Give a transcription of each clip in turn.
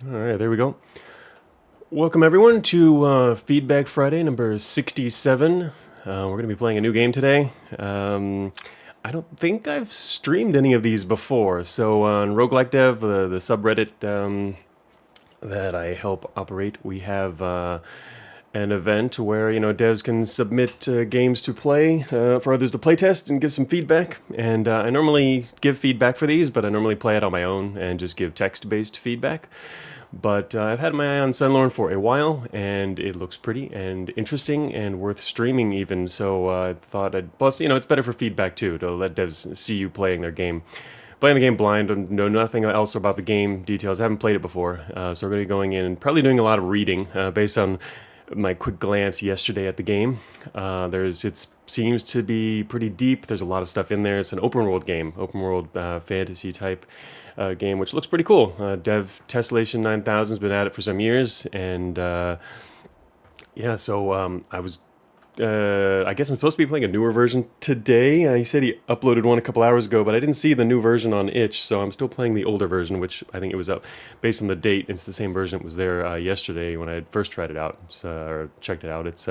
All right, there we go. Welcome everyone to Feedback Friday number 67. We're going to be playing a new game today. I don't think I've streamed any of these before. So on RoguelikeDev, the subreddit that I help operate, we have an event where devs can submit games to play for others to playtest and give some feedback. And I normally give feedback for these, but I normally play it on my own and just give text-based feedback. But I've had my eye on Sunlorn for a while, and it looks pretty and interesting and worth streaming even. So I thought plus, it's better for feedback too, to let devs see you playing their game. Playing the game blind, and know nothing else about the game details. I haven't played it before, so we're going to be going in and probably doing a lot of reading based on my quick glance yesterday at the game. It seems to be pretty deep. There's a lot of stuff in there. It's an open world game, open world fantasy type game, which looks pretty cool. Dev Tessellation 9000 has been at it for some years, and I guess I'm supposed to be playing a newer version today. He said he uploaded one a couple hours ago, but I didn't see the new version on itch, so I'm still playing the older version, which I think it was up based on the date. It's the same version that was there yesterday when I had first tried it out or checked it out. It's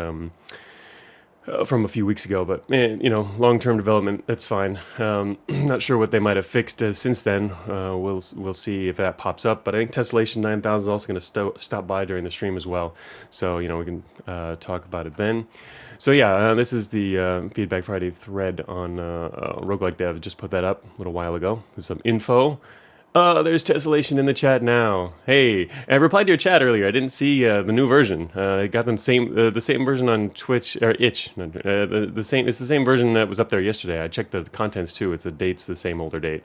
from a few weeks ago, but long-term development, that's fine. Not sure what they might have fixed since then. We'll see if that pops up. But I think Tessellation 9000 is also going to stop by during the stream as well, so we can talk about it then. So yeah, this is the Feedback Friday thread on RoguelikeDev. Just put that up a little while ago with some info. There's Tessellation in the chat now. Hey, I replied to your chat earlier. I didn't see the new version. I got the same version on Twitch or itch. The same. It's the same version that was up there yesterday. I checked the contents too. It's the date's the same older date,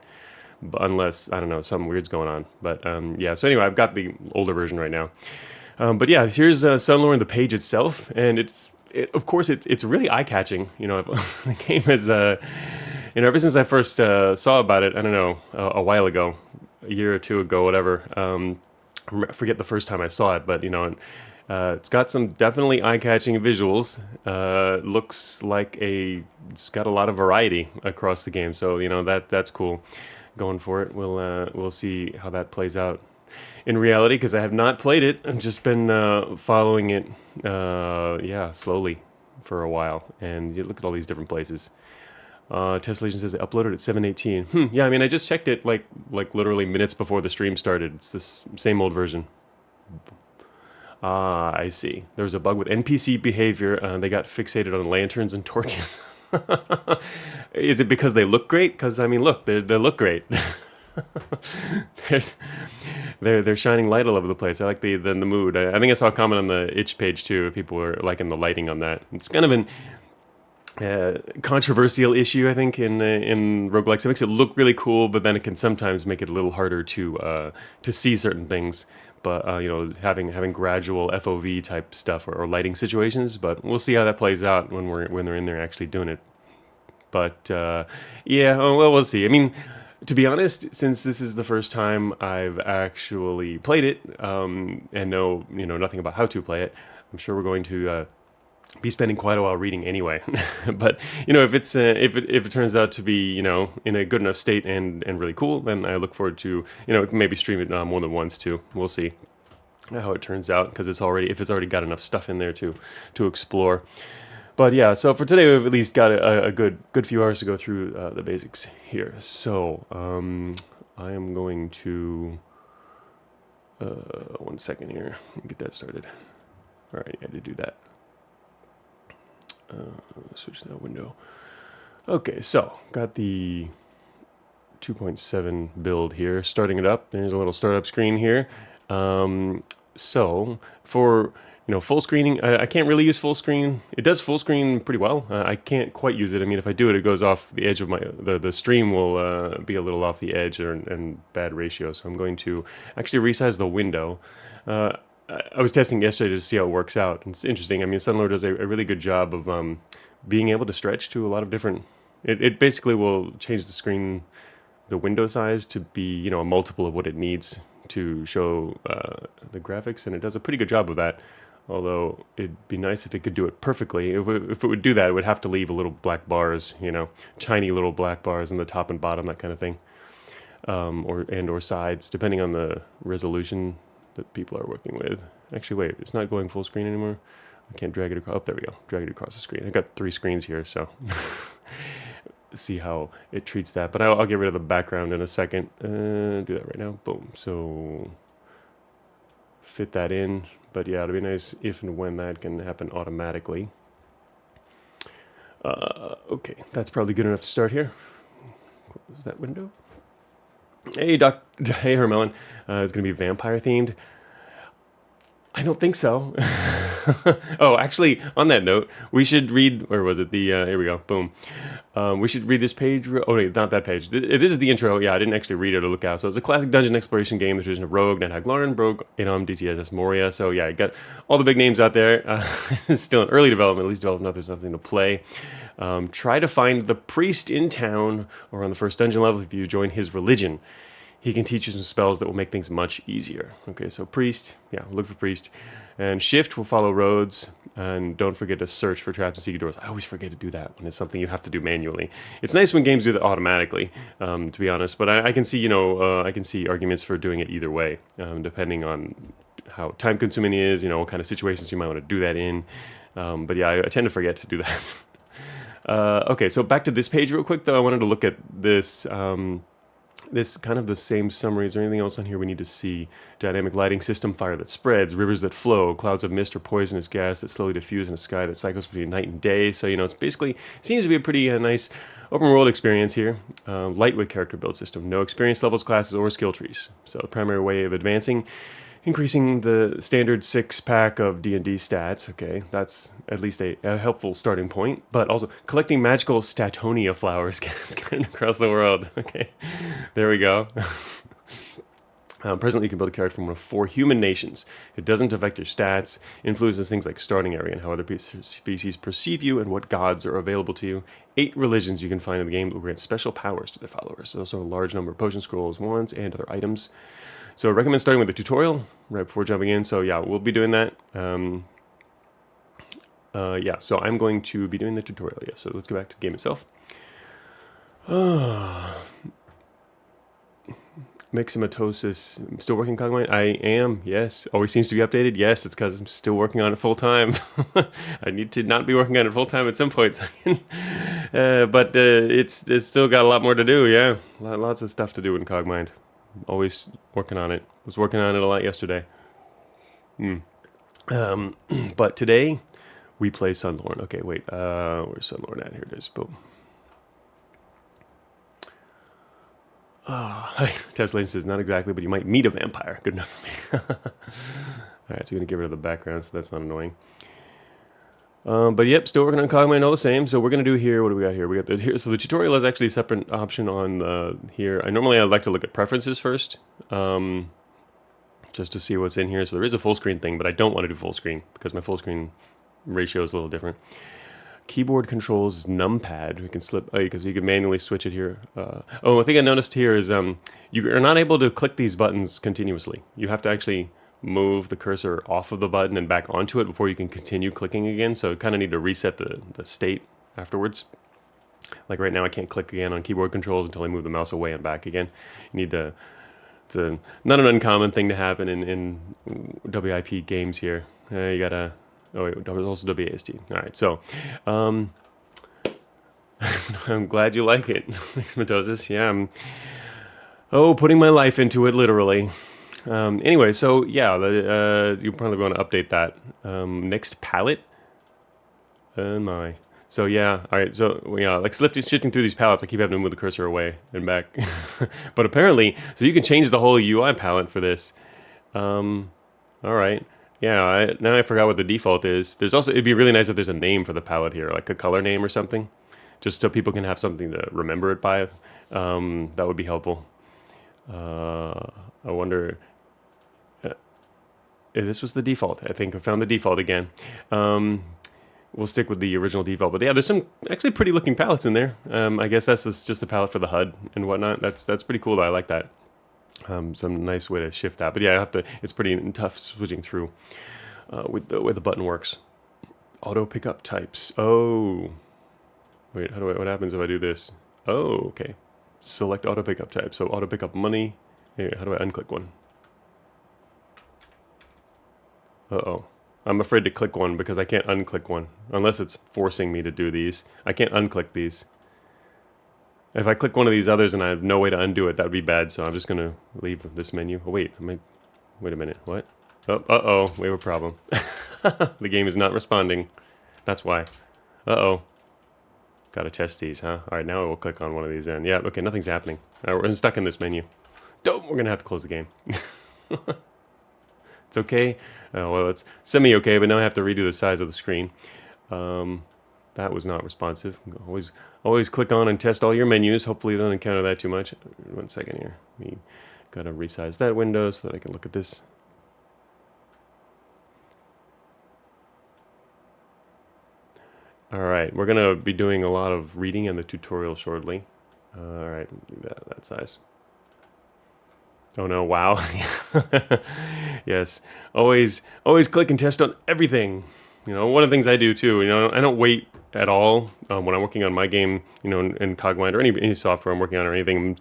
unless I don't know, something weird's going on. But yeah. So anyway, I've got the older version right now. But yeah, here's Sunlorn, the page itself, and of course it's really eye catching. The game is ever since I first saw about it, I don't know, a while ago, a year or two ago, whatever. I forget the first time I saw it, but it's got some definitely eye-catching visuals. Looks like it's got a lot of variety across the game, so that's cool. Going for it. We'll see how that plays out in reality, because I have not played it. I've just been following it, slowly for a while, and you look at all these different places. Tessellation says they uploaded at 7:18. Yeah, I mean, I just checked it like literally minutes before the stream started. It's this same old version. I see. There was a bug with NPC behavior. They got fixated on lanterns and torches. Is it because they look great? Because I mean, look, they look great. they're shining light all over the place. I like the mood. I think I saw a comment on the itch page too. People were liking the lighting on that. It's kind of an controversial issue, I think, in roguelikes. It makes it look really cool, but then it can sometimes make it a little harder to see certain things. But having gradual FOV type stuff or lighting situations. But we'll see how that plays out when they're in there actually doing it. But we'll see. I mean, to be honest, since this is the first time I've actually played it and know nothing about how to play it, I'm sure we're going to be spending quite a while reading anyway. But if it turns out to be in a good enough state and really cool, then I look forward to maybe stream it more than once too. We'll see how it turns out, because if it's already got enough stuff in there to explore. But yeah, so for today we've at least got a good few hours to go through the basics here. So I am going to 1 second here, get that started. All right, I had to do that. Switch to that window. Okay, so got the 2.7 build here, starting it up. There's a little startup screen here. So for full screening, I can't really use full screen. It does full screen pretty well. I can't quite use it. I mean, if I do it, it goes off the edge of the stream will be a little off the edge and bad ratio. So I'm going to actually resize the window. I was testing yesterday to see how it works out. It's interesting. I mean, Sunlorn does a really good job of being able to stretch to a lot of different. It basically will change the window size to be a multiple of what it needs to show the graphics, and it does a pretty good job of that. Although it'd be nice if it could do it perfectly. If it would do that, it would have to leave a little black bars, tiny little black bars in the top and bottom, that kind of thing, or sides, depending on the resolution that people are working with. Actually, wait, it's not going full screen anymore. I can't drag it across. Oh, there we go. Drag it across the screen. I got 3 screens here, so see how it treats that. But I'll get rid of the background in a second. Do that right now. Boom. So fit that in. But yeah, it'd be nice if and when that can happen automatically. Okay, that's probably good enough to start here. Close that window. Hey, Hey, Hermelin. It's going to be vampire themed. I don't think so. Oh, actually, on that note, we should read, where was it? Here we go, boom. We should read this page. Oh, wait, not that page. This is the intro. Yeah, I didn't actually read it or look out. So it's a classic dungeon exploration game, the tradition of Rogue, Nighthawk Lauren, Rogue, Inam, DCSS Moria. So yeah, you got all the big names out there. It's still in early development, at least developed enough there's something to play. Try to find the priest in town or on the first dungeon level if you join his religion. He can teach you some spells that will make things much easier. Okay, so priest, yeah, look for priest. And shift will follow roads. And don't forget to search for traps and secret doors. I always forget to do that when it's something you have to do manually. It's nice when games do that automatically, to be honest. But I can see, I can see arguments for doing it either way, depending on how time-consuming it is, what kind of situations you might want to do that in. But yeah, I tend to forget to do that. Okay, so back to this page real quick, though. I wanted to look at this... this kind of the same summary. Is there anything else on here we need to see? Dynamic lighting system, fire that spreads, rivers that flow, clouds of mist or poisonous gas that slowly diffuse in a sky that cycles between night and day. So, it's basically, seems to be a pretty nice open world experience here. Lightweight character build system, no experience levels, classes, or skill trees. So the primary way of advancing, increasing the standard 6-pack of D&D stats. Okay, that's at least a helpful starting point. But also collecting magical Statonia flowers scattered across the world. Okay, there we go. Presently, you can build a character from one of 4 human nations. It doesn't affect your stats, influences things like starting area and how other species perceive you and what gods are available to you. 8 religions you can find in the game that will grant special powers to their followers. There's also a large number of potion scrolls, wands, and other items. So I recommend starting with the tutorial right before jumping in. So yeah, we'll be doing that. Yeah, so I'm going to be doing the tutorial. Yeah, so let's go back to the game itself. Myxomatosis, still working Cogmine? I am, yes. Always seems to be updated? Yes, it's because I'm still working on it full time. I need to not be working on it full time at some point. But it's still got a lot more to do, yeah. Lots of stuff to do in Cogmind. Always working on it. Was working on it a lot yesterday. But today, we play Sunlorn. Okay, wait, where's Sunlorn at? Here it is, boom. Tesla says, not exactly, but you might meet a vampire. Good enough for me. Alright, so we're going to get rid of the background, so that's not annoying. But yep, still working on Cogmine all the same. So we're going to do here, what do we got here? We got the, here. So the tutorial is actually a separate option on here. I'd like to look at preferences first, just to see what's in here. So there is a full screen thing, but I don't want to do full screen because my full screen ratio is a little different. Keyboard controls numpad. We can slip because you can manually switch it here. Oh, a thing I noticed here is you are not able to click these buttons continuously. You have to actually move the cursor off of the button and back onto it before you can continue clicking again. So you kind of need to reset the state afterwards. Like right now, I can't click again on keyboard controls until I move the mouse away and back again. You need to. It's not an uncommon thing to happen in WIP games here. You gotta. Oh wait, there was also WASD. All right, so I'm glad you like it, Myxomatosis. Yeah, putting my life into it, literally. Anyway, so yeah, you probably want to update that. Next palette. My. So yeah, all right. So yeah, like shifting through these palettes, I keep having to move the cursor away and back. But apparently, so you can change the whole UI palette for this. All right. Yeah, now I forgot what the default is. There's also, it'd be really nice if there's a name for the palette here, like a color name or something, just so people can have something to remember it by. That would be helpful. I wonder if this was the default. I think I found the default again. We'll stick with the original default, but yeah, there's some actually pretty looking palettes in there. I guess that's just a palette for the HUD and whatnot. That's pretty cool though. I like that. Some nice way to shift that, but yeah, I have to. It's pretty tough switching through with the way the button works. Auto pickup types. Oh, wait. What happens if I do this? Oh, okay. Select auto pickup type. So auto pickup money. Hey, how do I unclick one? Uh-oh. I'm afraid to click one because I can't unclick one. Unless it's forcing me to do these. I can't unclick these. If I click one of these others and I have no way to undo it, that would be bad, so I'm just going to leave this menu. Oh, wait. Wait a minute. What? Oh, uh-oh. We have a problem. The game is not responding. That's why. Uh-oh. Gotta test these, huh? Alright, now we'll click on one of these in. Yeah, okay, nothing's happening. We're stuck in this menu. Dope! We're gonna have to close the game. It's okay. Well, it's semi-okay, but now I have to redo the size of the screen. That was not responsive. Always click on and test all your menus. Hopefully you don't encounter that too much. 1 second here. We gotta resize that window so that I can look at this. Alright, we're gonna be doing a lot of reading in the tutorial shortly. Alright, that size. Oh no, wow. Yes. Always click and test on everything. You know, one of the things I do too, you know, I don't wait at all when I'm working on my game, you know, in Cogmind or any software I'm working on or anything.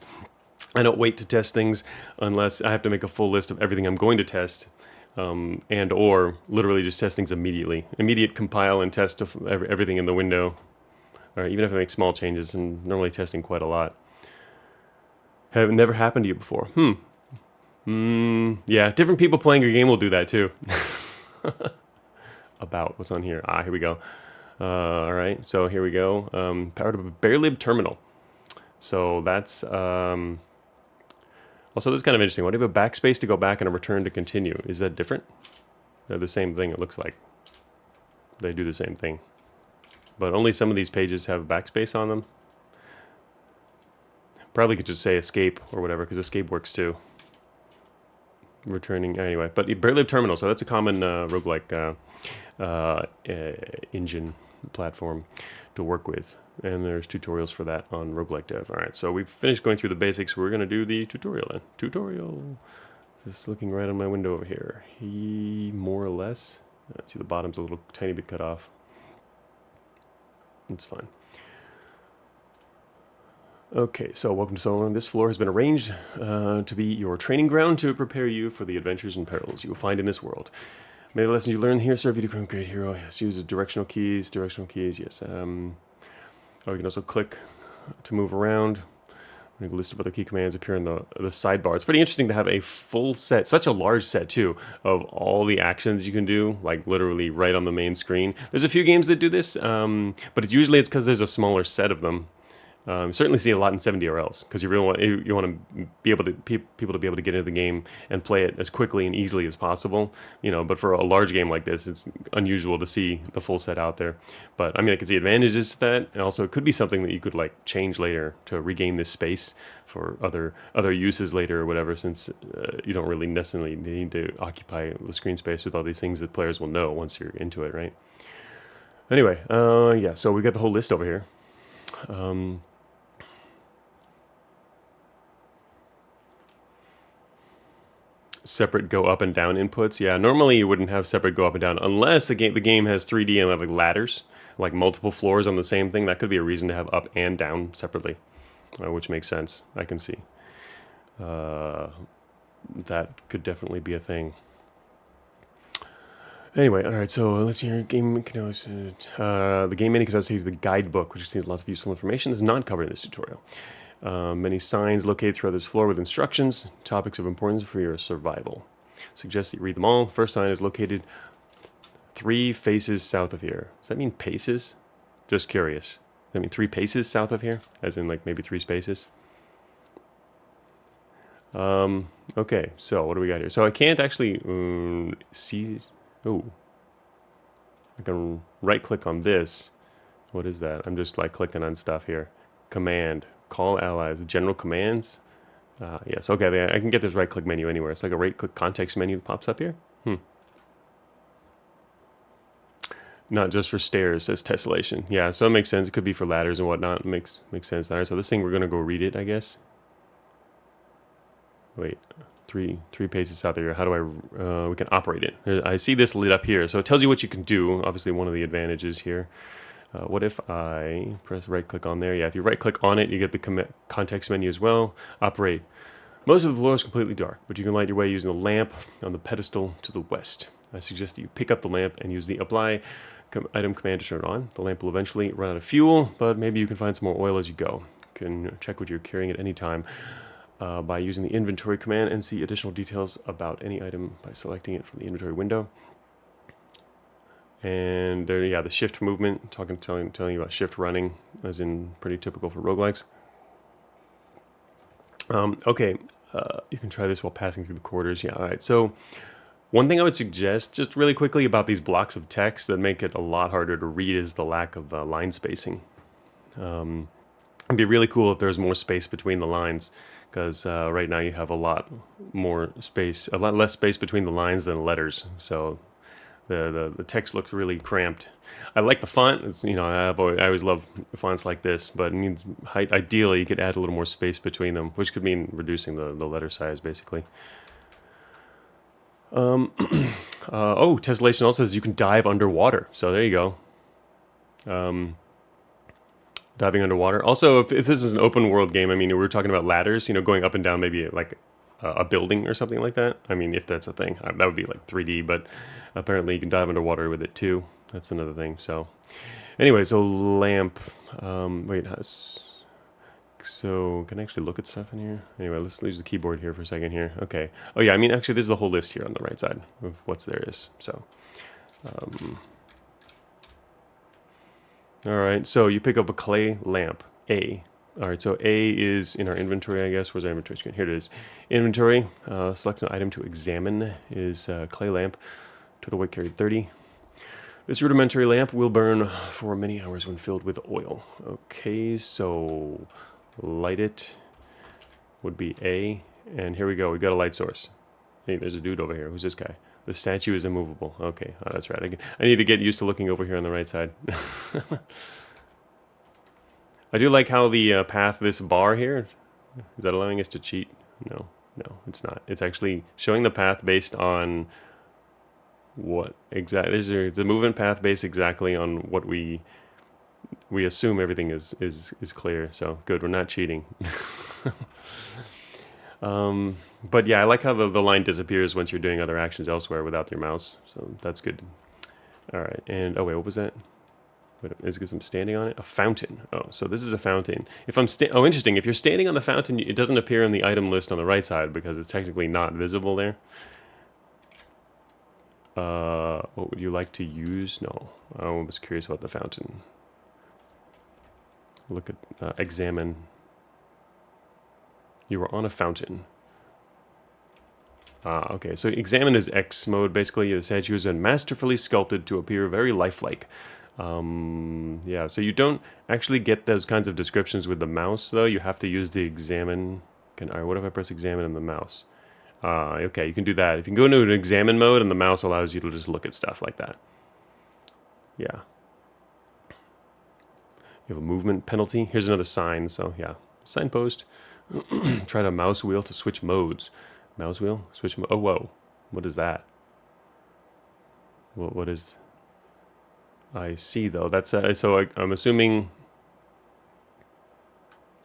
I don't wait to test things unless I have to make a full list of everything I'm going to test, and or literally just test things immediately. Immediate compile and test of everything in the window, or even if I make small changes, and normally testing quite a lot. Have it never happened to you before? Yeah, different people playing your game will do that too. About what's on here? Here we go. All right, so here we go. Powered up a barelib terminal. So that's also, this is kind of interesting. Why do you have a backspace to go back and a return to continue? Is that different? They're the same thing. It looks like they do the same thing, but only some of these pages have a backspace on them. Probably could just say escape or whatever, because escape works too. Returning anyway, but barelib terminal, so that's a common roguelike engine platform to work with, and there's tutorials for that on RoguelikeDev. All right, so we've finished going through the basics. We're going to do the tutorial then. Just looking right on my window over here. More or less. See, the bottom's a little tiny bit cut off. It's fine. Okay, so welcome to Sunlorn. This floor has been arranged to be your training ground to prepare you for the adventures and perils you will find in this world. May the lessons you learn here serve you to become a great hero. Yes, use the directional keys, yes. You can also click to move around. A list of other key commands appear in the sidebar. It's pretty interesting to have a full set, such a large set too, of all the actions you can do, like literally right on the main screen. There's a few games that do this, but usually it's because there's a smaller set of them. Certainly see a lot in 7DRLs because you really want to be able to people to be able to get into the game and play it as quickly and easily as possible. You know, but for a large game like this, it's unusual to see the full set out there. But I mean, I can see advantages to that, and also it could be something that you could like change later to regain this space for other uses later or whatever. Since you don't really necessarily need to occupy the screen space with all these things that players will know once you're into it, right? Anyway, yeah. So we got the whole list over here. Separate go up and down inputs. Yeah, normally you wouldn't have separate go up and down unless the game has 3D and like ladders, like multiple floors on the same thing. That could be a reason to have up and down separately, which makes sense. I can see. That could definitely be a thing. Anyway, all right, so let's see here. Game Canals. The game menu contains the guidebook, which contains lots of useful information. Is not covered in this tutorial. Many signs located throughout this floor with instructions, topics of importance for your survival. Suggest that you read them all. First sign is located 3 faces south of here. Does that mean paces? Just curious. Does that mean 3 paces south of here? As in like maybe 3 spaces? Okay, so what do we got here? So I can't actually see... Oh. I can right click on this. What is that? I'm just like clicking on stuff here. Command. Call allies. General commands. Yes. Okay. I can get this right-click menu anywhere. It's like a right-click context menu that pops up here. Not just for stairs. Says tessellation. Yeah. So it makes sense. It could be for ladders and whatnot. It makes sense. All right. So this thing we're gonna go read it, I guess. Wait. Three paces south of here. How do I? We can operate it. I see this lit up here, so it tells you what you can do. Obviously, one of the advantages here. What if I press right click on there? Yeah, if you right click on it, you get the context menu as well. Operate Most of the floor is completely dark, but you can light your way using the lamp on the pedestal to the west. I suggest that you pick up the lamp and use the apply item command to turn it on. The lamp will eventually run out of fuel, but maybe you can find some more oil as you go. You can check what you're carrying at any time by using the inventory command and see additional details about any item by selecting it from the inventory window. And there, yeah, the shift movement, telling you about shift running, as in pretty typical for roguelikes. Okay, you can try this while passing through the corridors. Yeah, all right. So one thing I would suggest, just really quickly about these blocks of text that make it a lot harder to read, is the lack of line spacing. It'd be really cool if there was more space between the lines, because right now you have a lot less space between the lines than letters. So the text looks really cramped. I like the font. It's, you know, I always love fonts like this, but it means ideally you could add a little more space between them, which could mean reducing the letter size, basically. Oh, Tessellation also says you can dive underwater. So there you go. Diving underwater. Also, if this is an open world game, I mean, we were talking about ladders, you know, going up and down maybe like a building or something like that. I mean, if that's a thing, that would be like 3D, but apparently you can dive underwater with it too. That's another thing. So anyway, so lamp, wait, so can I actually look at stuff in here? Anyway, let's use the keyboard here for a second here. Okay. Oh yeah, I mean, actually this is the whole list here on the right side of what's there is. So, all right, so you pick up a clay lamp, A. All right, so A is in our inventory, I guess. Where's our inventory screen? Here it is. Inventory, select an item to examine is clay lamp. Total weight carried 30. This rudimentary lamp will burn for many hours when filled with oil. Okay, so light it would be A. And here we go, we got a light source. Hey, there's a dude over here. Who's this guy? The statue is immovable. Okay, oh, that's right. I need to get used to looking over here on the right side. I do like how the path, this bar here, is that allowing us to cheat? No, it's not. It's actually showing the path based on what exactly is the movement path based exactly on what we assume everything is clear. So good, we're not cheating. But yeah, I like how the line disappears once you're doing other actions elsewhere without your mouse. So that's good. All right, and oh wait, what was that? Is there some standing on it? A fountain. Oh, so this is a fountain. If I'm oh, interesting. If you're standing on the fountain, it doesn't appear in the item list on the right side because it's technically not visible there. What would you like to use? No, I was curious about the fountain. Look at examine. You are on a fountain. Okay, so examine is X mode. Basically, the statue has been masterfully sculpted to appear very lifelike. Yeah, so you don't actually get those kinds of descriptions with the mouse, though. You have to use the examine. Alright, what if I press examine on the mouse? Okay, you can do that. If you can go into an examine mode, and the mouse allows you to just look at stuff like that. Yeah. You have a movement penalty. Here's another sign, so yeah. Signpost. Try the mouse wheel to switch modes. Mouse wheel? Switch mode. Oh, whoa. What is that? What is... I see, though. That's so I'm assuming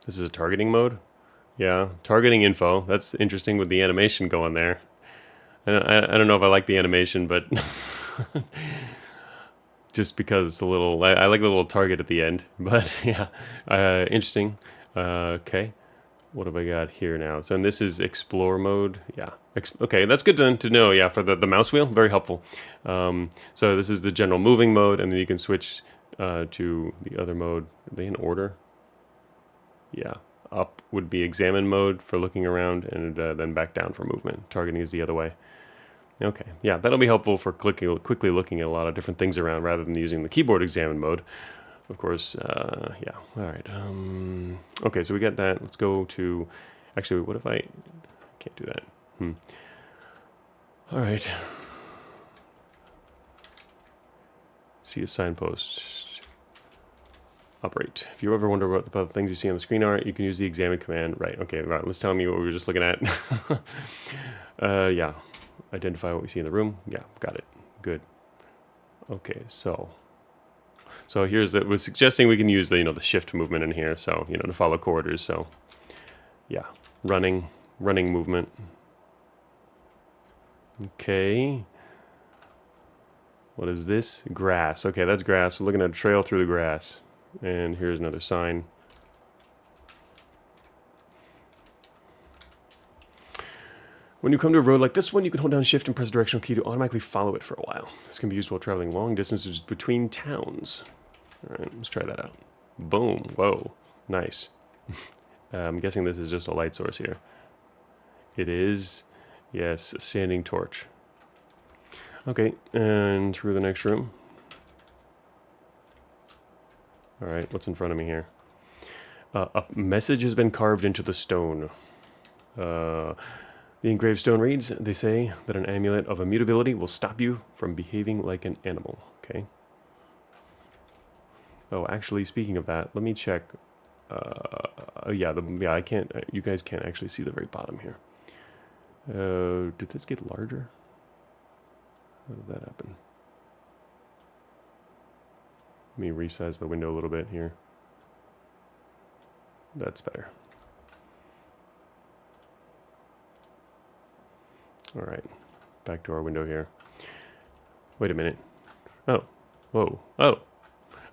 this is a targeting mode. Yeah, targeting info. That's interesting with the animation going there. I don't know if I like the animation, but just because it's a little... I like the little target at the end. But yeah, interesting. Okay. What have I got here now? So, and this is explore mode. Yeah. Okay, that's good to know. Yeah, for the mouse wheel, very helpful. So this is the general moving mode, and then you can switch to the other mode. Are they in order? Yeah. Up would be examine mode for looking around, and then back down for movement. Targeting is the other way. Okay. Yeah, that'll be helpful for quickly looking at a lot of different things around rather than using the keyboard examine mode. Of course, yeah. All right. Okay, so we got that. Let's go to... Actually, what if I can't do that? All right. See a signpost. Operate. If you ever wonder what the things you see on the screen are, you can use the examine command. Right. Okay. Right. Let's tell me what we were just looking at. Yeah. Identify what we see in the room. Yeah. Got it. Good. Okay. So here's that. We're suggesting we can use the the shift movement in here. So to follow corridors. So yeah. Running. running movement. Okay. What is this? Grass. Okay, that's grass. We're looking at a trail through the grass. And here's another sign. When you come to a road like this one, you can hold down shift and press the directional key to automatically follow it for a while. This can be used while traveling long distances between towns. Alright, let's try that out. Boom. Whoa. Nice. I'm guessing this is just a light source here. It is. Yes, a sanding torch. Okay, and through the next room. Alright, what's in front of me here? A message has been carved into the stone. The engraved stone reads, they say that an amulet of immutability will stop you from behaving like an animal. Okay. Oh, actually, speaking of that, let me check. Yeah, I can't. You guys can't actually see the very bottom here. Did this get larger? How did that happen? Let me resize the window a little bit here. That's better. All right, back to our window here. Wait a minute. Oh, whoa, oh.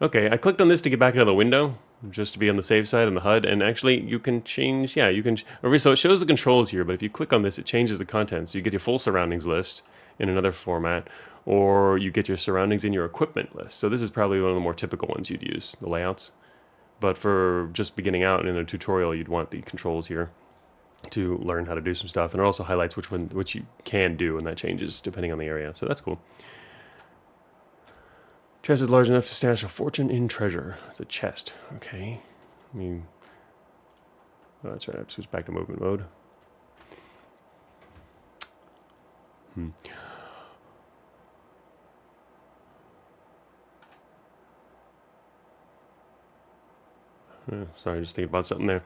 Okay, I clicked on this to get back into the window, just to be on the safe side on the HUD, and actually you can change, yeah, you can, so it shows the controls here, but if you click on this, it changes the content. So you get your full surroundings list in another format, or you get your surroundings in your equipment list. So this is probably one of the more typical ones you'd use, the layouts. But for just beginning out in a tutorial, you'd want the controls here to learn how to do some stuff, and it also highlights which you can do, and that changes depending on the area. So that's cool. Chest is large enough to stash a fortune in treasure. It's a chest. Okay. I mean, oh, that's right. I have to switch back to movement mode. Sorry, just thinking about something there.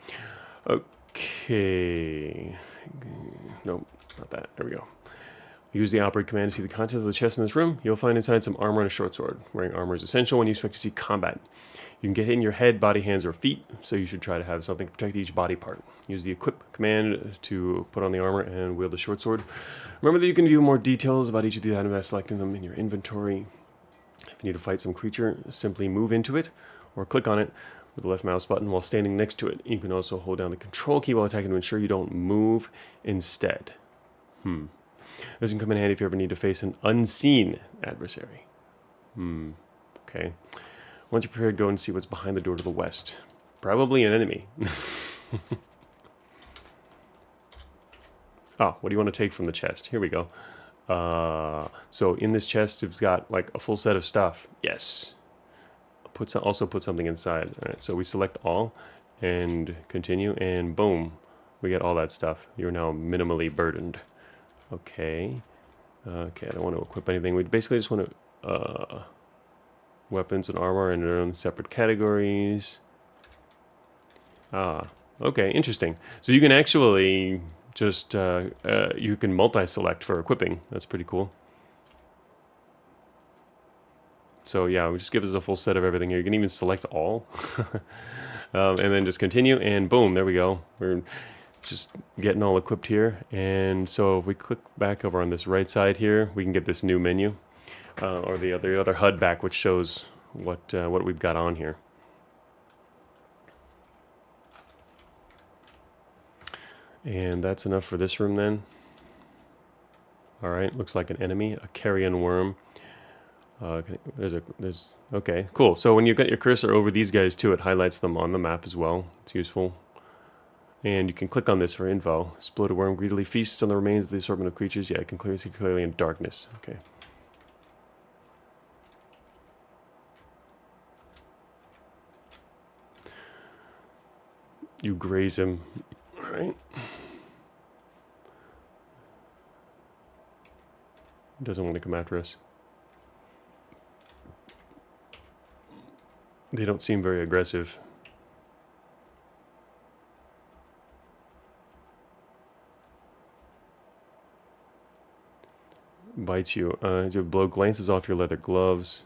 Okay. Nope, not that. There we go. Use the operate command to see the contents of the chest in this room. You'll find inside some armor and a short sword. Wearing armor is essential when you expect to see combat. You can get hit in your head, body, hands, or feet, so you should try to have something to protect each body part. Use the equip command to put on the armor and wield the short sword. Remember that you can view more details about each of these items by selecting them in your inventory. If you need to fight some creature, simply move into it or click on it with the left mouse button while standing next to it. You can also hold down the control key while attacking to ensure you don't move instead. This can come in handy if you ever need to face an unseen adversary. Okay. Once you're prepared, go and see what's behind the door to the west. Probably an enemy. Oh, what do you want to take from the chest? Here we go. So in this chest, it's got like a full set of stuff. Yes. Also put something inside. All right, so we select all and continue, and boom, we get all that stuff. You're now minimally burdened. Okay. Okay, I don't want to equip anything. We basically just want to weapons and armor in their own separate categories. Okay, interesting. So you can actually just you can multi-select for equipping. That's pretty cool. So yeah, we just give us a full set of everything here. You can even select all, and then just continue, and boom, there we go. We're just getting all equipped here. And so if we click back over on this right side here, we can get this new menu, or the other HUD back, which shows what we've got on here. And that's enough for this room then. All right, looks like an enemy, a carrion worm. Okay, cool. So when you've got your cursor over these guys too, it highlights them on the map as well. It's useful. And you can click on this for info. Exploded worm greedily feasts on the remains of the assortment of creatures. Yeah, I can clearly see clearly in darkness. Okay. You graze him. All right. He doesn't want to come after us. They don't seem very aggressive. Bites you. Your blow glances off your leather gloves.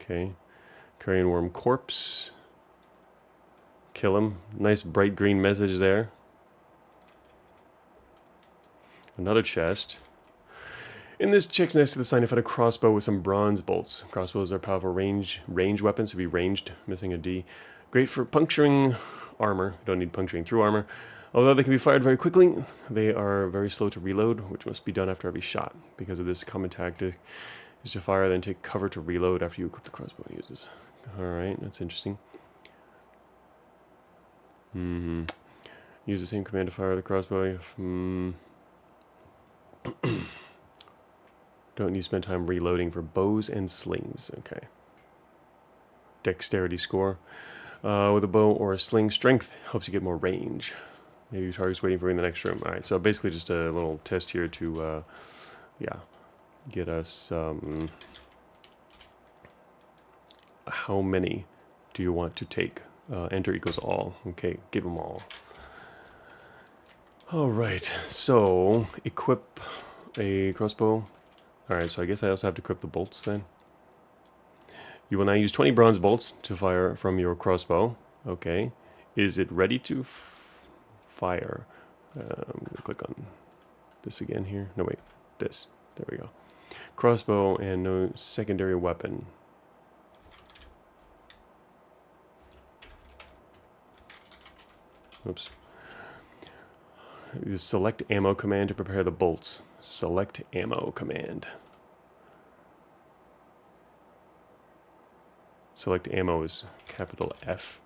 Okay. Carrion worm corpse. Kill him. Nice bright green message there. Another chest. In this check's next to the sign, I found a crossbow with some bronze bolts. Crossbows are powerful range weapons, to be ranged, missing a D. Great for puncturing armor. You don't need puncturing through armor. Although they can be fired very quickly, they are very slow to reload, which must be done after every shot. Because of this, common tactic is to fire, then take cover to reload after you equip the crossbow it uses. Alright, that's interesting. Use the same command to fire the crossbow. Don't need to spend time reloading for bows and slings. Okay. Dexterity score. With a bow or a sling, strength helps you get more range. Maybe your target's waiting for you in the next room. Alright, so basically just a little test here to, get us, how many do you want to take? Enter equals all. Okay, give them all. Alright, so equip a crossbow. Alright, so I guess I also have to equip the bolts then. You will now use 20 bronze bolts to fire from your crossbow. Okay. Is it ready to fire? I'm going to click on this again here. No, wait. This. There we go. Crossbow and no secondary weapon. Oops. Use select ammo command to prepare the bolts. Select ammo command. Select ammo is capital F.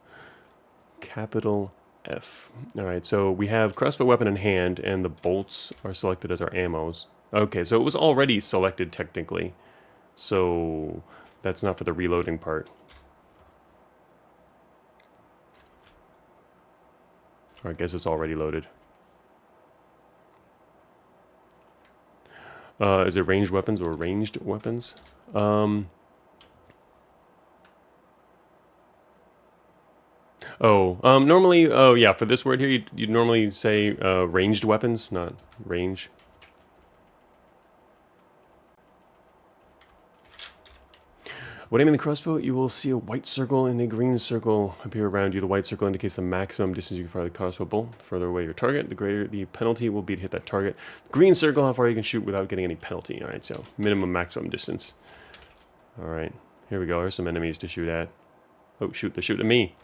Capital F. Alright, so we have crossbow weapon in hand, and the bolts are selected as our ammos. Okay, so it was already selected technically. So that's not for the reloading part. Or I guess it's already loaded. Is it ranged weapons or ranged weapons? Normally, for this word here, you'd normally say ranged weapons, not range. When aiming the crossbow, you will see a white circle and a green circle appear around you. The white circle indicates the maximum distance you can fire the crossbow bolt. The further away your target, the greater the penalty will be to hit that target. The green circle, how far you can shoot without getting any penalty. Alright, so minimum, maximum distance. Alright, here we go. There's some enemies to shoot at. Oh, shoot, they're shooting at me.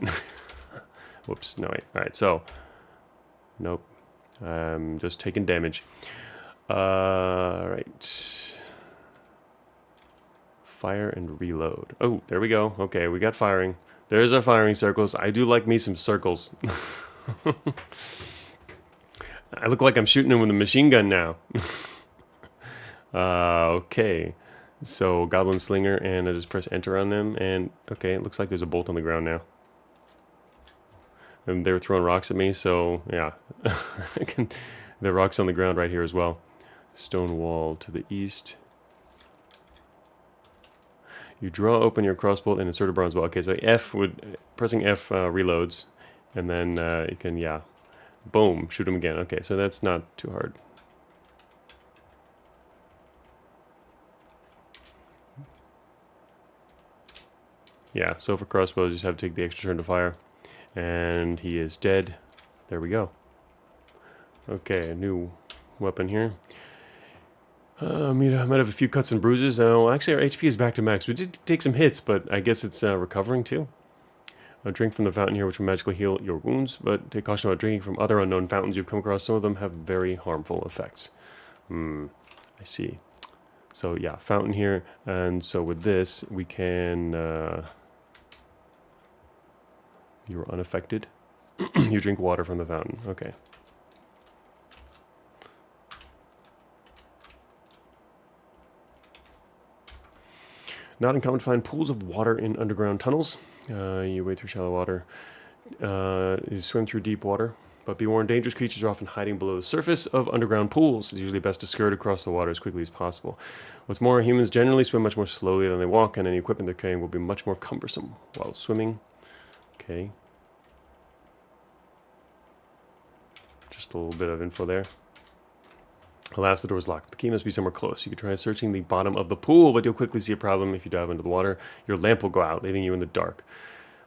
Whoops, no wait. Alright, so. Nope. I'm just taking damage. Alright. Fire and reload. Oh, there we go. Okay, we got firing. There's our firing circles. I do like me some circles. I look like I'm shooting them with a machine gun now. Okay. So, Goblin Slinger, and I just press enter on them, and okay, it looks like there's a bolt on the ground now. And they were throwing rocks at me, so yeah. There are rocks on the ground right here as well. Stone wall to the east. You draw open your crossbow and insert a bronze bow. Okay, so pressing F reloads, and then you can, boom, shoot him again. Okay, so that's not too hard. Yeah, so for crossbows, you just have to take the extra turn to fire. And he is dead. There we go. Okay, a new weapon here. Might have a few cuts and bruises. Actually, our HP is back to max. We did take some hits, but I guess it's recovering too. A drink from the fountain here, which will magically heal your wounds, but take caution about drinking from other unknown fountains you've come across. Some of them have very harmful effects. I see. So yeah, fountain here, and so with this, we can... You're unaffected. You drink water from the fountain. Okay. Not uncommon to find pools of water in underground tunnels. You wade through shallow water. You swim through deep water. But be warned, dangerous creatures are often hiding below the surface of underground pools. It's usually best to skirt across the water as quickly as possible. What's more, humans generally swim much more slowly than they walk, and any equipment they're carrying will be much more cumbersome while swimming. Okay. Just a little bit of info there. Alas, the door is locked. The key must be somewhere close. You could try searching the bottom of the pool, but you'll quickly see a problem if you dive into the water. Your lamp will go out, leaving you in the dark.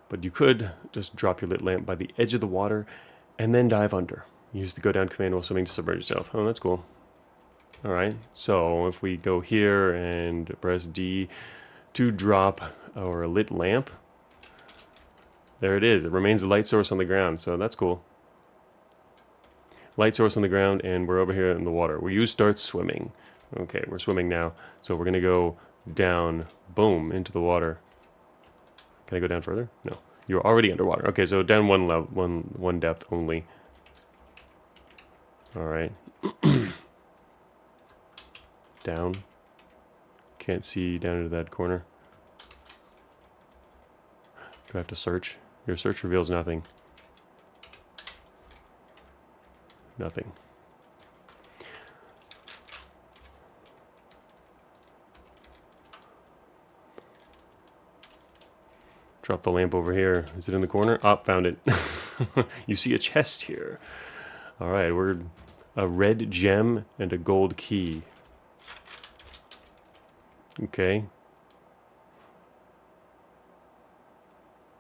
But you could just drop your lit lamp by the edge of the water and then dive under. Use the go down command while swimming to submerge yourself. Oh, that's cool. All right, so if we go here and press D to drop our lit lamp, there it is. It remains a light source on the ground, so that's cool. Light source on the ground, and we're over here in the water where you start swimming. Okay, we're swimming now, so we're gonna go down, boom, into the water. Can I go down further? No, you're already underwater. Okay, so down one level, one depth only. All right, down. Can't see down into that corner. Do I have to search? Your search reveals nothing. Nothing. Drop the lamp over here. Is it in the corner? Oh, found it. You see a chest here. All right, we're a red gem and a gold key. Okay.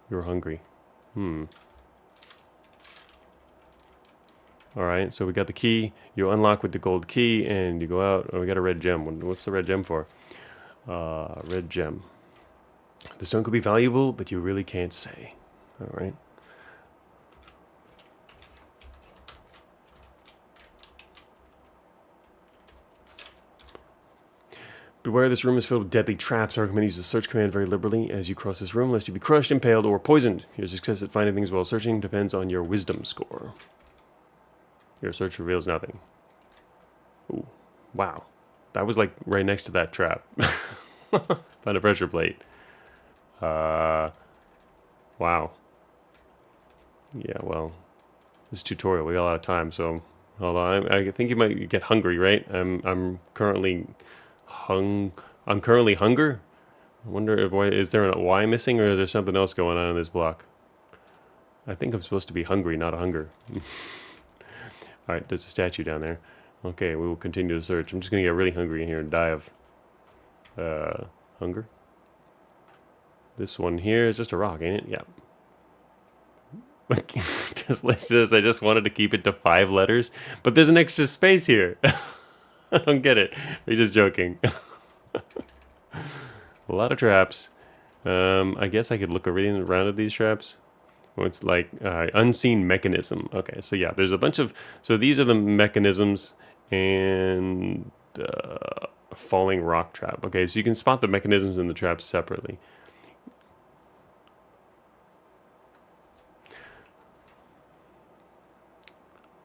You're hungry. Alright, so we got the key. You unlock with the gold key, and you go out. Oh, we got a red gem. What's the red gem for? Red gem. The stone could be valuable, but you really can't say. Alright. Beware, this room is filled with deadly traps. I recommend use the search command very liberally as you cross this room, lest you be crushed, impaled, or poisoned. Your success at finding things while searching depends on your wisdom score. Your search reveals nothing. Ooh, wow. That was like right next to that trap. Found a pressure plate. Wow. Yeah, well, this tutorial, we got a lot of time, so hold on. I think you might get hungry, right? I'm currently I'm currently hunger. I wonder if is there a Y missing, or is there something else going on in this block? I think I'm supposed to be hungry, not a hunger. Alright, there's a statue down there. Okay, we will continue to search. I'm just gonna get really hungry in here and die of hunger. This one here is just a rock, ain't it? Yeah. Tesla says I just wanted to keep it to 5 letters, but there's an extra space here. I don't get it. Are you just joking? A lot of traps. I guess I could look around at these traps. Well, it's like unseen mechanism. Okay, so yeah, there's a bunch of... So these are the mechanisms and falling rock trap. Okay, so you can spot the mechanisms and the traps separately.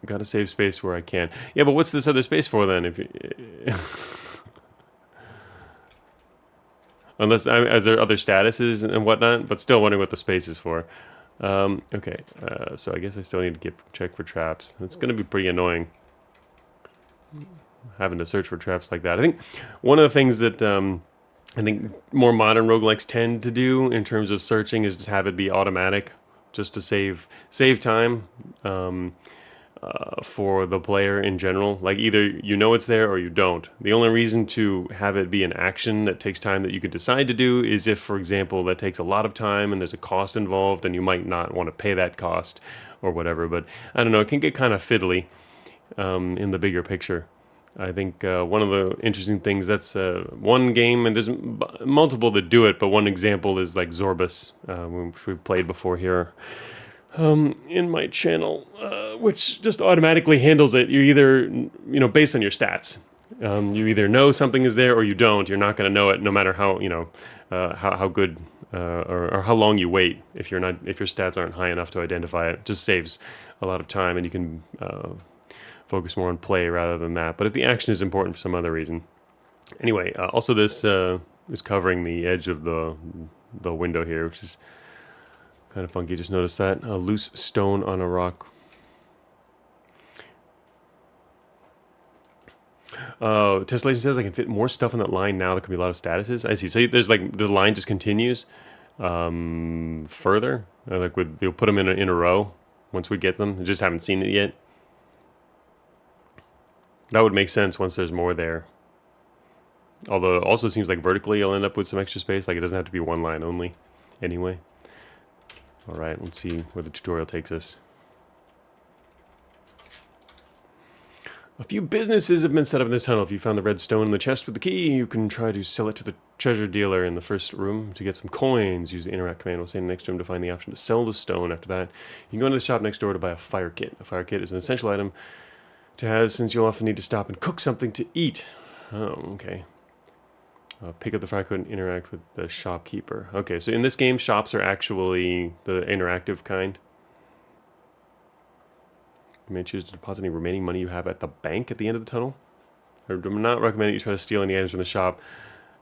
Gotta save space where I can. Yeah, but what's this other space for then? If you... Unless, are there other statuses and whatnot? But still wondering what the space is for. Okay, so I guess I still need to check for traps. It's going to be pretty annoying having to search for traps like that. I think one of the things that I think more modern roguelikes tend to do in terms of searching is just have it be automatic, just to save time for the player in general. Like either you know it's there or you don't. The only reason to have it be an action that takes time that you could decide to do is if, for example, that takes a lot of time and there's a cost involved and you might not want to pay that cost or whatever. But I don't know, it can get kind of fiddly in the bigger picture. I think one of the interesting things, that's one game, and there's multiple that do it, but one example is like Zorbus, which we've played before here in my channel, which just automatically handles it. You either, based on your stats, you either know something is there or you don't. You're not going to know it no matter how, how good or how long you wait. If your stats aren't high enough to identify it, it just saves a lot of time, and you can focus more on play rather than that. But if the action is important for some other reason. Anyway, also this is covering the edge of the window here, which is kind of funky. Just noticed that. A loose stone on a rock. Tessellation says I can fit more stuff on that line now. There could be a lot of statuses. I see. So there's like, the line just continues further. Like you'll put them in a row once we get them. I just haven't seen it yet. That would make sense once there's more there. Although it also seems like vertically you'll end up with some extra space. Like it doesn't have to be one line only anyway. Alright, let's see where the tutorial takes us. A few businesses have been set up in this tunnel. If you found the red stone in the chest with the key, you can try to sell it to the treasure dealer in the first room to get some coins. Use the interact command while standing next to him to find the option to sell the stone. After that, you can go into the shop next door to buy a fire kit. A fire kit is an essential item to have since you'll often need to stop and cook something to eat. Oh, okay. Pick up the fire kit and interact with the shopkeeper. Okay, so in this game, shops are actually the interactive kind. You may choose to deposit any remaining money you have at the bank at the end of the tunnel. I do not recommend that you try to steal any items from the shop,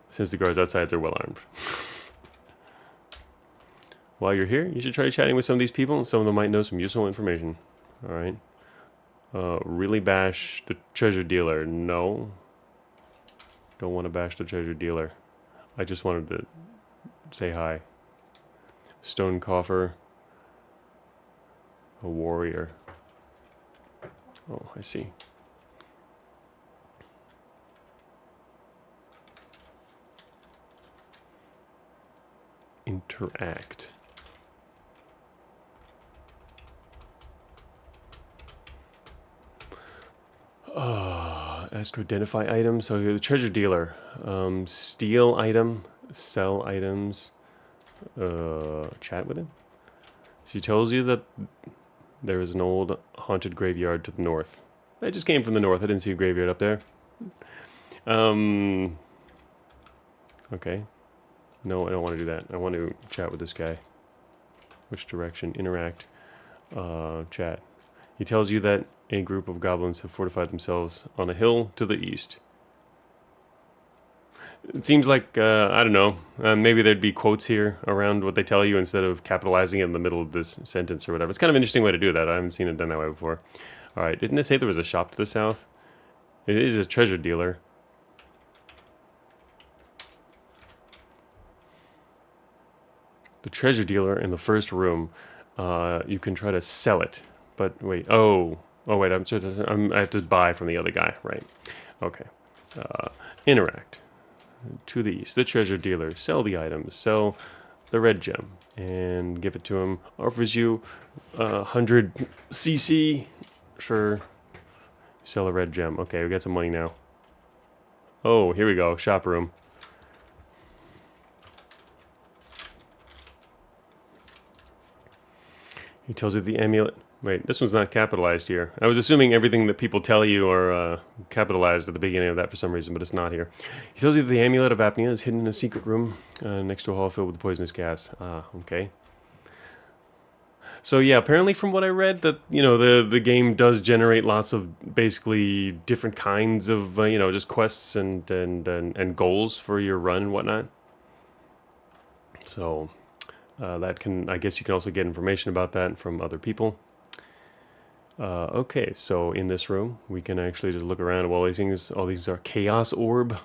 since the guards outside are well armed. While you're here, you should try chatting with some of these people. Some of them might know some useful information. Alright. Really bash the treasure dealer. No. Don't want to bash the treasure dealer. I just wanted to say hi. Stone coffer. A warrior. Oh, I see. Interact. Ask to identify items. So the treasure dealer. Steal item. Sell items. Chat with him. She tells you that there is an old haunted graveyard to the north. I just came from the north. I didn't see a graveyard up there. Okay. No, I don't want to do that. I want to chat with this guy. Which direction? Interact. Chat. He tells you that a group of goblins have fortified themselves on a hill to the east. It seems like, I don't know, maybe there'd be quotes here around what they tell you instead of capitalizing it in the middle of this sentence or whatever. It's kind of an interesting way to do that. I haven't seen it done that way before. Alright, didn't it say there was a shop to the south? It is a treasure dealer. The treasure dealer in the first room, you can try to sell it. But wait, wait, I have to buy from the other guy, right? Okay. Interact. To the east, the treasure dealer. Sell the items. Sell the red gem. And give it to him. Offers you 100 CC. Sure. Sell a red gem. Okay, we got some money now. Oh, here we go. Shop room. He tells you the amulet. Wait, this one's not capitalized here. I was assuming everything that people tell you are capitalized at the beginning of that for some reason, but it's not here. He tells you that the amulet of apnea is hidden in a secret room next to a hall filled with poisonous gas. Ah, okay. So yeah, apparently from what I read, that the game does generate lots of basically different kinds of just quests and goals for your run and whatnot. So I guess you can also get information about that from other people. Okay, so in this room, we can actually just look around. Well, all these are chaos orb.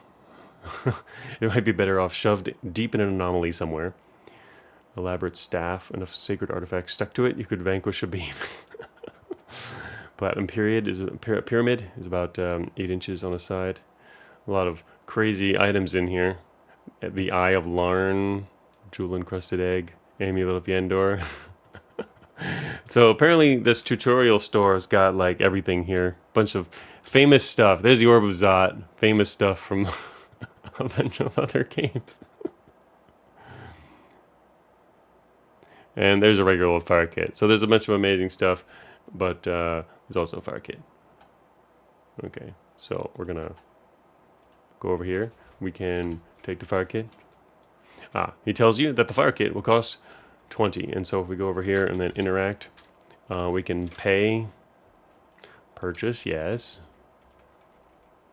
It might be better off shoved deep in an anomaly somewhere. Elaborate staff, enough sacred artifacts stuck to it, you could vanquish a beam. Platinum pyramid is about 8 inches on a side. A lot of crazy items in here. The Eye of Larn, jewel encrusted egg, amulet of Yendor. So apparently this tutorial store's got like everything here. Bunch of famous stuff. There's the Orb of Zot. Famous stuff from a bunch of other games. And there's a regular old fire kit. So there's a bunch of amazing stuff, but there's also a fire kit. Okay, so we're gonna go over here. We can take the fire kit. He tells you that the fire kit will cost 20, and so if we go over here and then interact, we can pay, purchase, yes.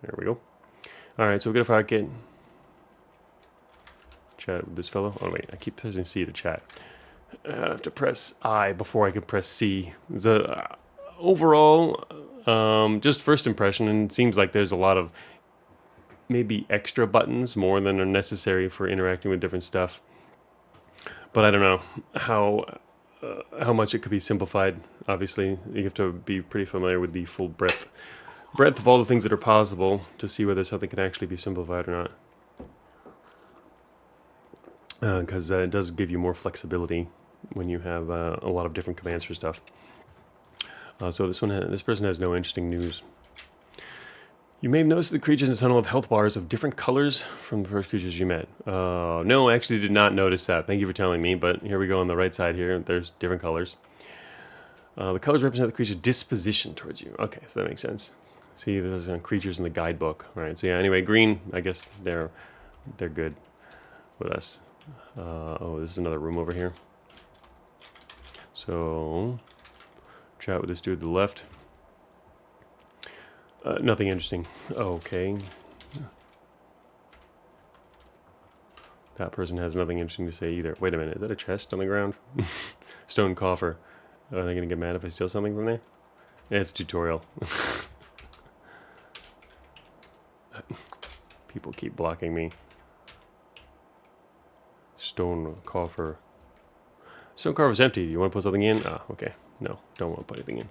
There we go. Alright, so we get a fire kit. Chat with this fellow. Oh wait, I keep pressing C to chat. I have to press I before I can press C. Overall, just first impression, and it seems like there's a lot of maybe extra buttons more than are necessary for interacting with different stuff. But I don't know how much it could be simplified. Obviously, you have to be pretty familiar with the full breadth of all the things that are possible to see whether something can actually be simplified or not. Because it does give you more flexibility when you have a lot of different commands for stuff. So this person has no interesting news. You may have noticed the creatures in the tunnel have health bars of different colors from the first creatures you met. No, I actually did not notice that. Thank you for telling me, but here we go on the right side here. There's different colors. The colors represent the creature's disposition towards you. Okay, so that makes sense. See, there's creatures in the guidebook. All right, so yeah, anyway, green, I guess they're good with us. Oh, this is another room over here. So, chat with this dude to the left. Nothing interesting. Okay. That person has nothing interesting to say either. Wait a minute, is that a chest on the ground? Stone coffer. Are they going to get mad if I steal something from there? Yeah, it's a tutorial. People keep blocking me. Stone coffer. Stone coffer's empty. You want to put something in? Ah, okay. No, don't want to put anything in.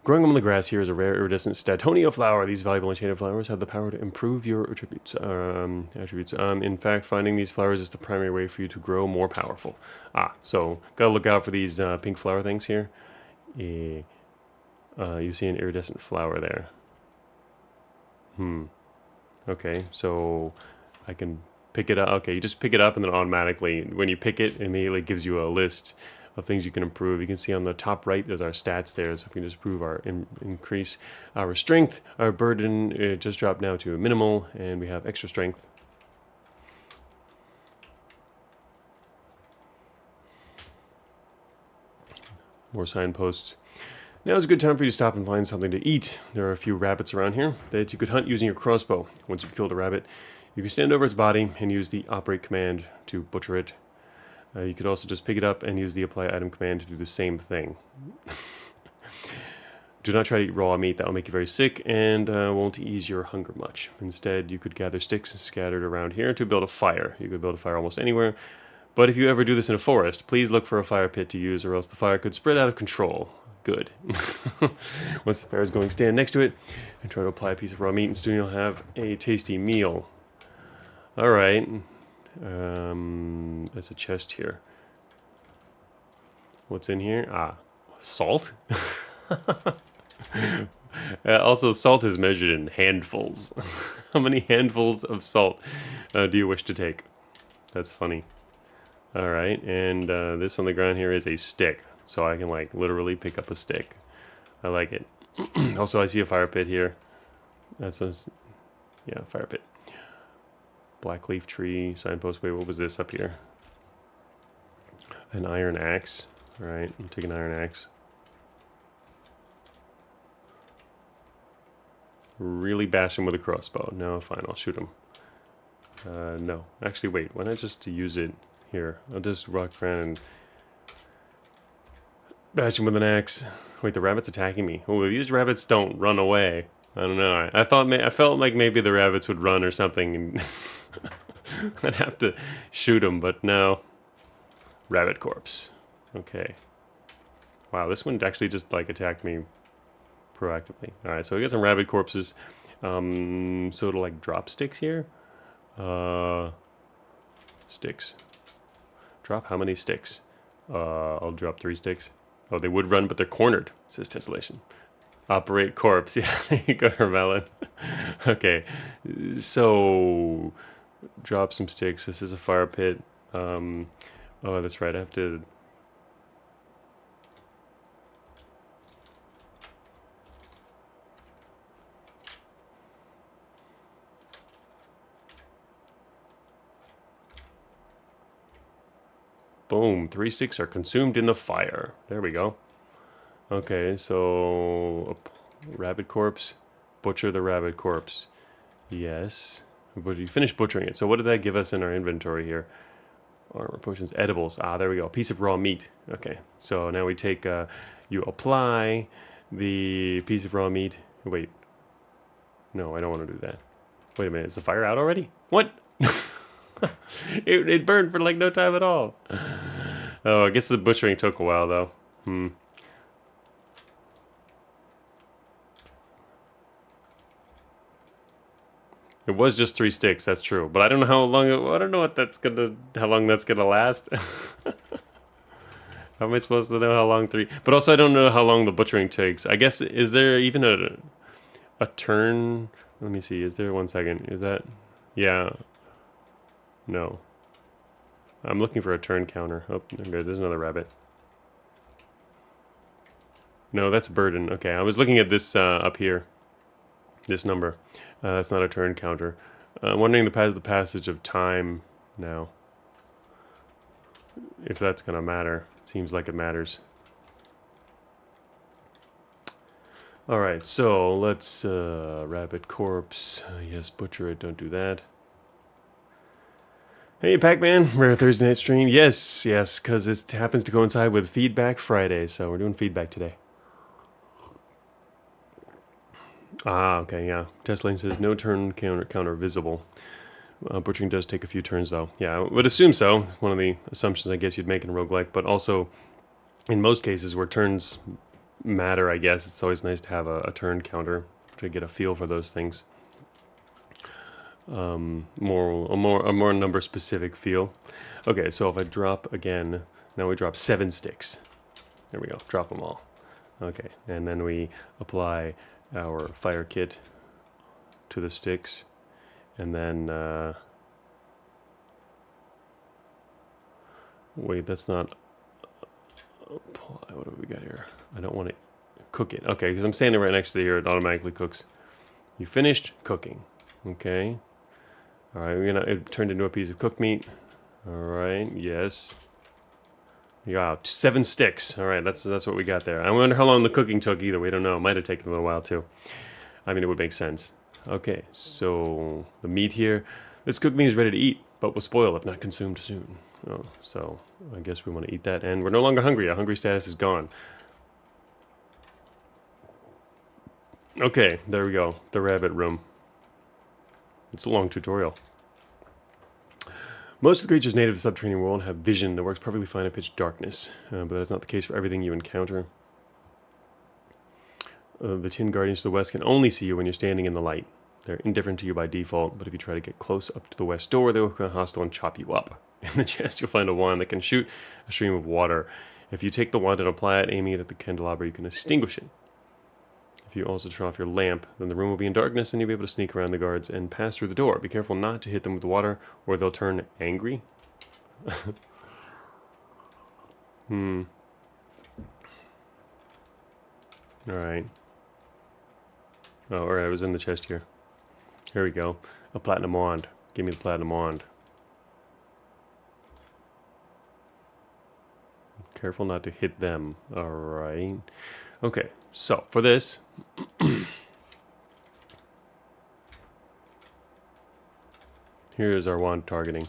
Growing among the grass here is a rare iridescent Statonia flower. These valuable enchanted flowers have the power to improve your attributes. In fact, finding these flowers is the primary way for you to grow more powerful. Ah, so gotta look out for these pink flower things here. You see an iridescent flower there. Okay, so I can pick it up. Okay, you just pick it up and then automatically, when you pick it, it immediately gives you a list of things you can improve. You can see on the top right, there's our stats there, so we can just improve our increase our strength. Our burden just dropped now to a minimal, and we have extra strength. More signposts. Now is a good time for you to stop and find something to eat. There are a few rabbits around here that you could hunt using your crossbow. Once you've killed a rabbit, you can stand over its body and use the operate command to butcher it. You could also just pick it up and use the apply item command to do the same thing. Do not try to eat raw meat. That will make you very sick and won't ease your hunger much. Instead, you could gather sticks scattered around here to build a fire. You could build a fire almost anywhere. But if you ever do this in a forest, please look for a fire pit to use, or else the fire could spread out of control. Good. Once the fire is going, stand next to it and try to apply a piece of raw meat, and soon you'll have a tasty meal. Alright. There's a chest here. What's in here? Ah, salt? Also, salt is measured in handfuls. How many handfuls of salt do you wish to take? That's funny. Alright, and this on the ground here is a stick. So I can, like, literally pick up a stick. I like it. Also, I see a fire pit here. That's a... yeah, fire pit. Black leaf tree, signpost. Wait, what was this up here? An iron axe. Alright, I'll take an iron axe. Really bash him with a crossbow. No, fine, I'll shoot him. No. Actually, wait, why not just use it here? I'll just rock around and bash him with an axe. Wait, the rabbit's attacking me. Oh, these rabbits don't run away. I don't know. I felt like maybe the rabbits would run or something, and I'd have to shoot them, but no. Rabbit corpse. Okay. Wow, this one actually just like attacked me proactively. All right, so I got some rabbit corpses. So it'll like drop sticks here. Sticks. Drop how many sticks? I'll drop 3 sticks. Oh, they would run, but they're cornered, says Tessellation. Operate corpse. Yeah, there you go, Hermelin. Okay, so drop some sticks. This is a fire pit. Oh, that's right. I have to... Boom. 3 sticks are consumed in the fire. There we go. Okay, so rabbit corpse, butcher the rabbit corpse. Yes, but you finished butchering it. So what did that give us in our inventory here? Armor, potions, edibles. Ah, there we go. Piece of raw meat. Okay, so now we take, you apply the piece of raw meat. Wait. No, I don't want to do that. Wait a minute, is the fire out already? What? It burned for like no time at all. Oh, I guess the butchering took a while though. It was just 3 sticks, that's true. But I don't know how long. I don't know how long that's gonna last. How am I supposed to know how long 3? But also I don't know how long the butchering takes. I guess, is there even a turn? Let me see. Is there 1 second? Is that? Yeah. No. I'm looking for a turn counter. Oh, okay, there's another rabbit. No, that's burden. Okay, I was looking at this up here. This number. That's not a turn counter. I'm wondering the passage of time now. If that's going to matter. Seems like it matters. Alright, so let's, rabbit corpse. Yes, butcher it, don't do that. Hey, Pac-Man, rare Thursday night stream. Yes, because this happens to coincide with Feedback Friday, so we're doing feedback today. Ah, okay, yeah. Testlane says no turn counter visible. Butchering does take a few turns, though. Yeah, I would assume so. One of the assumptions I guess you'd make in roguelike, but also in most cases where turns matter, I guess, it's always nice to have a turn counter to get a feel for those things. A more number specific feel. Okay, so if I drop again, now we drop 7 sticks. There we go, drop them all. Okay, and then we apply our fire kit to the sticks, and then wait, that's not apply. What do we got here? I don't want to cook it. Okay, because I'm standing right next to here, it automatically cooks. You finished cooking. Okay. All right, it turned into a piece of cooked meat. All right, yes. Yeah, 7 sticks. All right, that's what we got there. I wonder how long the cooking took either. We don't know. It might have taken a little while too. I mean, it would make sense. Okay, so the meat here. This cooked meat is ready to eat, but will spoil if not consumed soon. Oh, so I guess we want to eat that, and we're no longer hungry. Our hungry status is gone. Okay, there we go. The rabbit room. It's a long tutorial. Most of the creatures native to the subterranean world have vision that works perfectly fine in pitch darkness, but that's not the case for everything you encounter. The Tin Guardians to the west can only see you when you're standing in the light. They're indifferent to you by default, but if you try to get close up to the west door, they will become hostile and chop you up. In the chest, you'll find a wand that can shoot a stream of water. If you take the wand and apply it, aiming it at the candelabra, you can extinguish it. If you also turn off your lamp, then the room will be in darkness and you'll be able to sneak around the guards and pass through the door. Be careful not to hit them with water or they'll turn angry. Alright. Oh, alright, I was in the chest here. Here we go. A platinum wand. Give me the platinum wand. Careful not to hit them. Alright. Okay, so for this... Here is our wand targeting.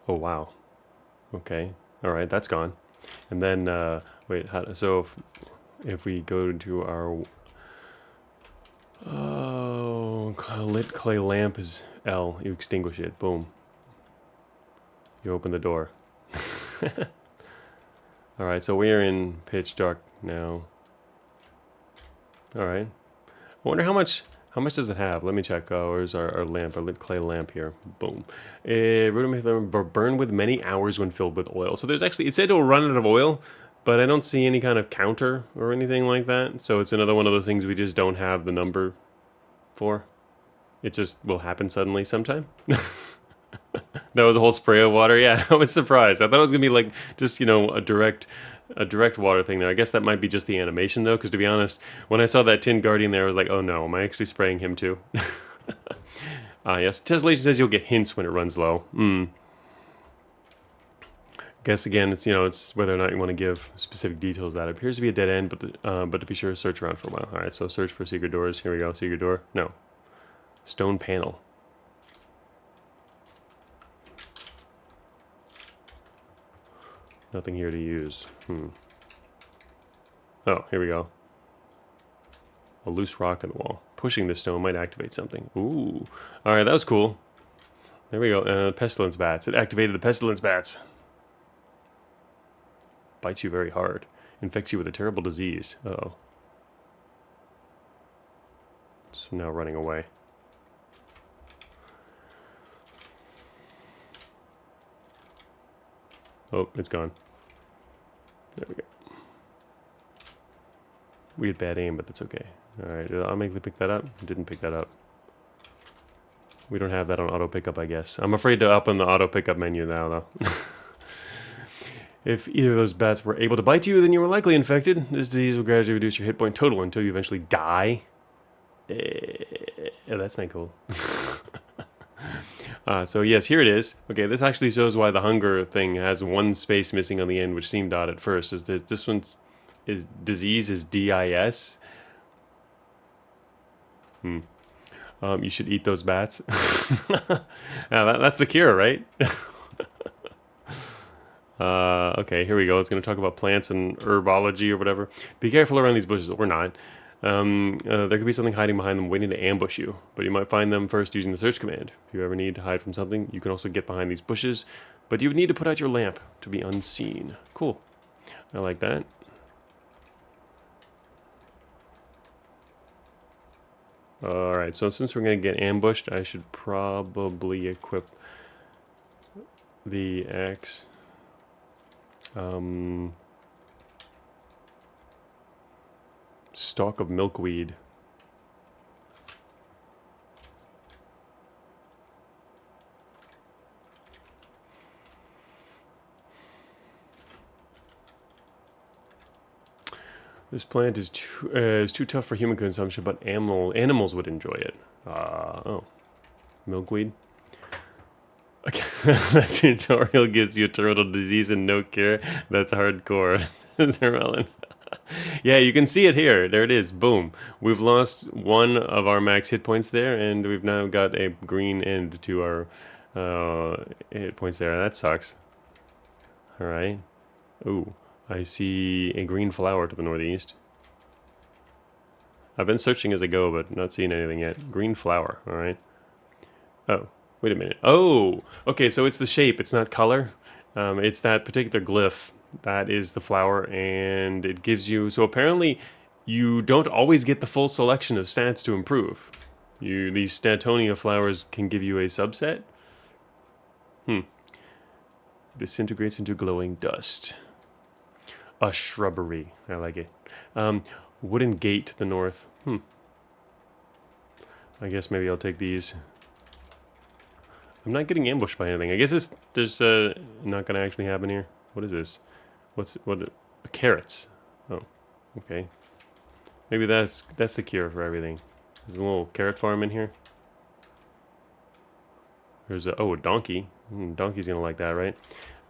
Oh, wow. Okay. Alright, that's gone. And then, wait, so if we go to our... Oh, lit clay lamp is L. You extinguish it. Boom. You open the door. Alright, so we're in pitch dark now. Alright. I wonder how much does it have? Let me check. Oh, where's our lamp, our lit clay lamp here. Boom. Burn with many hours when filled with oil. So there's actually, it said it'll run out of oil, but I don't see any kind of counter or anything like that. So it's another one of those things we just don't have the number for. It just will happen suddenly sometime. That was a whole spray of water. Yeah, I was surprised. I thought it was gonna be like just, you know, a direct water thing there. I guess that might be just the animation though, because to be honest, when I saw that Tin Guardian there, I was like, oh no, am I actually spraying him too? Yes, Tessellation says you'll get hints when it runs low. Guess again, it's, you know, it's whether or not you want to give specific details. That it appears to be a dead end, but to be sure, search around for a while. All right, so search for secret doors. Here we go, secret door. No, stone panel. Nothing here to use. Oh, here we go. A loose rock in the wall. Pushing this stone might activate something. Ooh. Alright, that was cool. There we go. Pestilence bats. It activated the pestilence bats. Bites you very hard. Infects you with a terrible disease. Uh-oh. It's now running away. Oh, it's gone. We had bad aim, but that's okay. Alright, did I automatically pick that up? Didn't pick that up. We don't have that on auto pickup, I guess. I'm afraid to open the auto pickup menu now, though. If either of those bats were able to bite you, then you were likely infected. This disease will gradually reduce your hit point total until you eventually die. Oh, that's not cool. So yes, here it is. Okay, this actually shows why the hunger thing has one space missing on the end, which seemed odd at first. Is that this one's disease is DIS. You should eat those bats. That's the cure, right? Okay, here we go. It's going to talk about plants and herbology or whatever. Be careful around these bushes, or not. There could be something hiding behind them waiting to ambush you, but you might find them first using the search command. If you ever need to hide from something, you can also get behind these bushes, but you would need to put out your lamp to be unseen. Cool. I like that. Alright, so since we're going to get ambushed, I should probably equip the axe. Stalk of milkweed. This plant is too tough for human consumption, but animals would enjoy it. Oh, milkweed. Okay. That tutorial gives you terminal disease and no cure. That's hardcore. Says Merlin. Yeah, you can see it here. There it is. Boom. We've lost one of our max hit points there, and we've now got a green end to our hit points there. That sucks. All right. Ooh, I see a green flower to the northeast. I've been searching as I go, but not seeing anything yet. Green flower. All right. Oh, wait a minute. Oh, okay. So it's the shape. It's not color. It's that particular glyph. That is the flower, and it gives you... So apparently, you don't always get the full selection of stats to improve. These Statonia flowers can give you a subset. Disintegrates into glowing dust. A shrubbery. I like it. Wooden gate to the north. I guess maybe I'll take these. I'm not getting ambushed by anything. I guess there's not going to actually happen here. What is this? What? Carrots. Oh, okay. Maybe that's the cure for everything. There's a little carrot farm in here. There's a donkey. Donkey's gonna like that, right?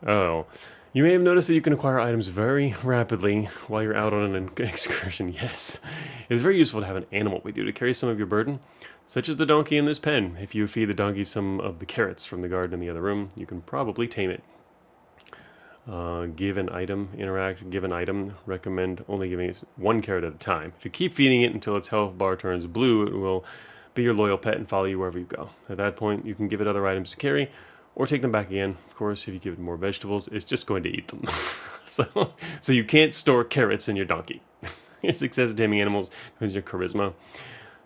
Oh, you may have noticed that you can acquire items very rapidly while you're out on an excursion. Yes, it is very useful to have an animal with you to carry some of your burden, such as the donkey in this pen. If you feed the donkey some of the carrots from the garden in the other room, you can probably tame it. Give an item, interact, give an item, recommend only giving it one carrot at a time. If you keep feeding it until its health bar turns blue, it will be your loyal pet and follow you wherever you go. At that point, you can give it other items to carry, or take them back again. Of course, if you give it more vegetables, it's just going to eat them. So you can't store carrots in your donkey. Your success at taming animals depends on your charisma.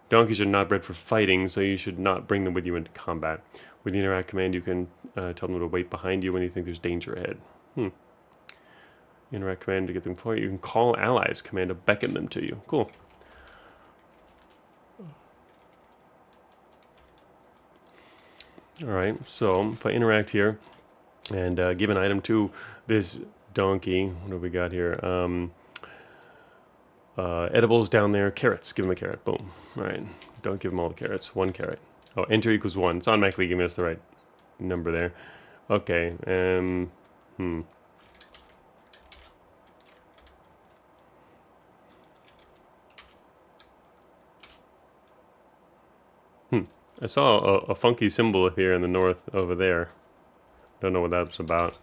Donkeys are not bred for fighting, so you should not bring them with you into combat. With the interact command, you can tell them to wait behind you when you think there's danger ahead. Interact command to get them for you. You can call allies command to beckon them to you. Cool. Alright, so if I interact here and give an item to this donkey, what do we got here? Edibles down there, carrots. Give him a carrot. Boom. Alright, don't give him all the carrots. One carrot. Oh, enter equals 1. It's automatically giving us the right number there. Okay, I saw a funky symbol appear in the north over there. Don't know what that's about.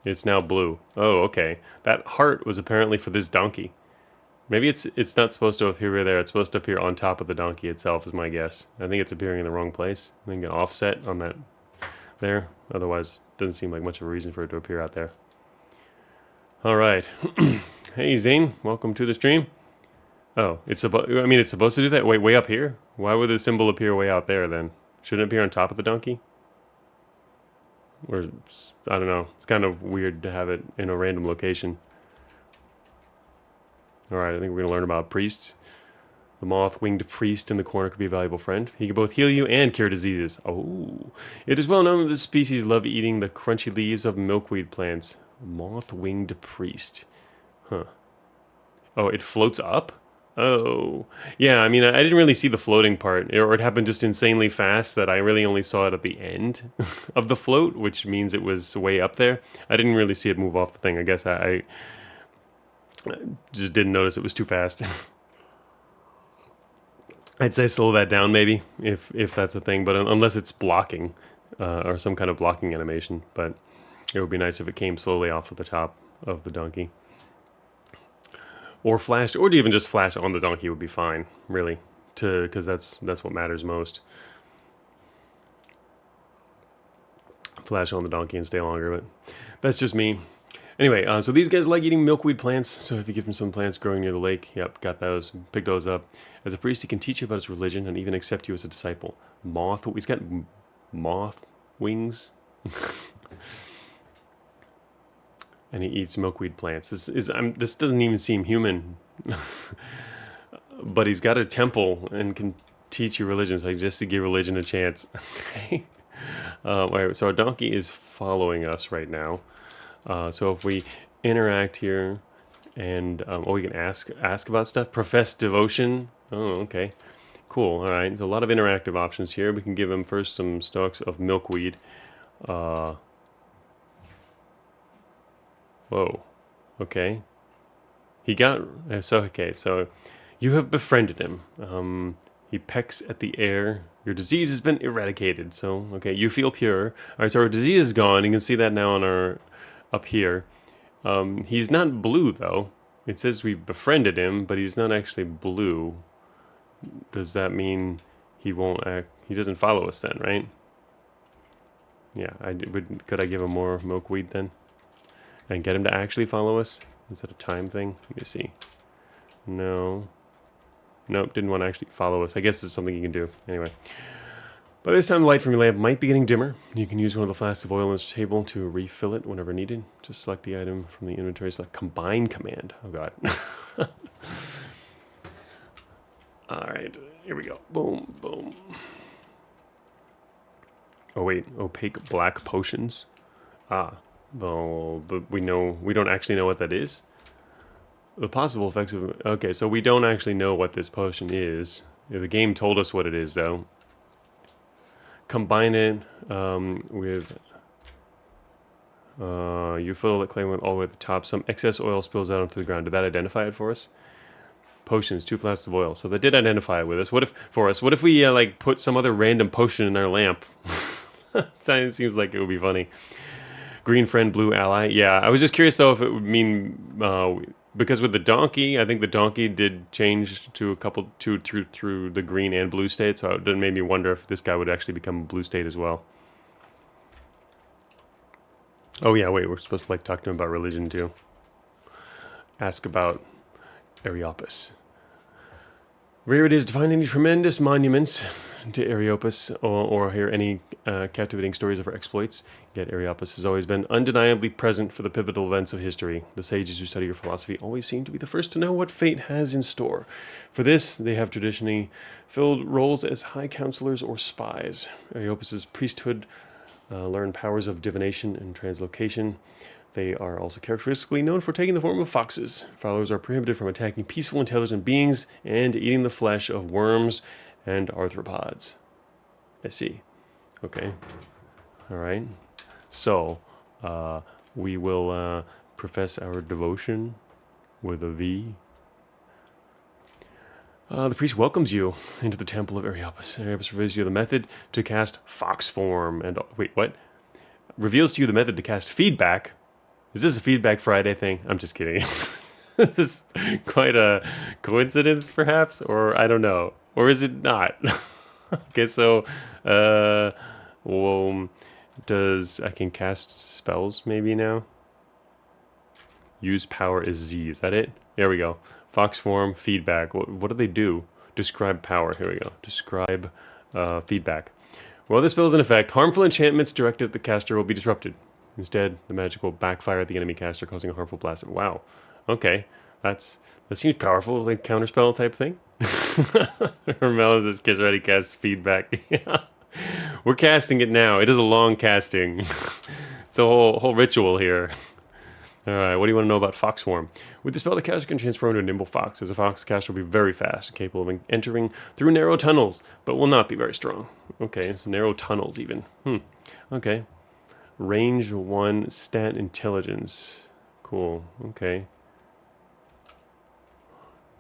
It's now blue. Oh, okay. That heart was apparently for this donkey. Maybe it's not supposed to appear there. It's supposed to appear on top of the donkey itself, is my guess. I think it's appearing in the wrong place. I think an offset on that there. Otherwise, it doesn't seem like much of a reason for it to appear out there. All right. Hey, Zane. Welcome to the stream. Oh, it's supposed to do that way up here? Why would the symbol appear way out there then? Shouldn't it appear on top of the donkey? Or, I don't know. It's kind of weird to have it in a random location. Alright, I think we're going to learn about priests. The moth-winged priest in the corner could be a valuable friend. He can both heal you and cure diseases. Oh. It is well known that this species love eating the crunchy leaves of milkweed plants. Moth-winged priest. Huh. Oh, it floats up? Oh. Yeah, I mean, I didn't really see the floating part. Or it happened just insanely fast that I really only saw it at the end of the float, which means it was way up there. I didn't really see it move off the thing. I guess I just didn't notice it was too fast. I'd say slow that down maybe, if that's a thing, but unless it's blocking, or some kind of blocking animation. But it would be nice if it came slowly off of the top of the donkey. Or flashed, or even just flash on the donkey would be fine, really, because that's what matters most. Flash on the donkey and stay longer, but that's just me. Anyway, so these guys like eating milkweed plants, so if you give them some plants growing near the lake, yep, got those, pick those up. As a priest, he can teach you about his religion and even accept you as a disciple. He's got moth wings. And he eats milkweed plants. This doesn't even seem human. But he's got a temple and can teach you religion, so just to give religion a chance. Okay. Right, so our donkey is following us right now. So if we interact here, and we can ask about stuff. Profess devotion. Oh, okay, cool. All right, so a lot of interactive options here. We can give him first some stalks of milkweed. Whoa. Okay. He got so you have befriended him. He pecks at the air. Your disease has been eradicated. So okay, you feel pure. All right, so our disease is gone. You can see that now on our up here. He's not blue though. It says we've befriended him, but he's not actually blue. Does that mean he won't act? He doesn't follow us then, right? Yeah, could I give him more milkweed then? And get him to actually follow us? Is that a time thing? Let me see. No. Nope, didn't want to actually follow us. I guess it's something you can do. Anyway. By this time, the light from your lamp might be getting dimmer. You can use one of the flasks of oil on this table to refill it whenever needed. Just select the item from the inventory, select Combine command. Oh god. Alright, here we go. Boom, boom. Oh wait, opaque black potions. Well, but we don't actually know what that is. The possible effects of... Okay, so we don't actually know what this potion is. The game told us what it is, though. Combine it with... you fill the claim with all the way at the top. Some excess oil spills out onto the ground. Did that identify it for us? Potions, 2 flasks of oil. So that did identify it with us. What if we like put some other random potion in our lamp? It seems like it would be funny. Green friend, blue ally. Yeah, I was just curious though if it would mean because with the donkey, I think the donkey did change to a couple through the green and blue state, so it made me wonder if this guy would actually become a blue state as well. Oh yeah, wait, we're supposed to like talk to him about religion too. Ask about Areopagus. Rare it is to find any tremendous monuments to Areopagus or hear any captivating stories of her exploits. Yet Areopagus has always been undeniably present for the pivotal events of history. The sages who study her philosophy always seem to be the first to know what fate has in store. For this, they have traditionally filled roles as high counselors or spies. Areopagus's priesthood learn powers of divination and translocation. They are also characteristically known for taking the form of foxes. Followers are prohibited from attacking peaceful, intelligent beings and eating the flesh of worms and arthropods. I see. Okay. All right. So, we will profess our devotion with a V. The priest welcomes you into the temple of Areopagus. Areopagus reveals to you the method to cast fox form and... Wait, what? Reveals to you the method to cast feedback. Is this a Feedback Friday thing? I'm just kidding. This is quite a coincidence, perhaps? Or I don't know. Or is it not? Okay, so... well, I can cast spells maybe now? Use power is Z. Is that it? There we go. Fox form, feedback. What do they do? Describe power. Here we go. Describe feedback. While this spell is in effect, harmful enchantments directed at the caster will be disrupted. Instead, the magic will backfire at the enemy caster, causing a harmful blast. Wow. Okay. That seems powerful. It's like counterspell type thing. Remember this gets ready cast feedback. Yeah. We're casting it now. It is a long casting. It's a whole ritual here. Alright, what do you want to know about Fox Form? With the spell, the caster can transform into a nimble fox. As a fox, the caster will be very fast, capable of entering through narrow tunnels, but will not be very strong. Okay, so narrow tunnels even. Okay. Range 1, stat intelligence. Cool, okay.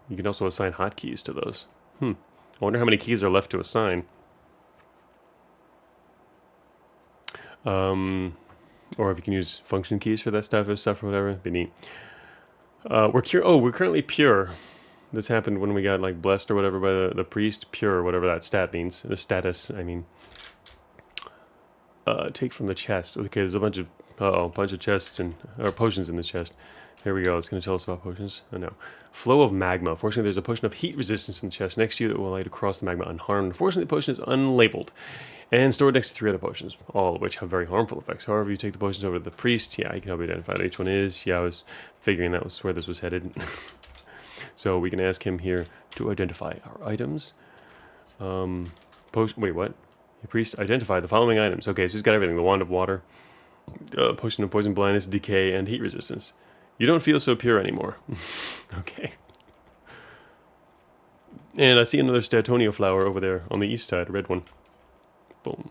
You can also assign hotkeys to those. I wonder how many keys are left to assign. Or if you can use function keys for that stuff or whatever, it'd be neat. We're currently pure. This happened when we got like blessed or whatever by the priest. Pure, whatever that stat means. The status, I mean. Take from the chest. Okay, there's a bunch of chests or potions in this chest. Here we go. It's going to tell us about potions. Oh no. Flow of magma. Fortunately, there's a potion of heat resistance in the chest next to you that will allow you to cross the magma unharmed. Unfortunately, the potion is unlabeled and stored next to 3 other potions, all of which have very harmful effects. However, you take the potions over to the priest. Yeah, he can help you identify what each one is. Yeah, I was figuring that was where this was headed. So we can ask him here to identify our items. Wait, what? The priest identify the following items. Okay, so he's got everything. The wand of water, potion of poison blindness, decay, and heat resistance. You don't feel so pure anymore. Okay. And I see another Statonia flower over there on the east side, a red one. Boom.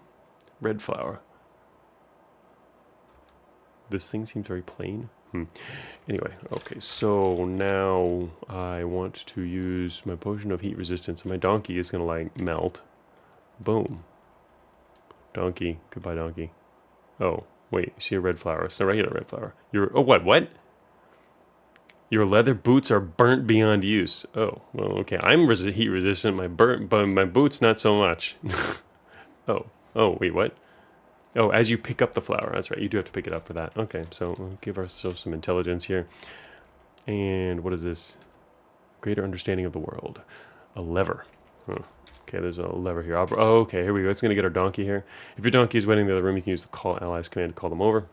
Red flower. This thing seems very plain. Anyway, okay, so now I want to use my potion of heat resistance. My donkey is going to, like, melt. Boom. Donkey. Goodbye, donkey. Oh, wait, you see a red flower. It's a regular red flower. Oh, what? Your leather boots are burnt beyond use. Oh, well, okay. I'm heat resistant. But my boots not so much. Oh, wait, what? Oh, as you pick up the flower. That's right. You do have to pick it up for that. Okay, so we'll give ourselves some intelligence here. And what is this? Greater understanding of the world. A lever. Okay, there's a lever here. Oh, okay, here we go. It's going to get our donkey here. If your donkey is waiting in the other room, you can use the call allies command to call them over.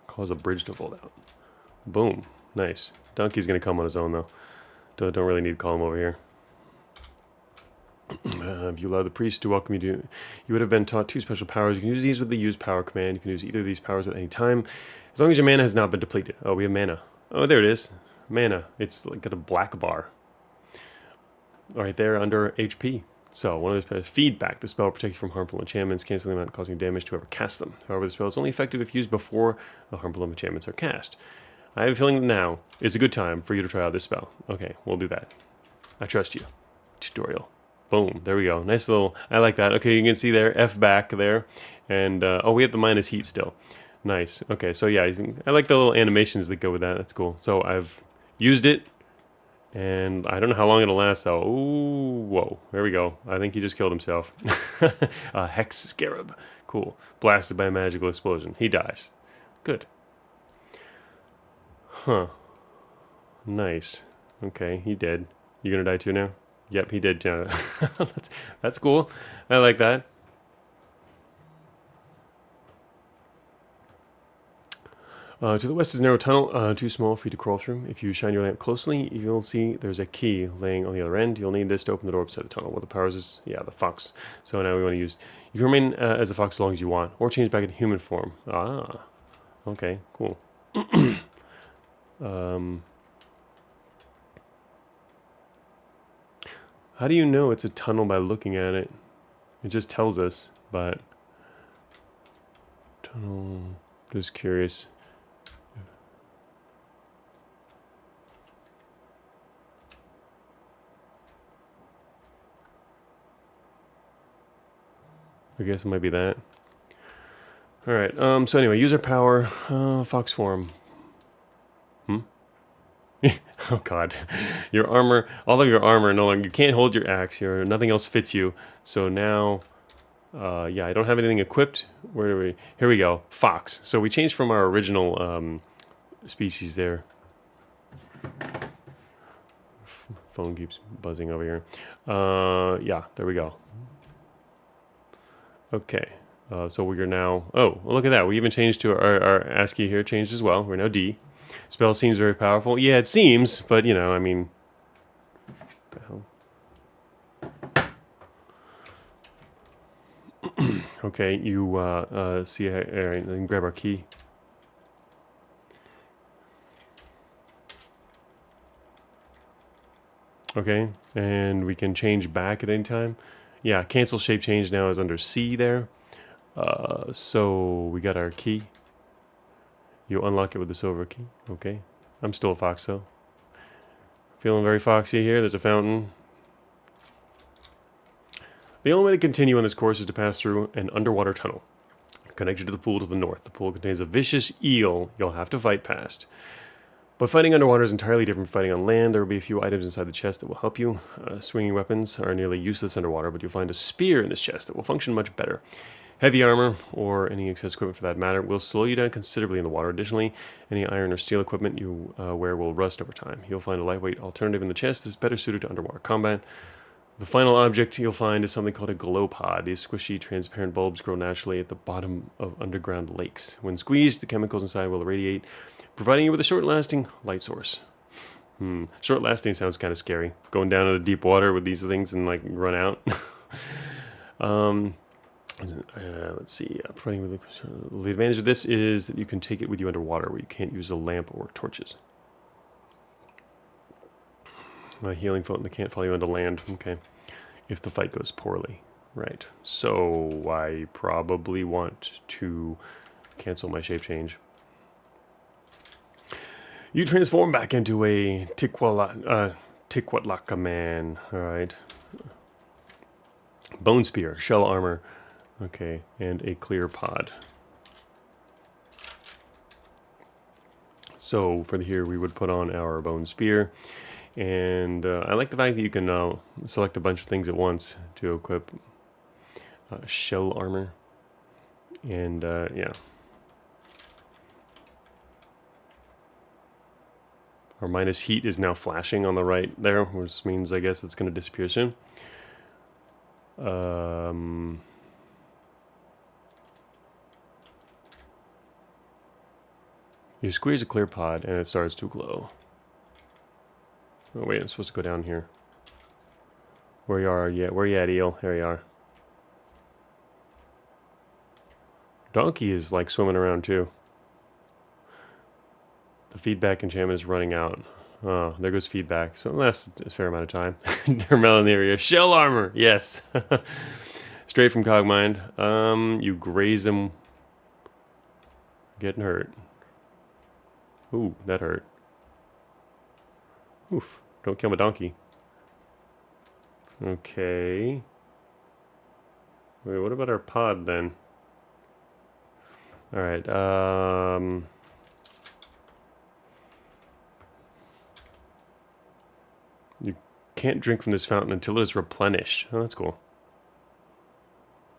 Cause a bridge to fold out. Boom. Nice. Donkey's going to come on his own, though. Don't really need to call him over here. If you allow the priest to welcome you to... You would have been taught 2 special powers. You can use these with the use power command. You can use either of these powers at any time, as long as your mana has not been depleted. Oh, we have mana. Oh, there it is. Mana. It's like got a black bar. Right there under HP. So, one of the feedback. The spell will protect you from harmful enchantments, canceling them out and causing damage to whoever casts them. However, the spell is only effective if used before the harmful enchantments are cast. I have a feeling that now is a good time for you to try out this spell. Okay, we'll do that. I trust you. Tutorial. Boom. There we go. Nice little... I like that. Okay, you can see there. F back there. And, oh, we have the minus heat still. Nice. Okay, so yeah, I like the little animations that go with that. That's cool. So, I've used it. And I don't know how long it'll last, though. Ooh, whoa. There we go. I think he just killed himself. A Hex Scarab. Cool. Blasted by a magical explosion. He dies. Good. Huh. Nice. Okay, he did. You gonna die too now? Yep, he did. That's cool. I like that. To the west is a narrow tunnel, too small for you to crawl through. If you shine your lamp closely, you'll see there's a key laying on the other end. You'll need this to open the door beside the tunnel. What the powers is, yeah, the fox. So now we want to use... You can remain as a fox as long as you want, or change back into human form. Ah, okay, cool. How do you know it's a tunnel by looking at it? It just tells us, but... Tunnel... Just curious. I guess it might be that. Alright, so anyway, user power, fox form. Oh god. Your armor, all of your armor, no longer, you can't hold your axe here, nothing else fits you. So now, yeah, I don't have anything equipped. Where do we, here we go, fox. So we changed from our original species there. Phone keeps buzzing over here. Yeah, there we go. Okay. So we are now... Oh, well, look at that. We even changed to our ASCII here, changed as well. We're now D. Spell seems very powerful. Yeah, it seems, but, you know, I mean... What the hell? Okay, you see... All right, then grab our key. Okay, and we can change back at any time. Yeah, cancel shape change now is under C there. So we got our key. You unlock it with the silver key. Okay. I'm still a fox though. Feeling very foxy here. There's a fountain. The only way to continue on this course is to pass through an underwater tunnel connected to the pool to the north. The pool contains a vicious eel you'll have to fight past. But fighting underwater is entirely different from fighting on land. There will be a few items inside the chest that will help you. Swinging weapons are nearly useless underwater, but you'll find a spear in this chest that will function much better. Heavy armor, or any excess equipment for that matter, will slow you down considerably in the water. Additionally, any iron or steel equipment you wear will rust over time. You'll find a lightweight alternative in the chest that's better suited to underwater combat. The final object you'll find is something called a glow pod. These squishy, transparent bulbs grow naturally at the bottom of underground lakes. When squeezed, the chemicals inside will irradiate, providing you with a short-lasting light source. Short-lasting sounds kind of scary. Going down into deep water with these things and, like, run out. Let's see. Providing with the advantage of this is that you can take it with you underwater, where you can't use a lamp or torches. My healing fountain that can't follow you onto land. Okay. If the fight goes poorly. Right. So I probably want to cancel my shape change. You transform back into a Tikwatlaka man. Alright. Bone spear, shell armor. Okay. And a clear pod. So for here we would put on our bone spear. And I like the fact that you can select a bunch of things at once to equip shell armor. And yeah. Our minus heat is now flashing on the right there, which means I guess it's going to disappear soon. You squeeze a clear pod and it starts to glow. Oh wait, I'm supposed to go down here. Where you are? Yeah, where you at, eel? There you are. Donkey is like swimming around too. The feedback enchantment is running out. Oh, there goes feedback. So that's a fair amount of time. Dermelon area. Shell armor! Yes! Straight from Cogmind. You graze him. Getting hurt. Ooh, that hurt. Oof. Don't kill my donkey. Okay. Wait, what about our pod then? Alright, you can't drink from this fountain until it is replenished. Oh, that's cool.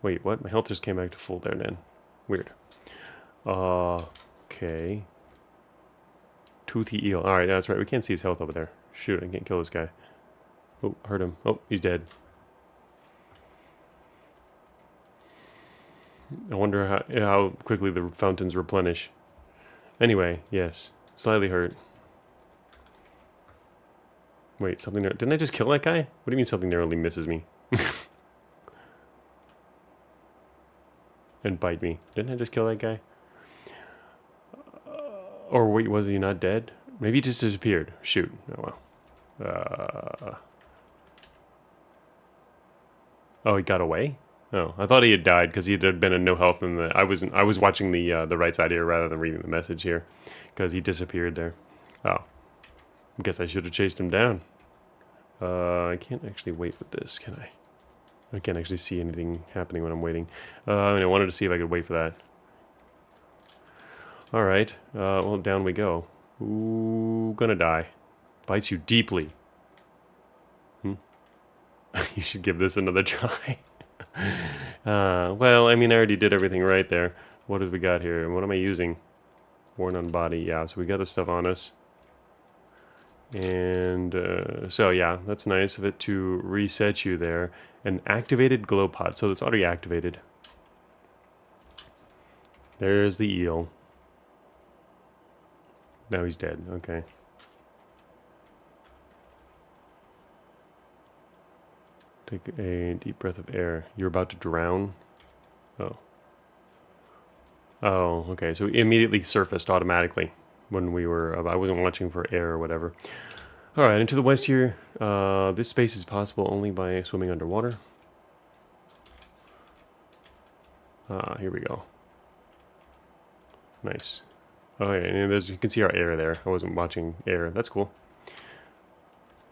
Wait, what? My health just came back to full there then. Weird. Okay. Toothy eel. Alright, that's right. We can't see his health over there. Shoot, I can't kill this guy. Oh, hurt him. Oh, he's dead. I wonder how quickly the fountains replenish. Anyway, yes. Slightly hurt. Wait, something there. Didn't I just kill that guy? What do you mean something narrowly misses me? And bite me. Didn't I just kill that guy? Or wait, was he not dead? Maybe he just disappeared. Shoot. Oh well. Oh, he got away? Oh, I thought he had died because he had been in no health. And I was watching the right side here rather than reading the message here, because he disappeared there. Oh, I guess I should have chased him down. I can't actually wait with this, can I? I can't actually see anything happening when I'm waiting. I wanted to see if I could wait for that. All right. Well, down we go. Ooh, gonna die. Bites you deeply. You should give this another try. Well, I mean, I already did everything right there. What have we got here? What am I using? Worn on body. Yeah, so we got this stuff on us. And so, yeah, that's nice of it to reset you there. An activated glow pod. So it's already activated. There's the eel. Now he's dead. Okay. Take a deep breath of air. You're about to drown? Oh. Oh, okay. So it immediately surfaced automatically when we were... I wasn't watching for air or whatever. Alright, into the west here. This space is possible only by swimming underwater. Here we go. Nice. Okay, and there's, you can see our air there. I wasn't watching air. That's cool.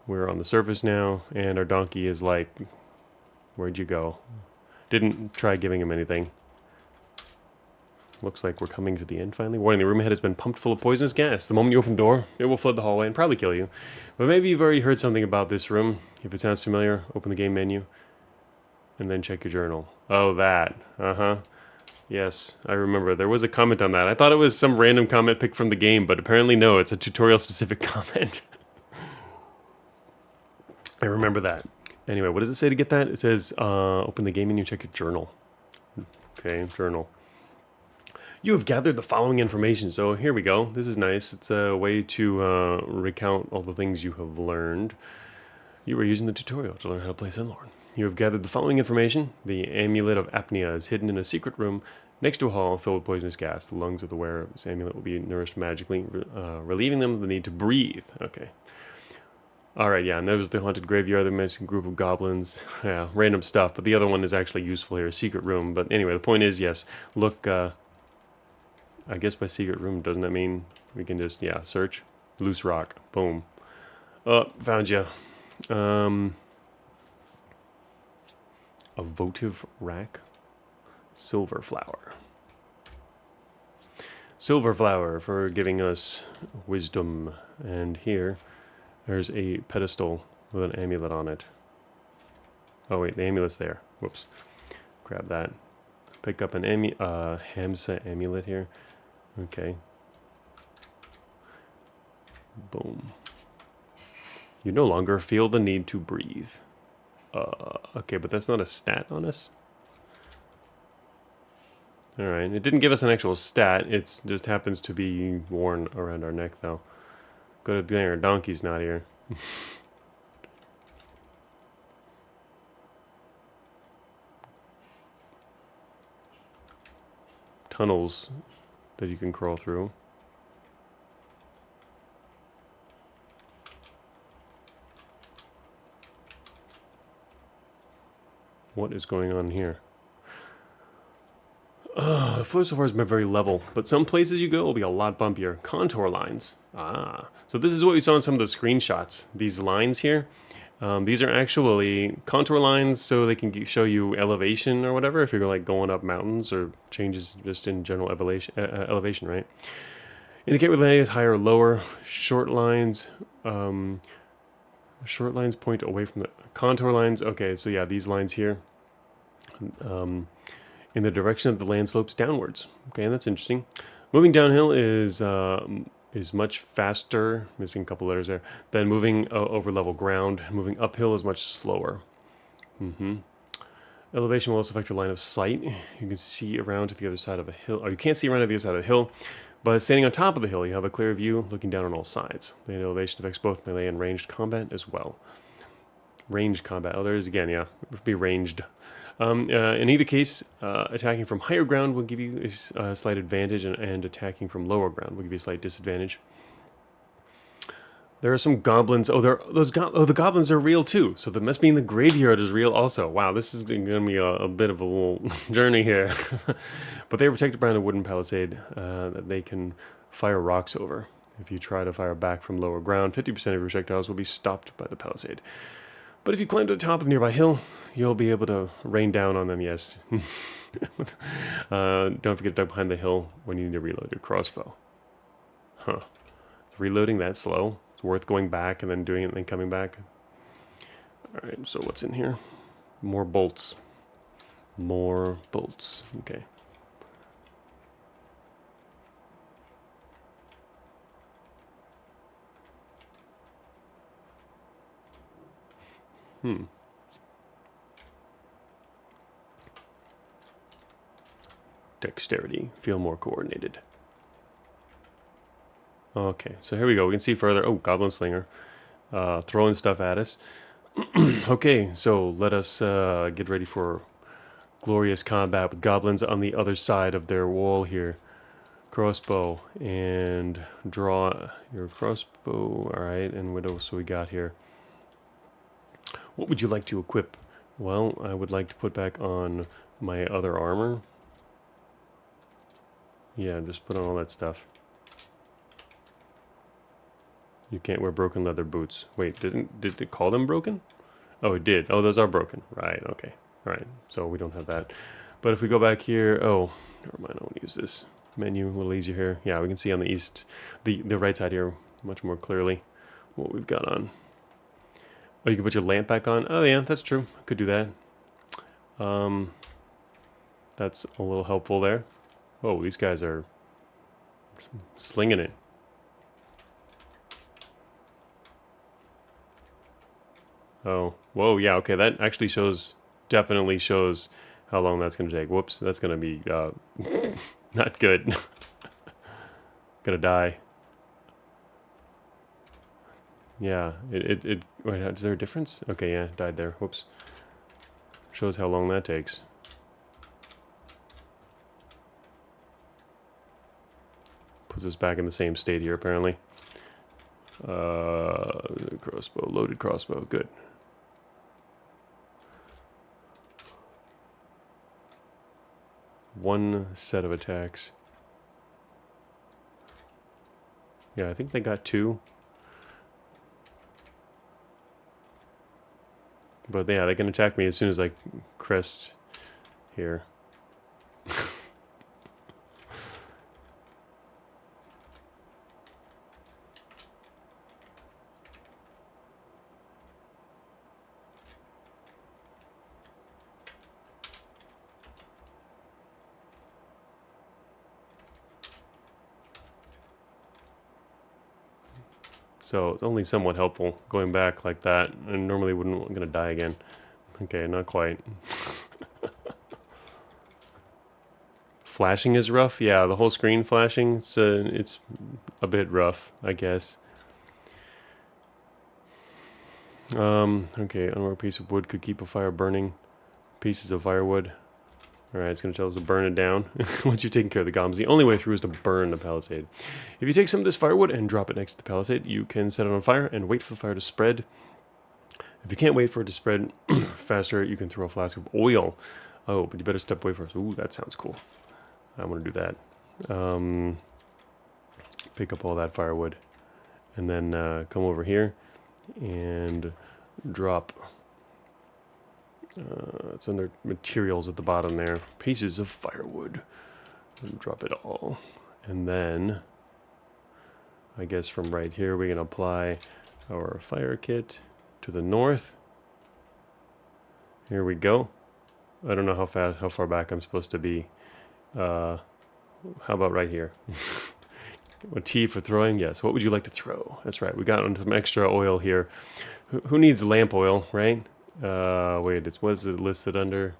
We're on the surface now, and our donkey is like, where'd you go? Didn't try giving him anything. Looks like we're coming to the end finally. Warning, the room ahead has been pumped full of poisonous gas. The moment you open the door, it will flood the hallway and probably kill you. But maybe you've already heard something about this room. If it sounds familiar, open the game menu, and then check your journal. Oh, that. Uh-huh. Yes, I remember. There was a comment on that. I thought it was some random comment picked from the game, but apparently no, it's a tutorial-specific comment. I remember that. Anyway, what does it say to get that? It says, open the game menu, check your journal. Okay, journal. You have gathered the following information. So here we go. This is nice. It's a way to recount all the things you have learned. You were using the tutorial to learn how to play Sunlorn. You have gathered the following information. The amulet of apnea is hidden in a secret room next to a hall filled with poisonous gas. The lungs of the wearer of this amulet will be nourished magically, relieving them of the need to breathe. Okay. Alright, yeah, and there was the haunted graveyard, the mentioned group of goblins. Yeah, random stuff, but the other one is actually useful here, a secret room. But anyway, the point is, yes, look, I guess by secret room, doesn't that mean we can just, yeah, search? Loose rock. Boom. Oh, found you. A votive rack. Silver flower. Silver flower for giving us wisdom. And here, there's a pedestal with an amulet on it. Oh wait, the amulet's there. Whoops. Grab that. Pick up an Hamsa amulet here. Okay. Boom. You no longer feel the need to breathe. Okay, but that's not a stat on us. Alright, it didn't give us an actual stat. It just happens to be worn around our neck, though. Good thing our donkey's not here. Tunnels that you can crawl through. What is going on here? The floor so far has been very level, but some places you go will be a lot bumpier. Contour lines. Ah, so this is what we saw in some of the screenshots. These lines here, these are actually contour lines, so they can show you elevation or whatever if you're like going up mountains or changes just in general elevation, right? Indicate whether the area is higher or lower. Short lines point away from the contour lines. Okay, so yeah, these lines here. In the direction of the land slopes downwards. Okay, that's interesting. Moving downhill is much faster, missing a couple letters there, than moving over level ground. Moving uphill is much slower. Elevation will also affect your line of sight. You can see around to the other side of a hill, or you can't see around to the other side of the hill, but standing on top of the hill, you have a clear view looking down on all sides. The elevation affects both melee and ranged combat as well. Ranged combat. Oh, there it is again, yeah. It would be ranged. In either case, attacking from higher ground will give you a slight advantage, and attacking from lower ground will give you a slight disadvantage. There are some goblins. Oh, the goblins are real too. So that must mean the graveyard is real also. Wow, this is going to be a bit of a little journey here. But they are protected by a wooden palisade that they can fire rocks over. If you try to fire back from lower ground, 50% of your projectiles will be stopped by the palisade. But if you climb to the top of the nearby hill, you'll be able to rain down on them, yes. Don't forget to duck behind the hill when you need to reload your crossbow. Huh. Is reloading that slow? It's worth going back and then doing it and then coming back. Alright, so what's in here? More bolts. More bolts. Okay. Dexterity. Feel more coordinated. Okay, so here we go. We can see further. Oh, Goblin Slinger. Throwing stuff at us. Okay, so let us get ready for glorious combat with goblins on the other side of their wall here. Crossbow, and draw your crossbow. Alright, and what else we got here? What would you like to equip? Well, I would like to put back on my other armor. Yeah, just put on all that stuff. You can't wear broken leather boots. Wait, did it call them broken? Oh, it did. Oh, those are broken. Right, okay. Alright, so we don't have that. But if we go back here, oh, never mind, I won't use this menu, a little easier here. Yeah, we can see on the east, the right side here, much more clearly what we've got on. Oh, you can put your lamp back on? Oh yeah, that's true. I could do that. That's a little helpful there. Oh, these guys are slinging it. Oh, whoa, yeah, okay, that actually shows, definitely shows how long that's going to take. Whoops, that's going to be not good. Gonna die. Yeah, wait, is there a difference? Okay, yeah, died there. Whoops. Shows how long that takes. Puts us back in the same state here, apparently. Crossbow, loaded crossbow, good. One set of attacks. Yeah, I think they got two. But yeah, they can attack me as soon as I crest here. So it's only somewhat helpful going back like that. I normally wouldn't gonna die again. Okay, not quite. Flashing is rough. Yeah, the whole screen flashing. It's a bit rough, I guess. Okay, unmarked piece of wood could keep a fire burning. Pieces of firewood. Alright, it's going to tell us to burn it down. Once you've taken care of the goblins, the only way through is to burn the palisade. If you take some of this firewood and drop it next to the palisade, you can set it on fire and wait for the fire to spread. If you can't wait for it to spread faster, you can throw a flask of oil. Oh, but you better step away first. Ooh, that sounds cool. I want to do that. Pick up all that firewood. And then come over here and drop... it's under materials at the bottom there. Pieces of firewood. And drop it all. And then, I guess from right here, we can apply our fire kit to the north. Here we go. I don't know how far back I'm supposed to be. How about right here? A T for throwing? Yes. What would you like to throw? That's right. We got some extra oil here. Who needs lamp oil, right? Wait, what is it listed under?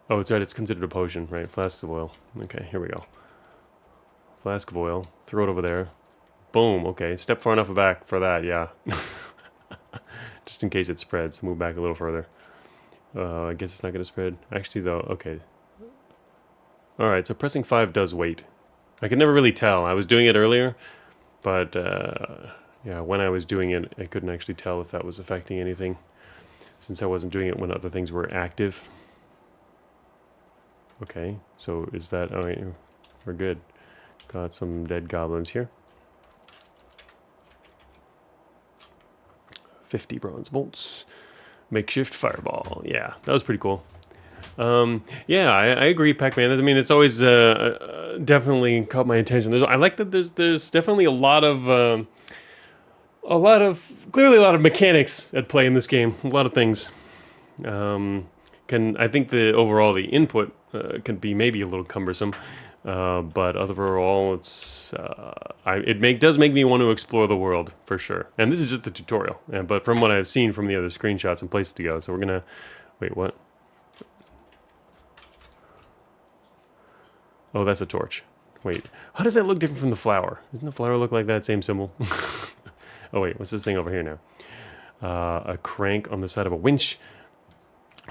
Oh, it's right, it's considered a potion, right? Flask of oil. Okay, here we go. Flask of oil. Throw it over there. Boom, okay. Step far enough back for that, yeah. Just in case it spreads. Move back a little further. I guess it's not going to spread. Actually, though, okay. Alright, so pressing 5 does wait. I could never really tell. I was doing it earlier, but, yeah, when I was doing it, I couldn't actually tell if that was affecting anything, since I wasn't doing it when other things were active. Okay, so is that... Alright, we're good. Got some dead goblins here. 50 bronze bolts. Makeshift fireball. Yeah, that was pretty cool. Yeah, I agree, Pac-Man. I mean, it's always definitely caught my attention. I like that there's definitely clearly a lot of mechanics at play in this game. A lot of things. I think the input can be maybe a little cumbersome, but overall it does make me want to explore the world for sure. And this is just the tutorial, but from what I've seen from the other screenshots and places to go, so we're gonna wait. What? Oh, that's a torch. Wait, how does that look different from the flower? Doesn't the flower look like that same symbol? Oh wait, what's this thing over here now? A crank on the side of a winch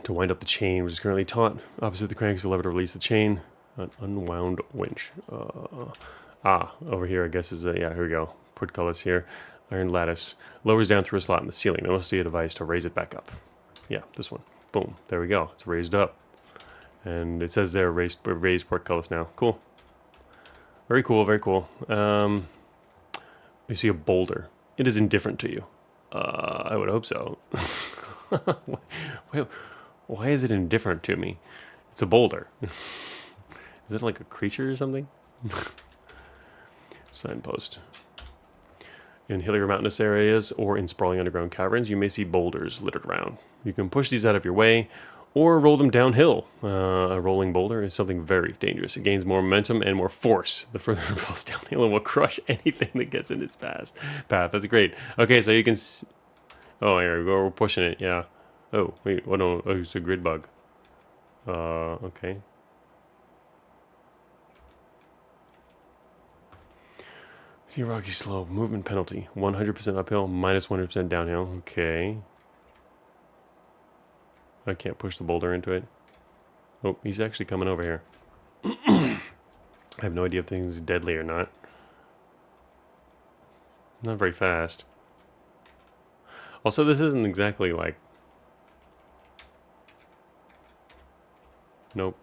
to wind up the chain, which is currently taut. Opposite the crank is a lever to release the chain. An unwound winch. Over here I guess is a, yeah, here we go. Portcullis here. Iron lattice. Lowers down through a slot in the ceiling. There must be a device to raise it back up. Yeah, this one. Boom. There we go. It's raised up. And it says there, raised portcullis now. Cool. Very cool, very cool. You see a boulder. It is indifferent to you. I would hope so. Why is it indifferent to me? It's a boulder. Is it like a creature or something? Signpost. In hillier mountainous areas or in sprawling underground caverns, you may see boulders littered around. You can push these out of your way or roll them downhill. A rolling boulder is something very dangerous. It gains more momentum and more force the further it rolls downhill and will crush anything that gets in its path. That's great. Okay, so you can... Oh, here we go. We're pushing it, yeah. Oh, wait. Oh, no. Oh, it's a grid bug. Okay. See rocky slope. Movement penalty. 100% uphill, minus 100% downhill. Okay. I can't push the boulder into it. Oh, he's actually coming over here. I have no idea if things are deadly or not. Not very fast. Also, this isn't exactly like... Nope.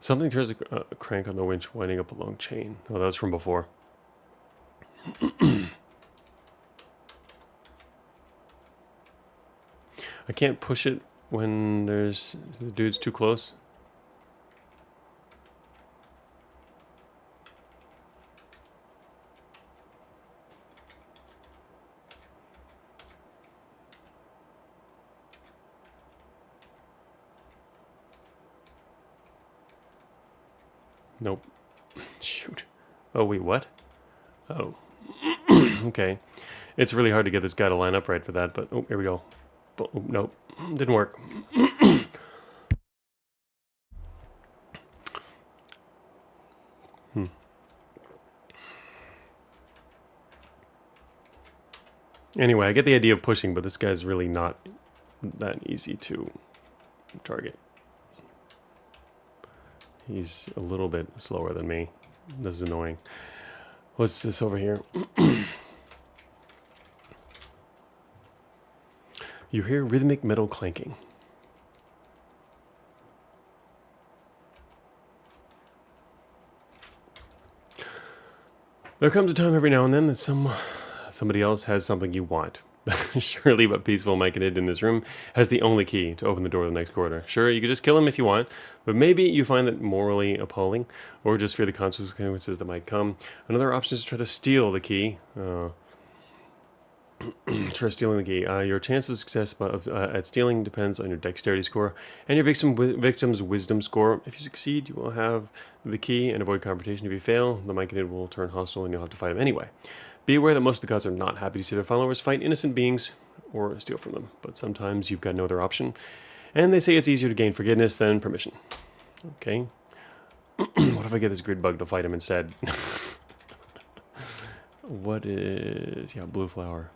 Something turns a crank on the winch winding up a long chain. Oh, that was from before. I can't push it when there's... the dude's too close. Nope. Shoot. Oh, wait, what? Oh. Okay. It's really hard to get this guy to line up right for that, but... Oh, here we go. Oh, nope. Didn't work. Anyway, I get the idea of pushing, but this guy's really not that easy to target. He's a little bit slower than me. This is annoying. What's this over here? You hear rhythmic metal clanking. There comes a time every now and then that somebody else has something you want. Surely but peaceful Myconid in this room has the only key to open the door to the next corridor. Sure, you could just kill him if you want, but maybe you find that morally appalling, or just fear the consequences that might come. Another option is to try to steal the key. Try stealing the key. Your chance of success at stealing depends on your dexterity score and your victim's wisdom score. If you succeed, you will have the key and avoid confrontation. If you fail, the Myconid will turn hostile and you'll have to fight him anyway. Be aware that most of the gods are not happy to see their followers fight innocent beings or steal from them, but sometimes you've got no other option, and they say it's easier to gain forgiveness than permission. Okay. What if I get this grid bug to fight him instead? What is... yeah, blue flower.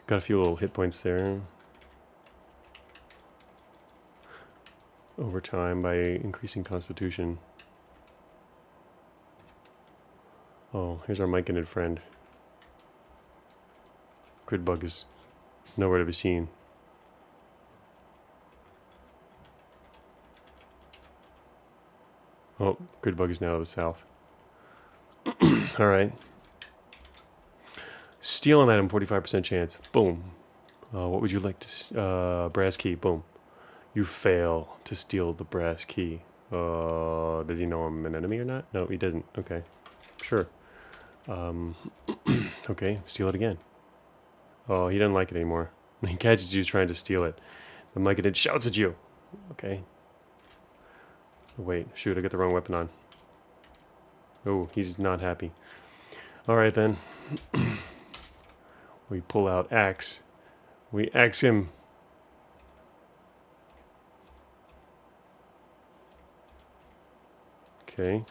Got a few little hit points there. Over time by increasing constitution. Oh, here's our Myconid friend. Grid bug is nowhere to be seen. Oh, grid bug is now to the south. Alright. Steal an item, 45% chance. Boom. What would you like to... brass key. Boom. You fail to steal the brass key. Does he know I'm an enemy or not? No, he doesn't. Okay. Sure. Okay, steal it again. Oh, he doesn't like it anymore. He catches you trying to steal it. The Myconid shouts at you. Okay. Wait, shoot, I got the wrong weapon on. Oh, he's not happy. Alright then. We pull out axe. We axe him. Okay.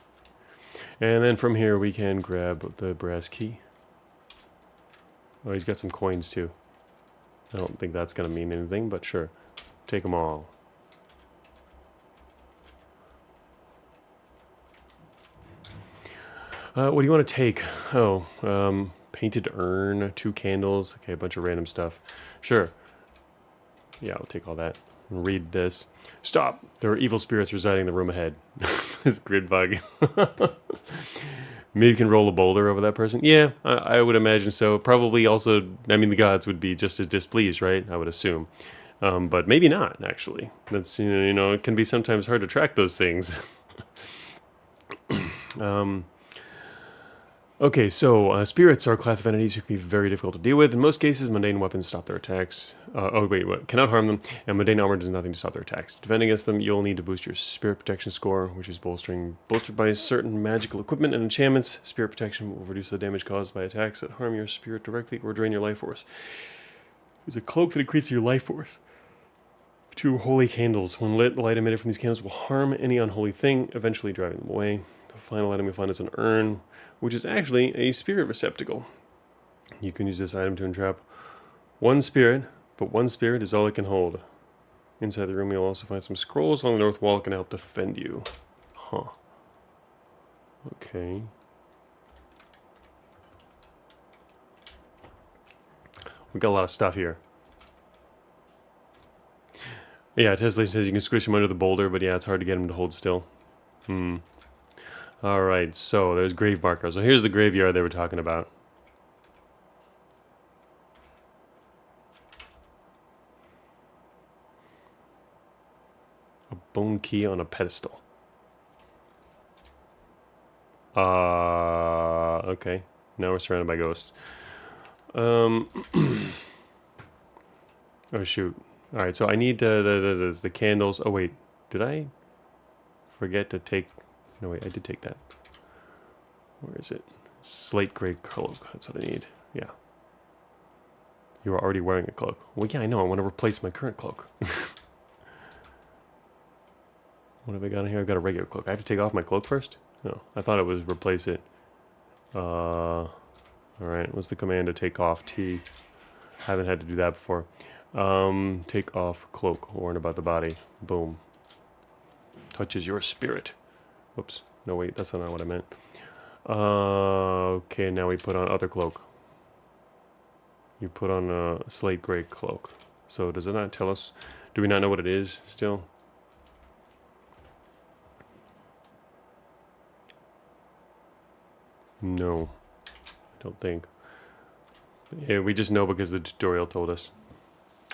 And then from here we can grab the brass key. Oh, he's got some coins too. I don't think that's going to mean anything, but sure. Take them all. What do you want to take? Oh, painted urn, 2 candles. Okay, a bunch of random stuff. Sure. Yeah, I'll take all that. Read this. Stop! There are evil spirits residing in the room ahead. This grid bug. Maybe you can roll a boulder over that person? Yeah, I would imagine so. Probably also, I mean, the gods would be just as displeased, right? I would assume. But maybe not, actually. That's, you know, it can be sometimes hard to track those things. Okay, so spirits are a class of entities who can be very difficult to deal with. In most cases, mundane weapons stop their attacks. What? Cannot harm them, and mundane armor does nothing to stop their attacks. To defend against them, you'll need to boost your spirit protection score, which is bolstered by certain magical equipment and enchantments. Spirit protection will reduce the damage caused by attacks that harm your spirit directly or drain your life force. There's a cloak that increases your life force. 2 holy candles. When lit, the light emitted from these candles will harm any unholy thing, eventually driving them away. The final item we find is an urn, which is actually a spirit receptacle. You can use this item to entrap 1 spirit, but 1 spirit is all it can hold. Inside the room you'll also find some scrolls along the north wall that can help defend you. Huh. Okay. We got a lot of stuff here. Yeah, Tesla says you can squish him under the boulder, but yeah, it's hard to get him to hold still. Alright, so there's grave markers. So here's the graveyard they were talking about. A bone key on a pedestal. Okay. Now we're surrounded by ghosts. Oh shoot. Alright, so I need the candles. Oh wait, did I forget to take... No wait, I did take that. Where is it? Slate gray cloak, that's what I need. Yeah. You are already wearing a cloak. Well yeah, I know, I want to replace my current cloak. What have I got in here? I've got a regular cloak. I have to take off my cloak first? No, I thought it was replace it. Alright, what's the command to take off T? Haven't had to do that before. Take off cloak, worn about the body. Boom. Touches your spirit. Whoops. No, wait, that's not what I meant. Okay, now we put on other cloak. You put on a slate gray cloak. So does it not tell us? Do we not know what it is still? No. I don't think. Yeah, we just know because the tutorial told us.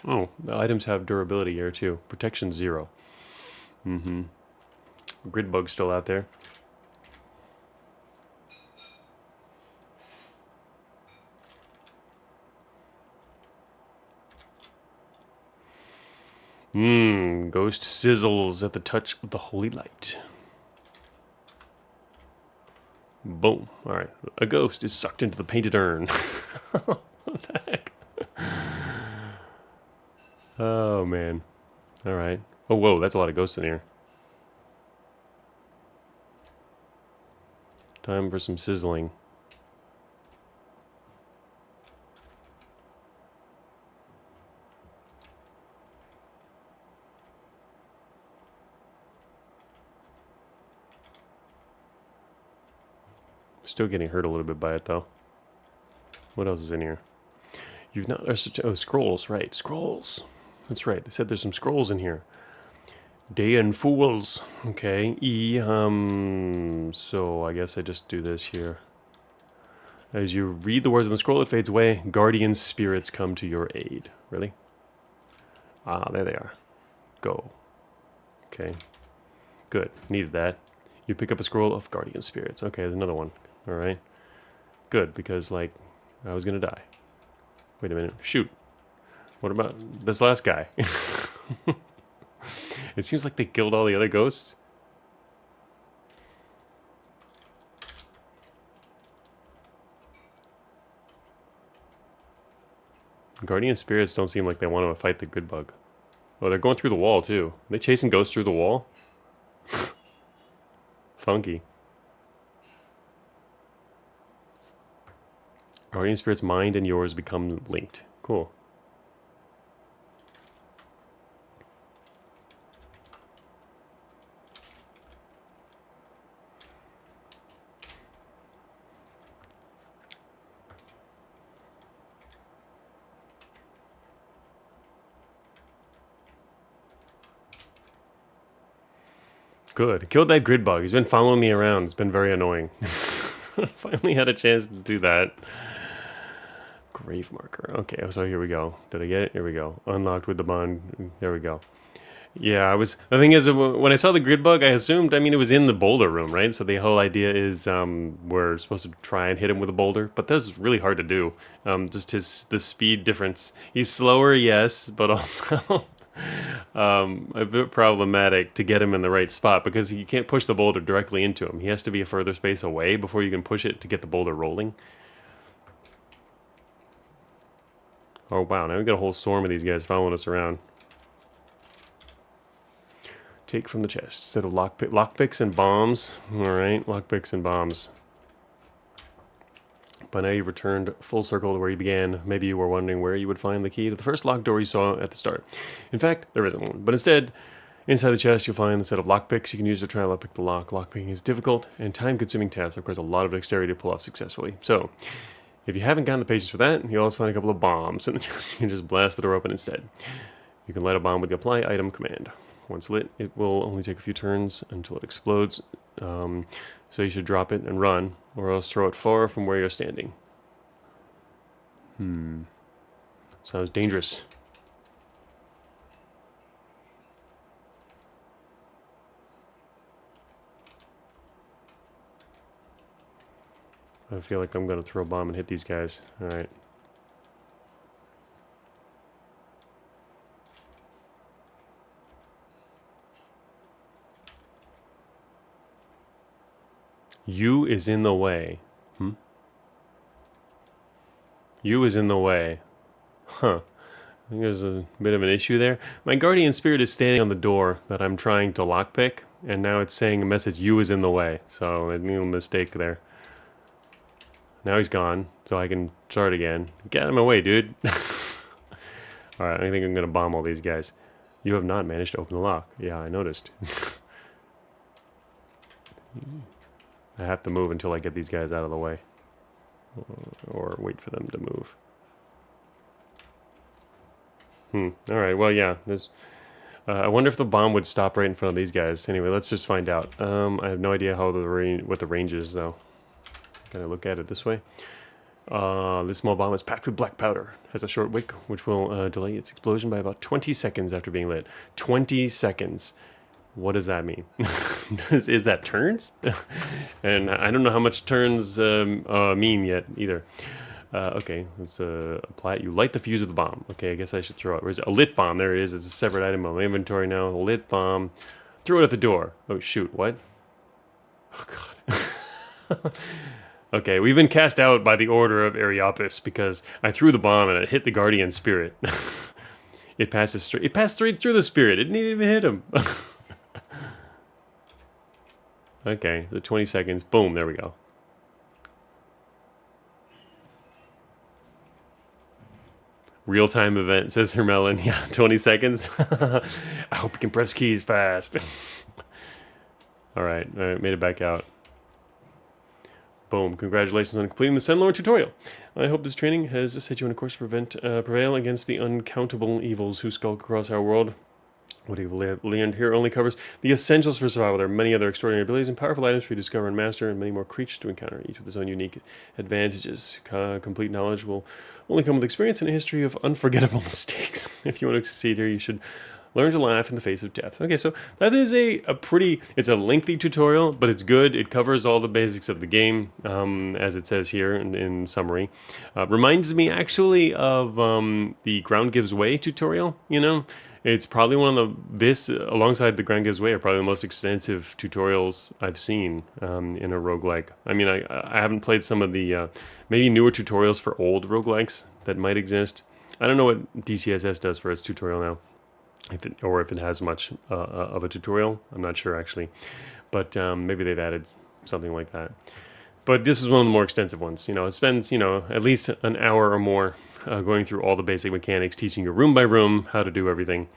Oh, the items have durability here too. Protection 0. Grid bug's still out there. Ghost sizzles at the touch of the holy light. Boom. Alright. A ghost is sucked into the painted urn. What the heck? Oh, man. Alright. Oh, whoa, that's a lot of ghosts in here. Time for some sizzling. Still getting hurt a little bit by it, though. What else is in here? You've not... Oh, scrolls, right. Scrolls. That's right. They said there's some scrolls in here. Day and Fools. Okay. So I guess I just do this here. As you read the words on the scroll, it fades away. Guardian spirits come to your aid. Really? Ah, there they are. Go. Okay. Good. Needed that. You pick up a scroll of guardian spirits. Okay, there's another one. Alright. Good, because, like, I was gonna die. Wait a minute. Shoot. What about this last guy? It seems like they killed all the other ghosts. Guardian spirits don't seem like they want to fight the good bug. Oh, they're going through the wall, too. Are they chasing ghosts through the wall? Funky. Guardian spirit's mind and yours become linked. Cool. Good. Killed that grid bug. He's been following me around. It's been very annoying. Finally had a chance to do that. Grave marker. Okay, so here we go. Did I get it? Here we go. Unlocked with the bond. There we go. Yeah, the thing is, when I saw the grid bug, I assumed, I mean, it was in the boulder room, right? So the whole idea is we're supposed to try and hit him with a boulder, but that's really hard to do. Just the speed difference. He's slower, yes, but also a bit problematic to get him in the right spot because you can't push the boulder directly into him. He has to be a further space away before you can push it to get the boulder rolling. Oh, wow, now we got a whole swarm of these guys following us around. Take from the chest. Instead of lockpicks and bombs. Alright, lockpicks and bombs. By now you've returned full circle to where you began. Maybe you were wondering where you would find the key to the first locked door you saw at the start. In fact, there isn't one. But instead, inside the chest you'll find a set of lockpicks you can use to try to lockpick the lock. Lockpicking is difficult and time-consuming task that requires a lot of dexterity to pull off successfully. So, if you haven't gotten the patience for that, you'll also find a couple of bombs in the chest. You can just blast the door open instead. You can light a bomb with the apply item command. Once lit, it will only take a few turns until it explodes, so you should drop it and run, or else throw it far from where you're standing. Sounds dangerous. I feel like I'm going to throw a bomb and hit these guys. Alright. You is in the way. You is in the way. Huh. I think there's a bit of an issue there. My guardian spirit is standing on the door that I'm trying to lockpick, and now it's saying a message, you is in the way. So, a little mistake there. Now he's gone, so I can start again. Get out of my way, dude. Alright, I think I'm going to bomb all these guys. You have not managed to open the lock. Yeah, I noticed. I have to move until I get these guys out of the way. Or wait for them to move. Alright, well, yeah. I wonder if the bomb would stop right in front of these guys. Anyway, let's just find out. I have no idea how what the range is, though. Can I look at it this way? This small bomb is packed with black powder. Has a short wick, which will delay its explosion by about 20 seconds after being lit. 20 seconds. What does that mean? Is that turns? And I don't know how much turns mean yet either. Okay, let's apply it. You light the fuse of the bomb. Okay, I guess I should throw it. Where's it? A lit bomb. There it is. It's a separate item on my inventory now. A lit bomb. Throw it at the door. Oh, shoot. What? Oh, God. Okay, we've been cast out by the order of Ariopis because I threw the bomb and it hit the guardian spirit. It passed straight through the spirit. It didn't even hit him. Okay, so 20 seconds. Boom, there we go. Real-time event, says Hermelin. Yeah, 20 seconds. I hope you can press keys fast. Alright, made it back out. Boom, congratulations on completing the Sunlorn tutorial. I hope this training has set you on a course to prevail against the uncountable evils who skulk across our world. What you've learned here only covers the essentials for survival. There are many other extraordinary abilities and powerful items for you to discover and master, and many more creatures to encounter, each with its own unique advantages. Complete knowledge will only come with experience and a history of unforgettable mistakes. If you want to succeed here, you should learn to laugh in the face of death. Okay, so that is it's a lengthy tutorial, but it's good. It covers all the basics of the game, as it says here in summary. Reminds me actually of the Ground Gives Way tutorial, you know? It's probably this, alongside the Ground Gives Way, are probably the most extensive tutorials I've seen in a roguelike. I mean, I haven't played some of the maybe newer tutorials for old roguelikes that might exist. I don't know what DCSS does for its tutorial now, or if it has much of a tutorial. I'm not sure actually, but maybe they've added something like that. But this is one of the more extensive ones. It spends at least an hour or more going through all the basic mechanics, teaching you room by room how to do everything.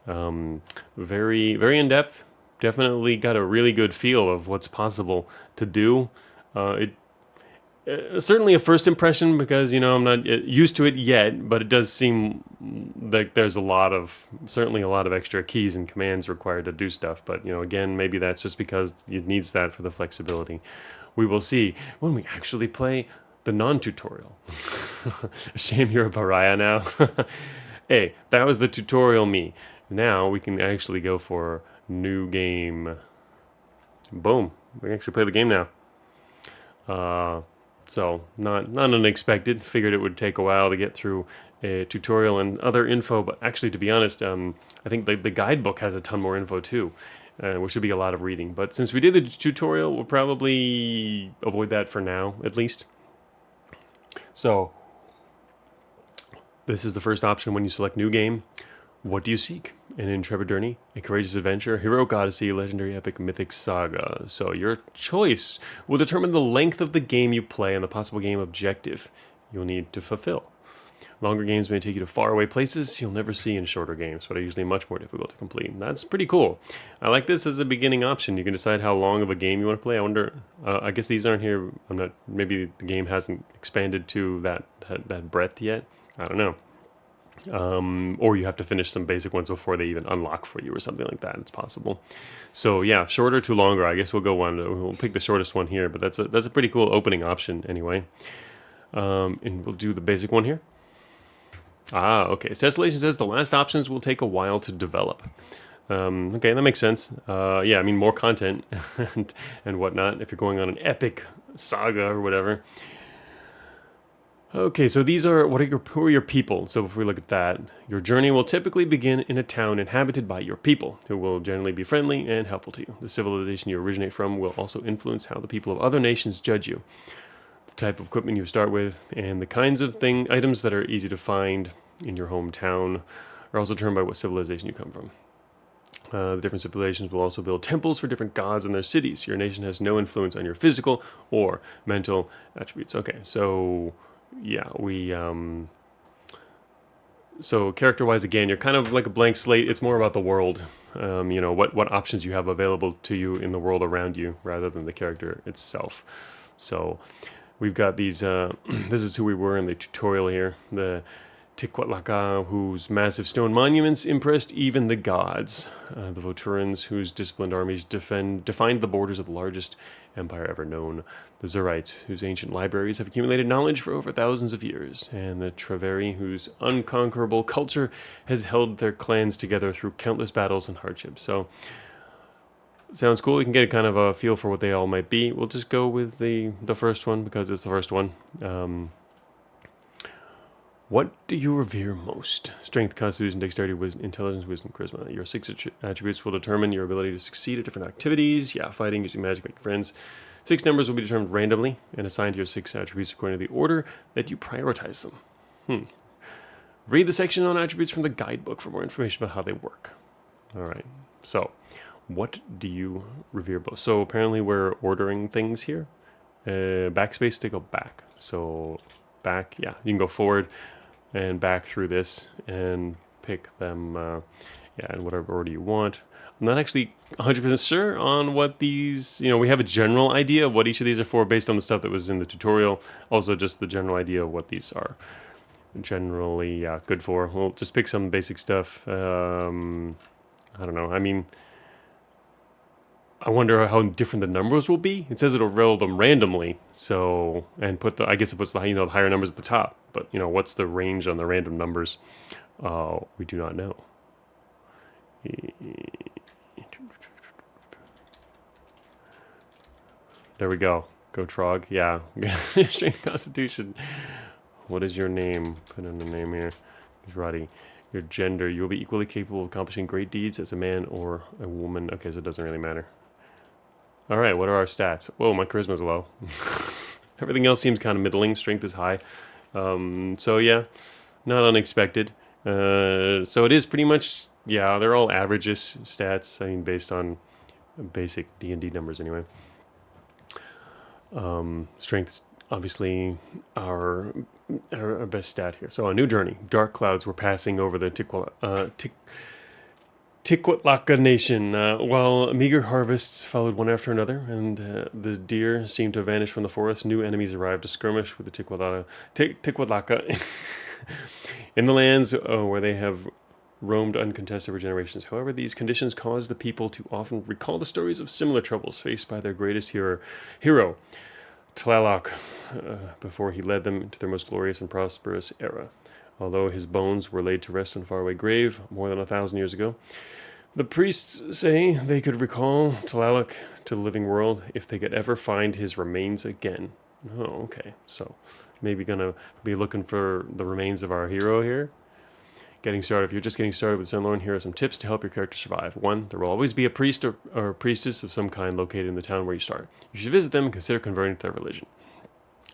Very very in depth. Definitely got a really good feel of what's possible to do. It certainly a first impression because I'm not used to it yet, but it does seem like there's certainly a lot of extra keys and commands required to do stuff. But again, maybe that's just because it needs that for the flexibility. We will see when we actually play the non-tutorial. Shame you're a pariah now. Hey, that was the tutorial me. Now we can actually go for new game. Boom, we can actually play the game now. So not unexpected. Figured it would take a while to get through a tutorial and other info, but actually, to be honest, I think the guidebook has a ton more info too, which should be a lot of reading. But since we did the tutorial, we'll probably avoid that for now, at least. So this is the first option when you select new game. What do you seek? An intrepid journey, a courageous adventure, heroic odyssey, legendary epic, mythic saga. So your choice will determine the length of the game you play and the possible game objective you'll need to fulfill. Longer games may take you to faraway places you'll never see in shorter games, but are usually much more difficult to complete. That's pretty cool. I like this as a beginning option. You can decide how long of a game you want to play. I wonder, I guess these aren't here. Maybe the game hasn't expanded to that breadth yet. I don't know. Or you have to finish some basic ones before they even unlock for you or something like that. It's possible. So yeah, shorter to longer. I guess we'll go one. We'll pick the shortest one here, but that's a pretty cool opening option anyway. And we'll do the basic one here. Okay. Tessellation says the last options will take a while to develop. Okay, that makes sense. Yeah, I mean more content and whatnot if you're going on an epic saga or whatever. Okay, so these are who are your people? So if we look at that, your journey will typically begin in a town inhabited by your people, who will generally be friendly and helpful to you. The civilization you originate from will also influence how the people of other nations judge you. The type of equipment you start with, and the kinds of items that are easy to find in your hometown are also determined by what civilization you come from. The different civilizations will also build temples for different gods in their cities. Your nation has no influence on your physical or mental attributes. Okay, so yeah, so character-wise, again, you're kind of like a blank slate. It's more about the world, what options you have available to you in the world around you rather than the character itself. So we've got these, this is who we were in the tutorial here, the Tiquatlaca, whose massive stone monuments impressed even the gods. The Voturans, whose disciplined armies defined the borders of the largest empire ever known. The Zurites, whose ancient libraries have accumulated knowledge for over thousands of years. And the Treveri, whose unconquerable culture has held their clans together through countless battles and hardships. So, sounds cool. You can get kind of a feel for what they all might be. We'll just go with the first one because it's the first one. What do you revere most? Strength, constitution, dexterity, wisdom, intelligence, wisdom, charisma. Your 6 attributes will determine your ability to succeed at different activities. Yeah, fighting, using magic, making friends. 6 numbers will be determined randomly and assigned to your 6 attributes according to the order that you prioritize them. Read the section on attributes from the guidebook for more information about how they work. All right, so what do you revere most? So apparently we're ordering things here. Backspace to go back. So back, yeah, you can go forward and back through this and pick them in whatever order you want. I'm not actually 100% sure on what these, we have a general idea of what each of these are for based on the stuff that was in the tutorial. Also just the general idea of what these are generally good for. We'll just pick some basic stuff. I don't know. I mean, I wonder how different the numbers will be. It says it'll roll them randomly, so and I guess it puts the the higher numbers at the top. But what's the range on the random numbers? We do not know. There we go. Go Trog. Yeah. Strength, Constitution. What is your name? Put in the name here. Ruddy. Your gender. You will be equally capable of accomplishing great deeds as a man or a woman. Okay, so it doesn't really matter. All right, what are our stats? Whoa, my charisma's low. Everything else seems kind of middling. Strength is high. So yeah, not unexpected. So it is pretty much, yeah, they're all averages stats. I mean, based on basic D&D numbers anyway. Strength is obviously our, our best stat here. So a new journey. Dark clouds were passing over the Tikwatlaka Nation, while meager harvests followed one after another, and the deer seemed to vanish from the forest. New enemies arrived to skirmish with the Tikwatlaka in the lands where they have roamed uncontested for generations. However, these conditions caused the people to often recall the stories of similar troubles faced by their greatest hero Tlaloc, before he led them to their most glorious and prosperous era. Although his bones were laid to rest in a faraway grave more than 1,000 years ago, the priests say they could recall Tlaloc to the living world if they could ever find his remains again. Oh, okay. So maybe gonna be looking for the remains of our hero here. Getting started. If you're just getting started with Sunlorn, here are some tips to help your character survive. 1. There will always be a priest or priestess of some kind located in the town where you start. You should visit them and consider converting to their religion.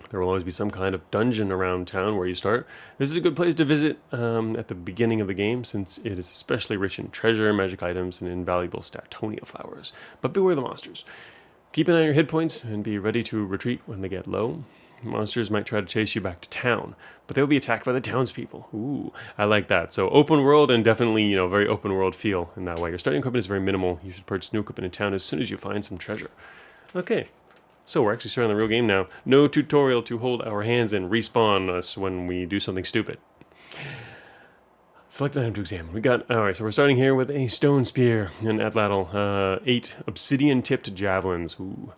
There will always be some kind of dungeon around town where you start. This is a good place to visit at the beginning of the game, since it is especially rich in treasure, magic items, and invaluable Statonia flowers. But beware the monsters. Keep an eye on your hit points and be ready to retreat when they get low. Monsters might try to chase you back to town, but they'll be attacked by the townspeople. Ooh, I like that. So open world, and definitely, very open world feel in that way. Your starting equipment is very minimal. You should purchase new equipment in town as soon as you find some treasure. Okay, so we're actually starting the real game now. No tutorial to hold our hands and respawn us when we do something stupid. Select item to examine. Alright, so we're starting here with a stone spear, an atlatl, 8 obsidian-tipped javelins. Ooh.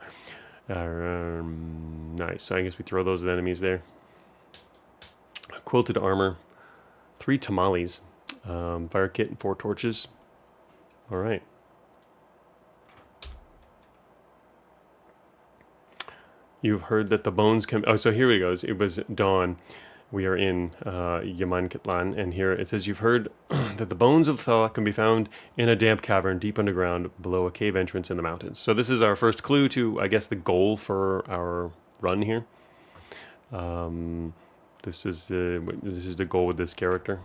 Nice. So I guess we throw those at enemies there. Quilted armor, 3 tamales, fire kit, and 4 torches. All right. You've heard that the bones can. Oh, so here it goes. It was dawn. We are in Yamankitlan, and here it says you've heard that the bones of Thala can be found in a damp cavern deep underground below a cave entrance in the mountains. So this is our first clue to, I guess, the goal for our run here. This is the goal with this character.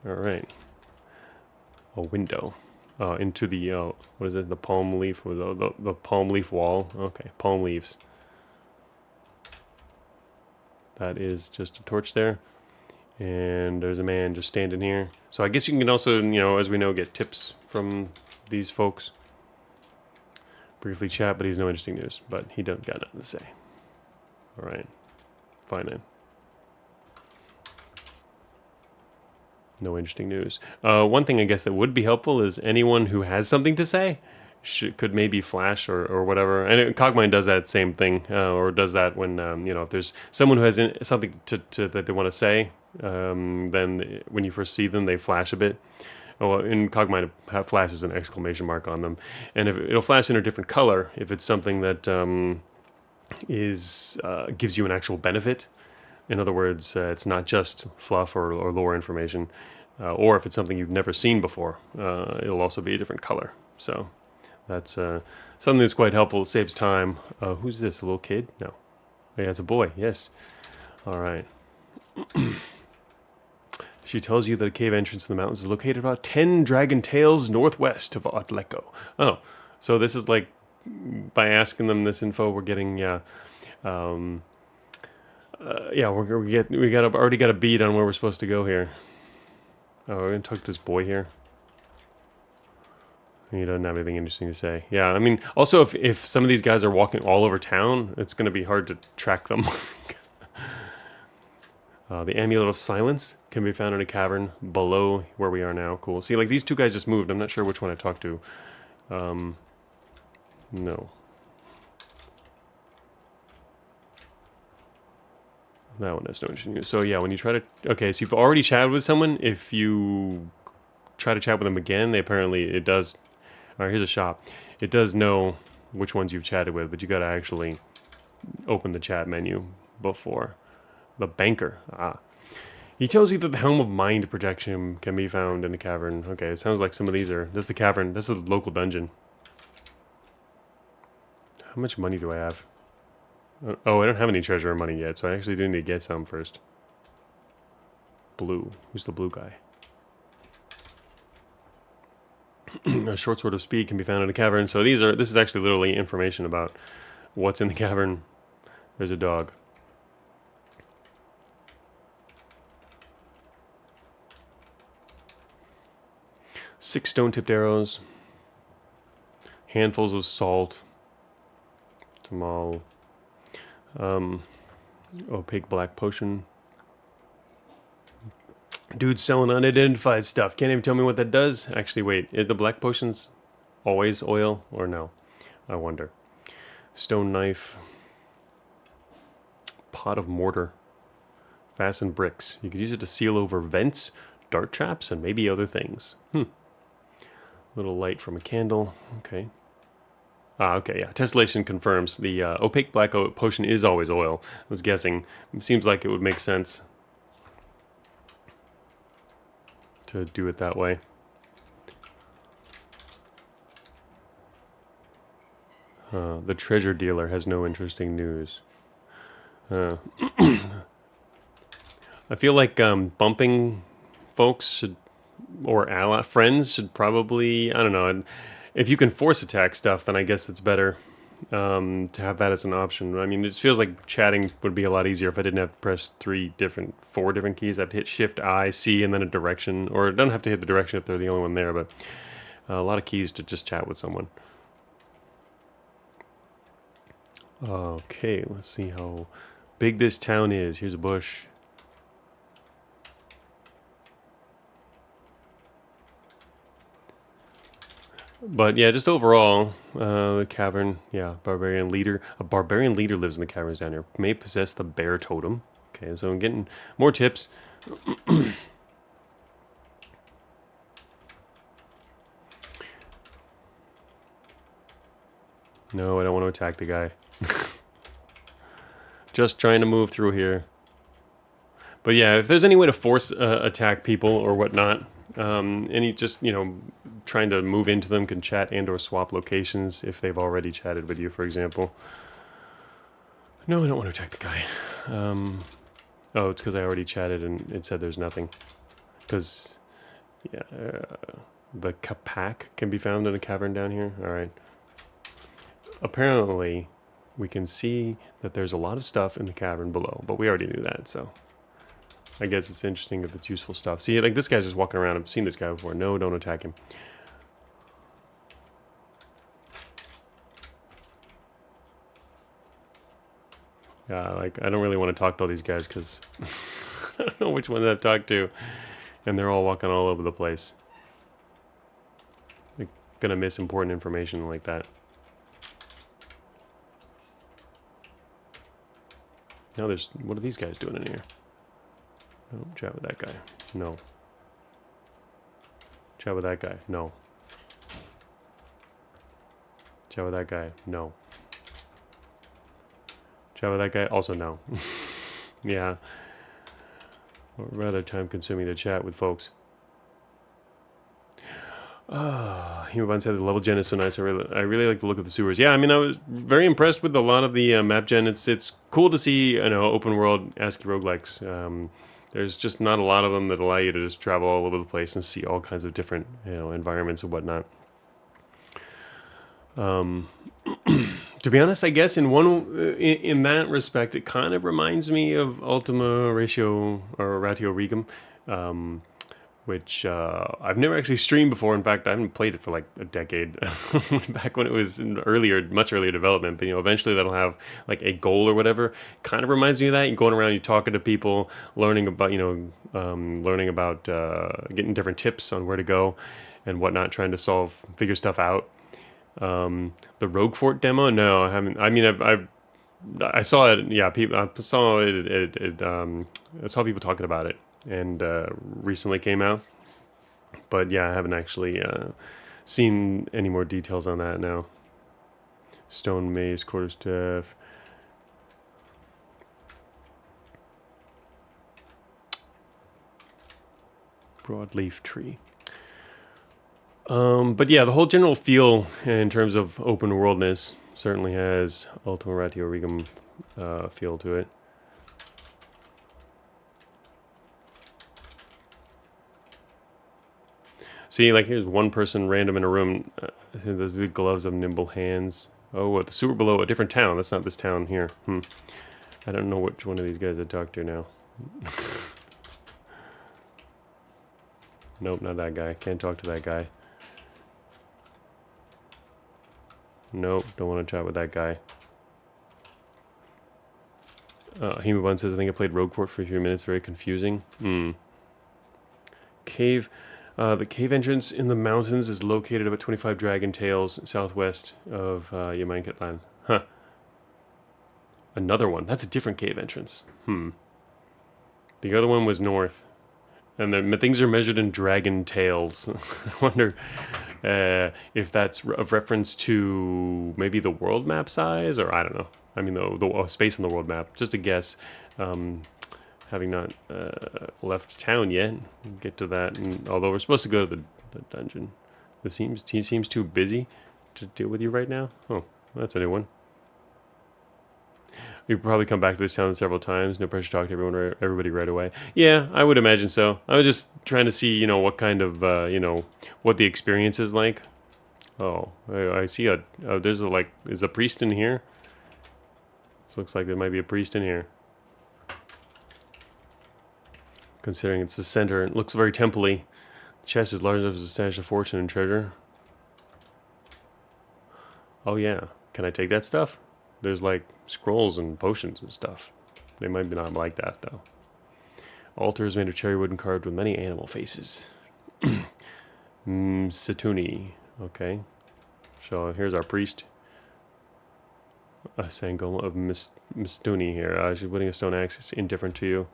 All right. A window into the what is it? The palm leaf or the palm leaf wall. Okay, palm leaves. That is just a torch there. And there's a man just standing here. So I guess you can also, as we know, get tips from these folks. Briefly chat, but he's no interesting news. But he don't got nothing to say. All right. Fine then. No interesting news. One thing I guess that would be helpful is anyone who has something to say could maybe flash or whatever. And Cogmind does that same thing, or does that when if there's someone who has something to that they want to say, then when you first see them, they flash a bit. Oh, in Cogmind, it flashes an exclamation mark on them, and if it'll flash in a different color if it's something that gives you an actual benefit. In other words, it's not just fluff or lore information, or if it's something you've never seen before, it'll also be a different color. So that's something that's quite helpful. It saves time. Who's this? A little kid? No. Oh, yeah, it's a boy. Yes. All right. She tells you that a cave entrance to the mountains is located about 10 dragon tails northwest of Otleko. Oh, so this is like, by asking them this info, we're getting, we already got a beat on where we're supposed to go here. Oh, we're gonna talk to this boy here. He doesn't have anything interesting to say. Yeah, I mean, also if some of these guys are walking all over town, it's gonna be hard to track them. The Amulet of Silence can be found in a cavern below where we are now. Cool. See, like these two guys just moved. I'm not sure which one I talked to. No. That one has no interesting news. So yeah, when you try to... Okay, so you've already chatted with someone. If you try to chat with them again, it does... Alright, here's a shop. It does know which ones you've chatted with, but you gotta actually open the chat menu before. The banker. He tells you that the Helm of Mind Protection can be found in the cavern. Okay, it sounds like some of these are... This is the cavern. This is the local dungeon. How much money do I have? Oh, I don't have any treasure or money yet, so I actually do need to get some first. Blue. Who's the blue guy? A short sword of speed can be found in a cavern. So this is actually literally information about what's in the cavern. There's a dog. Six stone-tipped arrows. Handfuls of salt. Small. Opaque black potion. Dude selling unidentified stuff. Can't even tell me what that does. Actually, wait. Is the black potions always oil or no? I wonder. Stone knife. Pot of mortar. Fastened bricks. You could use it to seal over vents, dart traps, and maybe other things. Little light from a candle. Okay. Okay, yeah. Tessellation confirms the opaque black potion is always oil. I was guessing. It seems like it would make sense to do it that way. The treasure dealer has no interesting news. I feel like bumping folks should, or friends should probably, I don't know, if you can force attack stuff, then I guess it's better to have that as an option. I mean, it feels like chatting would be a lot easier if I didn't have to press 4 different keys. I have to hit Shift, I, C, and then a direction. Or I don't have to hit the direction if they're the only one there, but a lot of keys to just chat with someone. Okay, let's see how big this town is. Here's a bush. But yeah, just overall, the cavern, yeah, barbarian leader. A barbarian leader lives in the caverns down here. May possess the bear totem. Okay, so I'm getting more tips. No, I don't want to attack the guy. Just trying to move through here. But yeah, if there's any way to force attack people or whatnot, any just, trying to move into them, can chat and or swap locations if they've already chatted with you, for example. No, I don't want to attack the guy. Oh, it's because I already chatted and it said there's nothing. Because, yeah, the Kapak can be found in a cavern down here. Alright. Apparently, we can see that there's a lot of stuff in the cavern below, but we already knew that, so I guess it's interesting if it's useful stuff. See, like this guy's just walking around. I've seen this guy before. No, don't attack him. Yeah, like I don't really want to talk to all these guys because I don't know which ones I've talked to, and they're all walking all over the place. They're gonna miss important information like that. Now there's, what are these guys doing in here? Oh, chat with that guy. No. Chat with that guy. No. Chat with that guy. No. Chat with that guy. Also no. Yeah. Or rather time consuming to chat with folks. Human said the level gen is so nice. I really like the look of the sewers. Yeah, I mean, I was very impressed with a lot of the map gen. It's cool to see, open world ASCII roguelikes. There's just not a lot of them that allow you to just travel all over the place and see all kinds of different, environments and whatnot. To be honest, I guess in that respect, it kind of reminds me of Ultima Ratio or Ratio Regum. Which I've never actually streamed before. In fact, I haven't played it for like a decade, back when it was in much earlier development. But eventually that'll have like a goal or whatever. Kind of reminds me of that. You're going around, you're talking to people, learning about getting different tips on where to go and whatnot, trying to figure stuff out. The Rogue Fort demo, no, I haven't. I mean, I saw it. Yeah, I saw it. I saw people talking about it. And recently came out, but yeah, I haven't actually seen any more details on that now. Stone maze, quarterstaff. Broadleaf tree. But yeah, the whole general feel in terms of open worldness certainly has Ultima Ratio Regum feel to it. See, like here's one person random in a room. Those are the gloves of nimble hands. Oh, the sewer below, a different town. That's not this town here. I don't know which one of these guys I talk to now. Nope, not that guy. Can't talk to that guy. Nope, don't want to chat with that guy. Himabun says, I think I played Rogue Fort for a few minutes. Very confusing. Cave. The cave entrance in the mountains is located about 25 dragon tails southwest of Yamankatlan. Huh. Another one. That's a different cave entrance. The other one was north. And the things are measured in dragon tails. I wonder if that's a reference to maybe the world map size, or I don't know. I mean, the space on the world map. Just a guess. Having not left town yet, we'll get to that. And although we're supposed to go to the dungeon, he seems too busy to deal with you right now. Oh, that's a new one. You'll probably come back to this town several times. No pressure to talk to everybody right away. Yeah, I would imagine so. I was just trying to see, you know, what kind of, you know, what the experience is like. Oh, I see there's is a priest in here? This looks like there might be a priest in here. Considering it's the center, it looks very temple-y. The chest is large enough to stash a fortune and treasure. Oh yeah, can I take that stuff? There's like scrolls and potions and stuff. They might be not like that though. Altar is made of cherry wood and carved with many animal faces. Satuni. Okay. So here's our priest. A Sangoma of Mistuni here. She's putting a stone axe. Indifferent to you.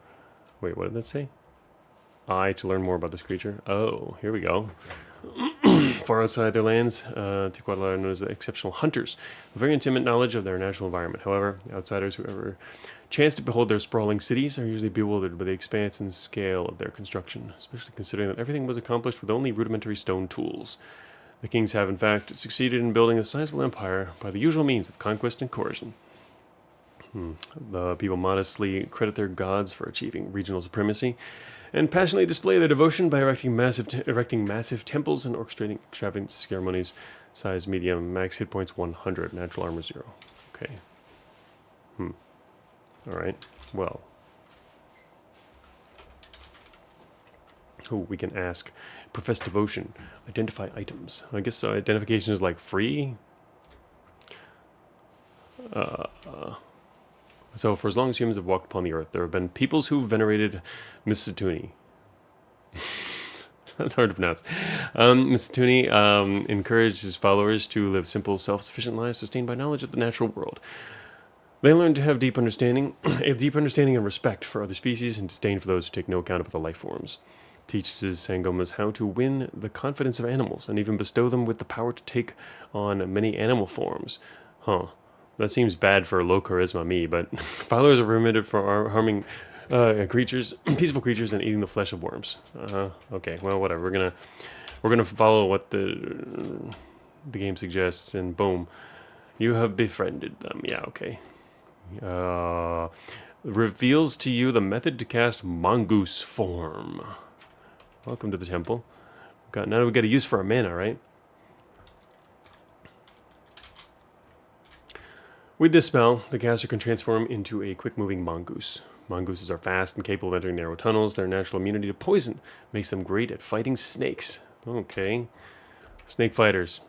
Wait, what did that say? To learn more about this creature. Oh, here we go. Far outside their lands, Tiquatla are known as exceptional hunters, with very intimate knowledge of their natural environment. However, outsiders who ever chance to behold their sprawling cities are usually bewildered by the expanse and scale of their construction, especially considering that everything was accomplished with only rudimentary stone tools. The kings have, in fact, succeeded in building a sizable empire by the usual means of conquest and coercion. The people modestly credit their gods for achieving regional supremacy, and passionately display their devotion by erecting massive temples and orchestrating extravagant ceremonies. Size medium, max hit points 100, natural armor 0. Okay. Alright, well. Oh, we can ask. Profess devotion. Identify items. I guess identification is like free? So, for as long as humans have walked upon the earth, there have been peoples who venerated Miss Satuni. That's hard to pronounce. Miss Satuni encouraged his followers to live simple, self-sufficient lives sustained by knowledge of the natural world. They learned to have a deep understanding and respect for other species and disdain for those who take no account of other life forms. Teaches Sangomas how to win the confidence of animals and even bestow them with the power to take on many animal forms. Huh. That seems bad for low charisma me, but followers are permitted for harming creatures, peaceful creatures, and eating the flesh of worms. Okay, well, whatever. We're gonna follow what the game suggests, and boom, you have befriended them. Yeah, okay. Reveals to you the method to cast mongoose form. Welcome to the temple. Now we got a use for our mana, right? With this spell, the caster can transform into a quick-moving mongoose. Mongooses are fast and capable of entering narrow tunnels. Their natural immunity to poison makes them great at fighting snakes. Okay. Snake fighters.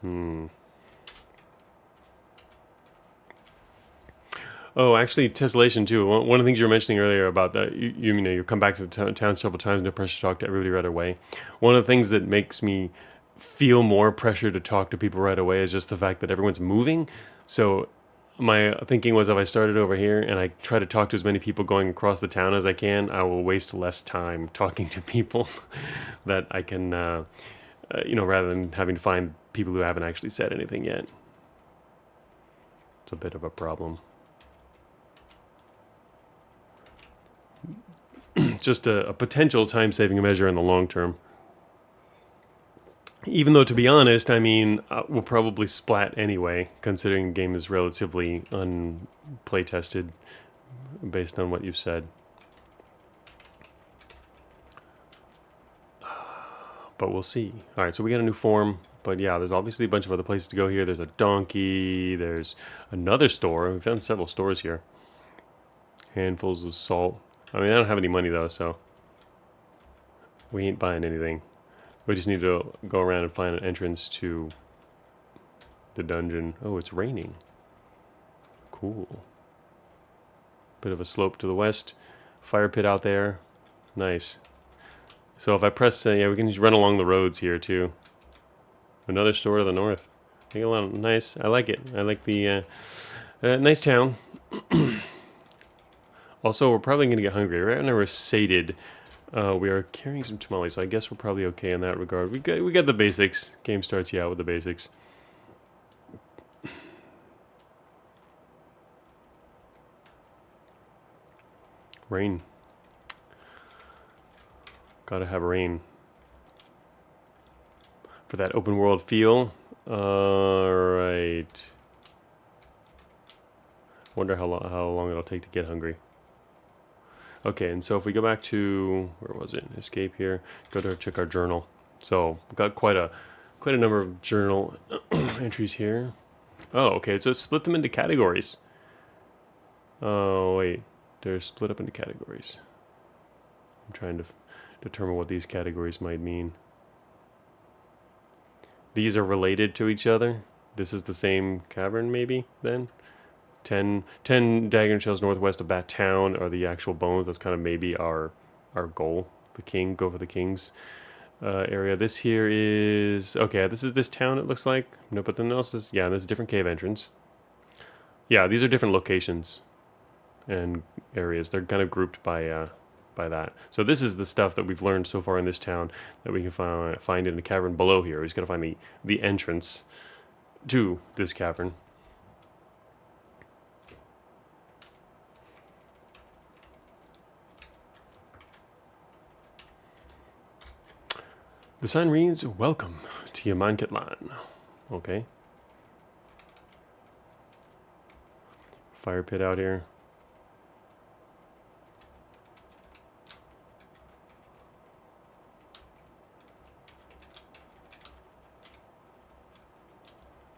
Oh, actually, tessellation too. One of the things you were mentioning earlier about that, you come back to the town several times, no pressure to talk to everybody right away. One of the things that makes me feel more pressure to talk to people right away is just the fact that everyone's moving. So my thinking was if I started over here and I try to talk to as many people going across the town as I can, I will waste less time talking to people that I can, rather than having to find people who haven't actually said anything yet. It's a bit of a problem. Just a potential time-saving measure in the long term. Even though, to be honest, I mean, we'll probably splat anyway, considering the game is relatively unplay-tested based on what you've said. but we'll see. All right, so we got a new form, but yeah, there's obviously a bunch of other places to go here. There's a donkey. There's another store. We found several stores here. Handfuls of salt. I mean, I don't have any money though, so we ain't buying anything. We just need to go around and find an entrance to the dungeon. Oh, it's raining. Cool. Bit of a slope to the west. Fire pit out there. Nice. So if I press, yeah, we can just run along the roads here too. Another store to the north. Nice. I like it. I like the nice town. Also, we're probably going to get hungry. Right now we're sated. We are carrying some tamales, so I guess we're probably okay in that regard. We got the basics. Game starts you out with the basics. Rain. Gotta have rain. For that open world feel. Alright. Wonder how long it'll take to get hungry. Okay, and so if we go back to, where was it? Escape here. Go to check our journal. So we've got quite a number of journal entries here. Oh, okay, so split them into categories. Oh, wait. They're split up into categories. I'm trying to determine what these categories might mean. These are related to each other. This is the same cavern, maybe, then? 10 dagger shells northwest of that town are the actual bones. That's kind of maybe our goal. The king, go for the king's area. This here is, okay, this is this town it looks like. No, but then else is, yeah, this is different cave entrance. Yeah, these are different locations and areas. They're kind of grouped by that. So this is the stuff that we've learned so far in this town that we can find in the cavern below here. He's going to find the entrance to this cavern. The sign reads, "Welcome to Yamankatlan." Okay. Fire pit out here.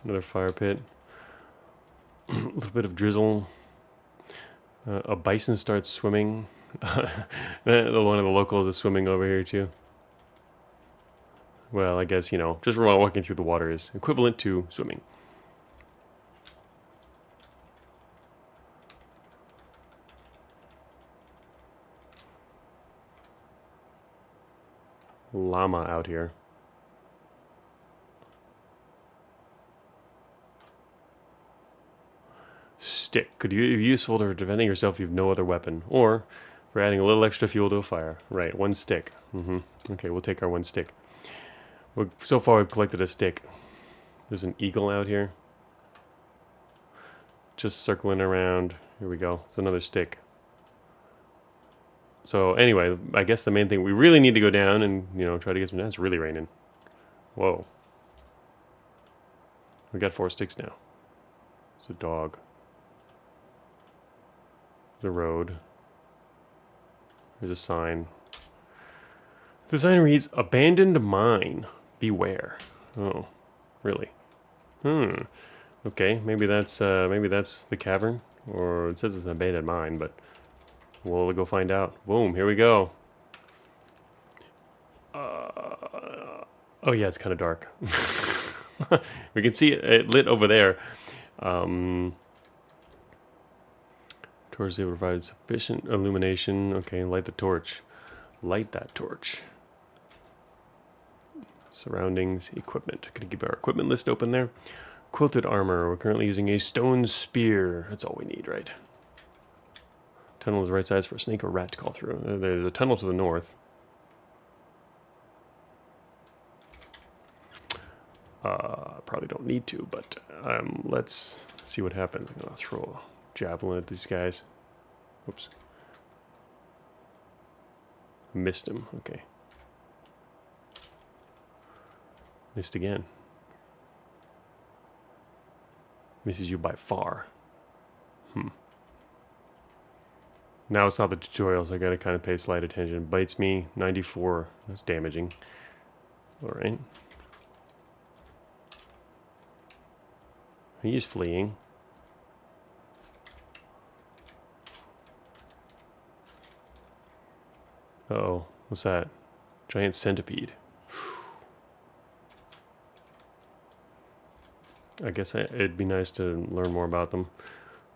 Another fire pit. A little bit of drizzle. A bison starts swimming. One of the locals is swimming over here too. Well, I guess, just walking through the water is equivalent to swimming. Llama out here. Stick. Could be useful to defending yourself if you have no other weapon. Or for adding a little extra fuel to a fire. Right, one stick. Okay, we'll take our one stick. So far we've collected a stick. There's an eagle out here. Just circling around. Here we go. It's another stick. So anyway, I guess the main thing, we really need to go down and, try to get some... It's really raining. Whoa. We got 4 sticks now. It's a dog. The road. There's a sign. The sign reads, "Abandoned mine. Beware." Oh, really? Okay, maybe that's the cavern, or it says it's an abandoned mine, but we'll go find out. Boom! Here we go. Oh yeah, it's kind of dark. We can see it lit over there. Torch is able to provide sufficient illumination. Okay, light the torch. Light that torch. Surroundings, equipment. Gonna keep our equipment list open there. Quilted armor. We're currently using a stone spear. That's all we need, right? Tunnel is the right size for a snake or rat to call through. There's a tunnel to the north. Probably don't need to, but let's see what happens. I'm gonna throw a javelin at these guys. Oops. Missed him. Okay. Missed again. Misses you by far. Now it's not the tutorial, so I gotta kind of pay slight attention. Bites me, 94. That's damaging. Alright. He's fleeing. Uh-oh. What's that? Giant centipede. I guess it'd be nice to learn more about them.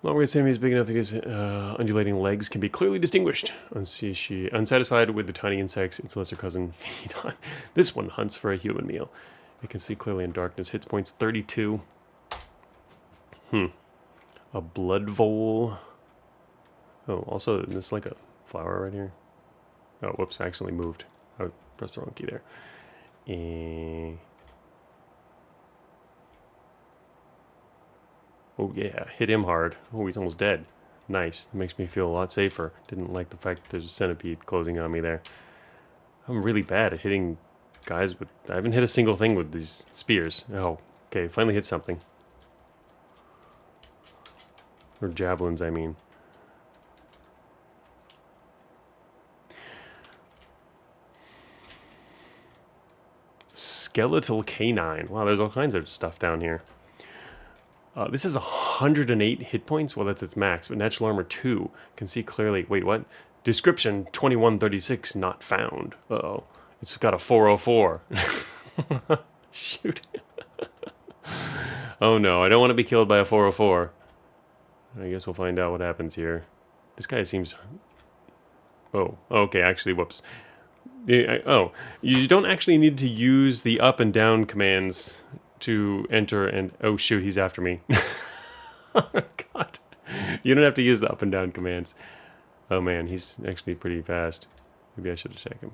Long-range enemies big enough that his undulating legs can be clearly distinguished. Unsatisfied with the tiny insects its lesser cousin feed on, this one hunts for a human meal. It can see clearly in darkness. Hits points 32. A blood vole. Oh, also, there's like a flower right here. Oh, whoops, I accidentally moved. I pressed the wrong key there. Oh yeah, hit him hard. Oh, he's almost dead. Nice. That makes me feel a lot safer. Didn't like the fact that there's a centipede closing on me there. I'm really bad at hitting guys with... I haven't hit a single thing with these spears. Oh, okay, finally hit something. Or javelins, I mean. Skeletal canine. Wow, there's all kinds of stuff down here. This is 108 hit points. Well, that's its max, but natural armor 2. Can see clearly. Wait, what? Description 2136 not found. Uh-oh. It's got a 404. Shoot. Oh no, I don't want to be killed by a 404. I guess we'll find out what happens here. This guy seems... Oh, okay, actually, whoops. Oh, you don't actually need to use the up and down commands to enter and... Oh shoot, he's after me. Oh god. You don't have to use the up and down commands. Oh man, he's actually pretty fast. Maybe I should attack him.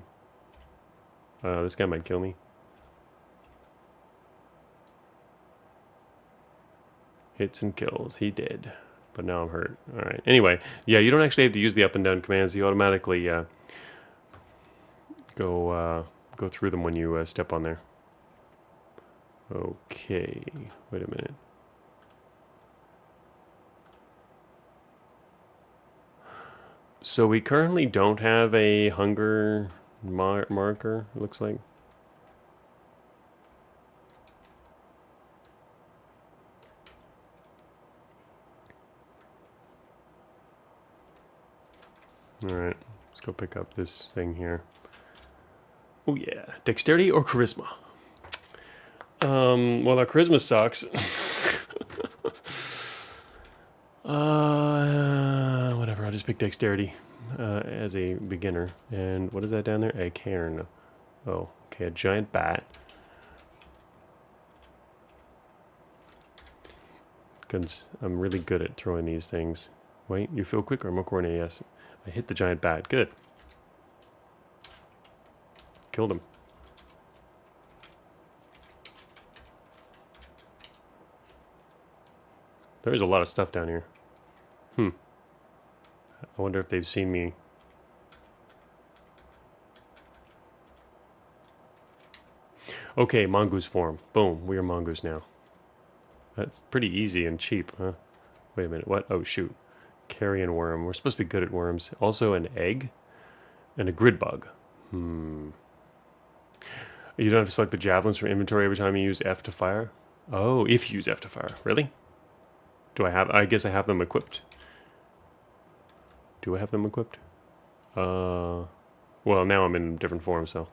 This guy might kill me. Hits and kills. He did. But now I'm hurt. Alright. Anyway, yeah, you don't actually have to use the up and down commands. You automatically go through them when you step on there. Okay. Wait a minute. So we currently don't have a hunger marker, it looks like. Alright, let's go pick up this thing here. Oh yeah, dexterity or charisma? Well, our charisma sucks. Whatever, I'll just pick dexterity as a beginner. And what is that down there? A cairn. Oh, okay, a giant bat. Because I'm really good at throwing these things. Wait, you feel quick or more coordinated? Yes. I hit the giant bat. Good. Killed him. There's a lot of stuff down here. I wonder if they've seen me. Okay, mongoose form. Boom, we are mongoose now. That's pretty easy and cheap, huh? Wait a minute, what? Oh, shoot. Carrion worm. We're supposed to be good at worms. Also an egg and a grid bug. You don't have to select the javelins from inventory every time you use F to fire? Oh, if you use F to fire. Really? Do I have... I guess I have them equipped. Do I have them equipped? Well, now I'm in different form, so...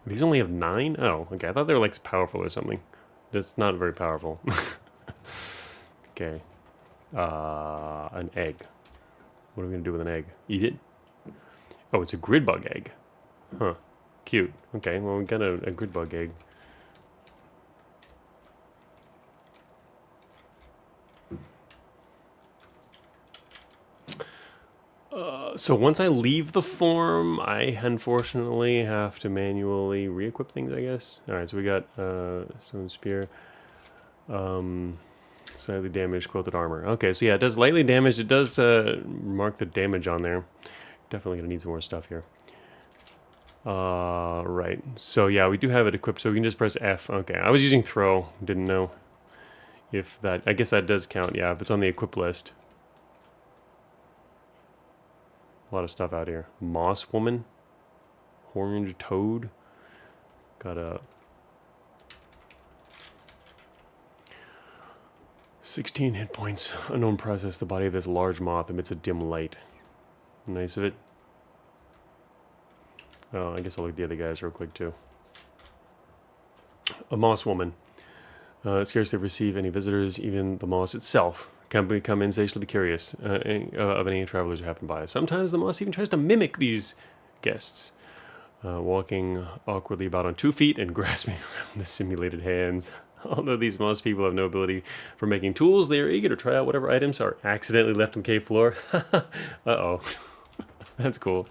These only have 9? Oh, okay. I thought they were like powerful or something. That's not very powerful. Okay. An egg. What are we going to do with an egg? Eat it? Oh, it's a grid bug egg. Huh. Cute. Okay, well, we got a grid bug egg. So once I leave the form, I unfortunately have to manually re-equip things, I guess. Alright, so we got stone spear. Slightly damaged quilted armor. Okay, so yeah, it does lightly damaged. It does mark the damage on there. Definitely gonna need some more stuff here. Right. So yeah, we do have it equipped, so we can just press F. Okay, I was using throw. Didn't know. If that, I guess that does count, yeah, if it's on the equip list. A lot of stuff out here. Moss Woman. Horned Toad. Got a 16 hit points. Unknown process. The body of this large moth emits a dim light. Nice of it. Oh, I guess I'll look at the other guys real quick too. A moss woman. Scarcely receive any visitors. Even the moss itself can become insatiably curious of any travelers who happen by. Sometimes the moss even tries to mimic these guests, walking awkwardly about on 2 feet and grasping around the simulated hands. Although these moss people have no ability for making tools, they are eager to try out whatever items are accidentally left on the cave floor. Uh-oh. That's cool.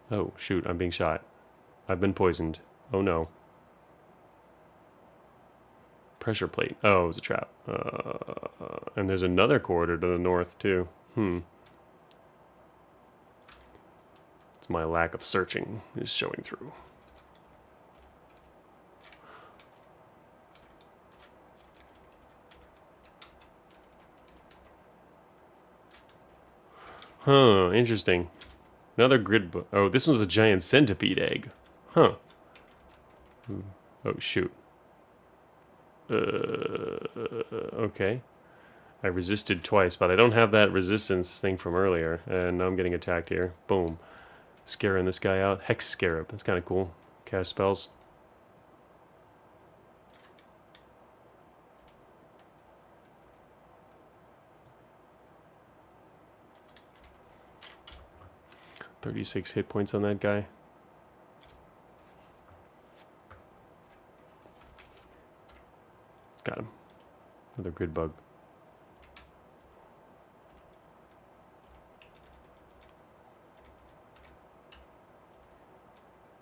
Oh, shoot, I'm being shot. I've been poisoned. Oh, no. Pressure plate. Oh, it was a trap. And there's another corridor to the north, too. It's my lack of searching is showing through. Huh, interesting. Another grid book. Oh, this one's a giant centipede egg. Huh. Oh, shoot. Okay. I resisted twice, but I don't have that resistance thing from earlier. And now I'm getting attacked here. Boom. Scaring this guy out. Hex Scarab. That's kind of cool. Cast spells. .36 hit points on that guy. Got him. Another grid bug.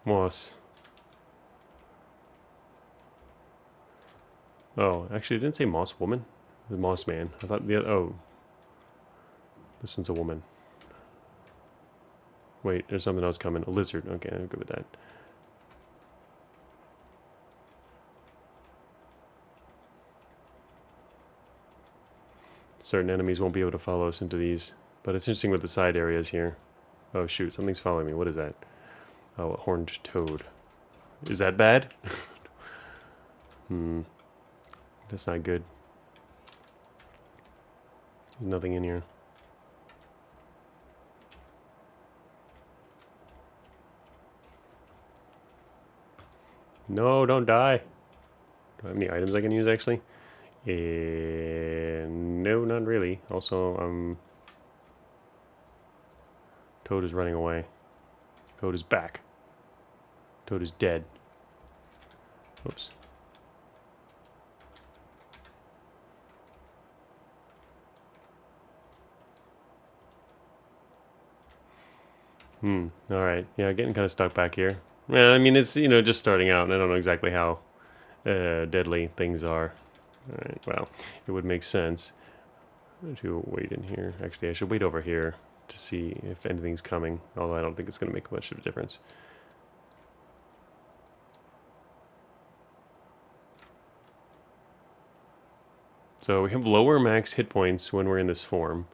Moss. Oh, actually, it didn't say Moss Woman. The Moss Man. I thought the other. Oh. This one's a woman. Wait, there's something else coming. A lizard. Okay, I'm good with that. Certain enemies won't be able to follow us into these. But it's interesting with the side areas here. Oh, shoot. Something's following me. What is that? Oh, a horned toad. Is that bad? That's not good. There's nothing in here. No, don't die. Do I have any items I can use, actually? No, not really. Also, Toad is running away. Toad is back. Toad is dead. Oops. Alright. Yeah, getting kind of stuck back here. Yeah, I mean, it's, you know, just starting out, and I don't know exactly how deadly things are. Alright, well, it would make sense to wait in here. Actually, I should wait over here to see if anything's coming, although I don't think it's going to make much of a difference. So we have lower max hit points when we're in this form.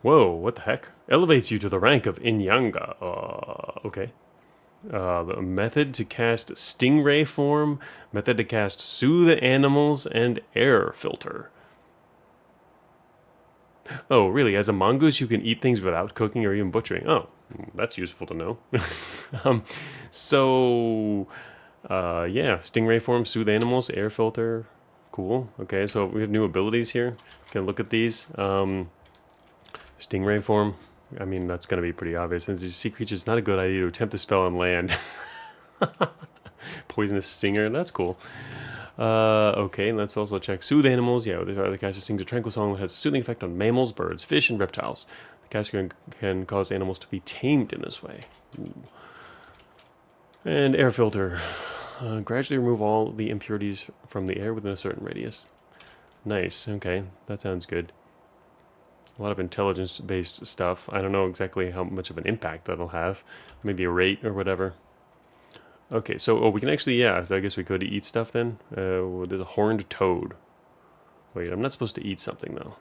Whoa, what the heck? Elevates you to the rank of Inyanga. Okay. The method to cast Stingray form, method to cast Soothe Animals, and Air Filter. Oh, really? As a mongoose, you can eat things without cooking or even butchering. Oh, that's useful to know. Yeah, Stingray form, Soothe Animals, Air Filter. Cool. Okay, so we have new abilities here. Can look at these. Stingray form. I mean, that's going to be pretty obvious. Since you see creatures, it's not a good idea to attempt to spell on land. Poisonous stinger. That's cool. Okay, let's also check Soothe Animals. Yeah, the caster sings a tranquil song that has a soothing effect on mammals, birds, fish, and reptiles. The caster can cause animals to be tamed in this way. Ooh. And Air Filter. Gradually remove all the impurities from the air within a certain radius. Nice. Okay, that sounds good. A lot of intelligence-based stuff. I don't know exactly how much of an impact that'll have. Maybe a rate or whatever. Okay, so we can actually, yeah. So I guess we could eat stuff then. There's a horned toad. Wait, I'm not supposed to eat something though.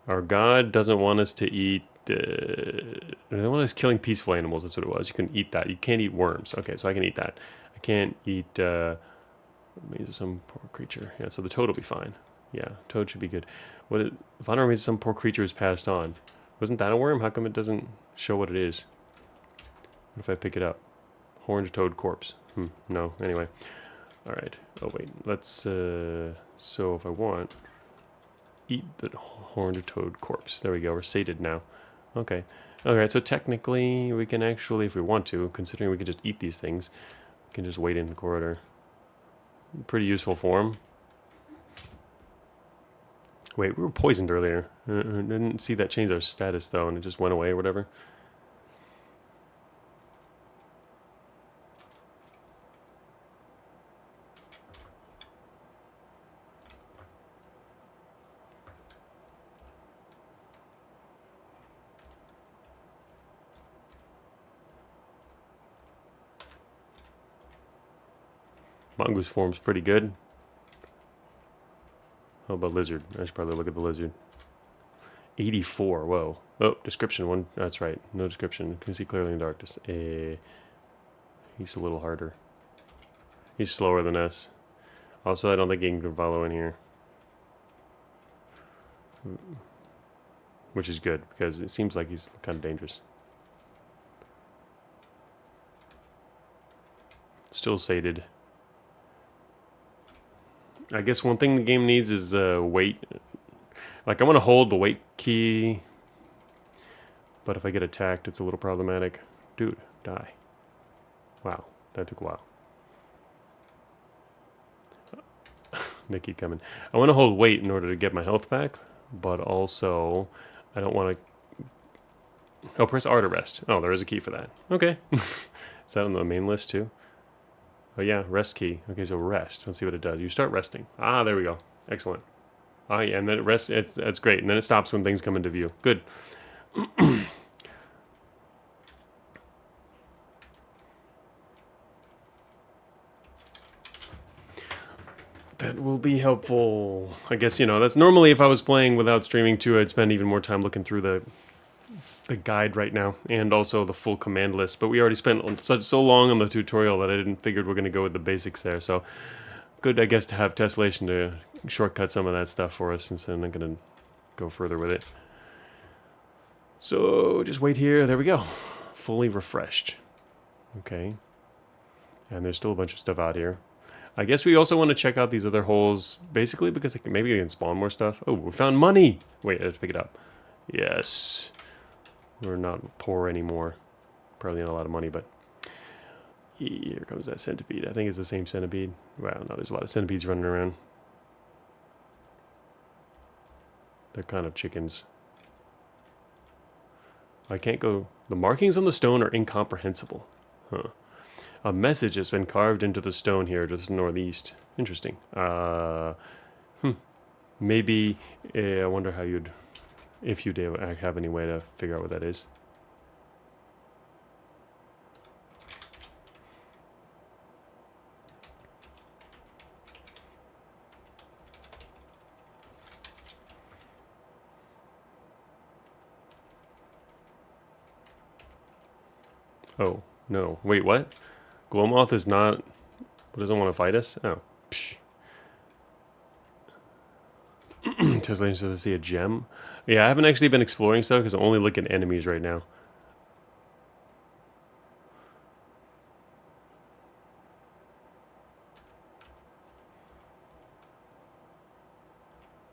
Our god doesn't want us to eat. They want us killing peaceful animals. That's what it was. You can eat that. You can't eat worms. Okay, so I can eat that. I can't eat remains of some poor creature. Yeah, so the toad will be fine. Yeah, toad should be good. If honor remains of some poor creature is passed on? Wasn't that a worm? How come it doesn't show what it is? What if I pick it up? Horned toad corpse. No. Anyway. All right. Oh wait. Let's. So if I want. Eat the horned toad corpse. There we go. We're sated now. Okay. Alright, so technically we can actually, if we want to, considering we can just eat these things, we can just wait in the corridor. Pretty useful form. Wait, we were poisoned earlier. I didn't see that change our status though, and it just went away or whatever. Mongoose form's pretty good. How about lizard? I should probably look at the lizard. 84, whoa. Oh, description one. That's right. No description. Can see clearly in darkness. He's a little harder. He's slower than us. Also, I don't think he can follow in here. Which is good, because it seems like he's kind of dangerous. Still sated. I guess one thing the game needs is weight. Like, I want to hold the weight key, but if I get attacked, it's a little problematic. Dude, die. Wow, that took a while. They keep coming. I want to hold weight in order to get my health back, but also I don't want to... Oh, press R to rest. Oh, there is a key for that. Okay. Is that on the main list too? Oh yeah, rest key. Okay, so rest. Let's see what it does. You start resting. Ah, there we go. Excellent. Ah, yeah, and then it rests. That's great. And then it stops when things come into view. Good. That will be helpful. I guess, you know, that's normally if I was playing without streaming too, I'd spend even more time looking through the guide right now, and also the full command list, but we already spent so long on the tutorial that I didn't figured we're going to go with the basics there, so good, I guess, to have Tessellation to shortcut some of that stuff for us, since I'm not going to go further with it. So just wait here. There we go. Fully refreshed. Okay. And there's still a bunch of stuff out here. I guess we also want to check out these other holes, basically because maybe they can spawn more stuff. Oh, we found money! Wait, let's pick it up. Yes. We're not poor anymore. Probably not a lot of money, but... Here comes that centipede. I think it's the same centipede. Wow, no, there's a lot of centipedes running around. They're kind of chickens. I can't go... The markings on the stone are incomprehensible. Huh. A message has been carved into the stone here to the northeast. Interesting. Maybe... I wonder how you'd... If you have any way to figure out what that is. Oh, no. Wait, what? Glowmoth is not... Doesn't want to fight us? Oh. Psh. Tessellation says I see a gem. Yeah, I haven't actually been exploring stuff because I'm only looking at enemies right now.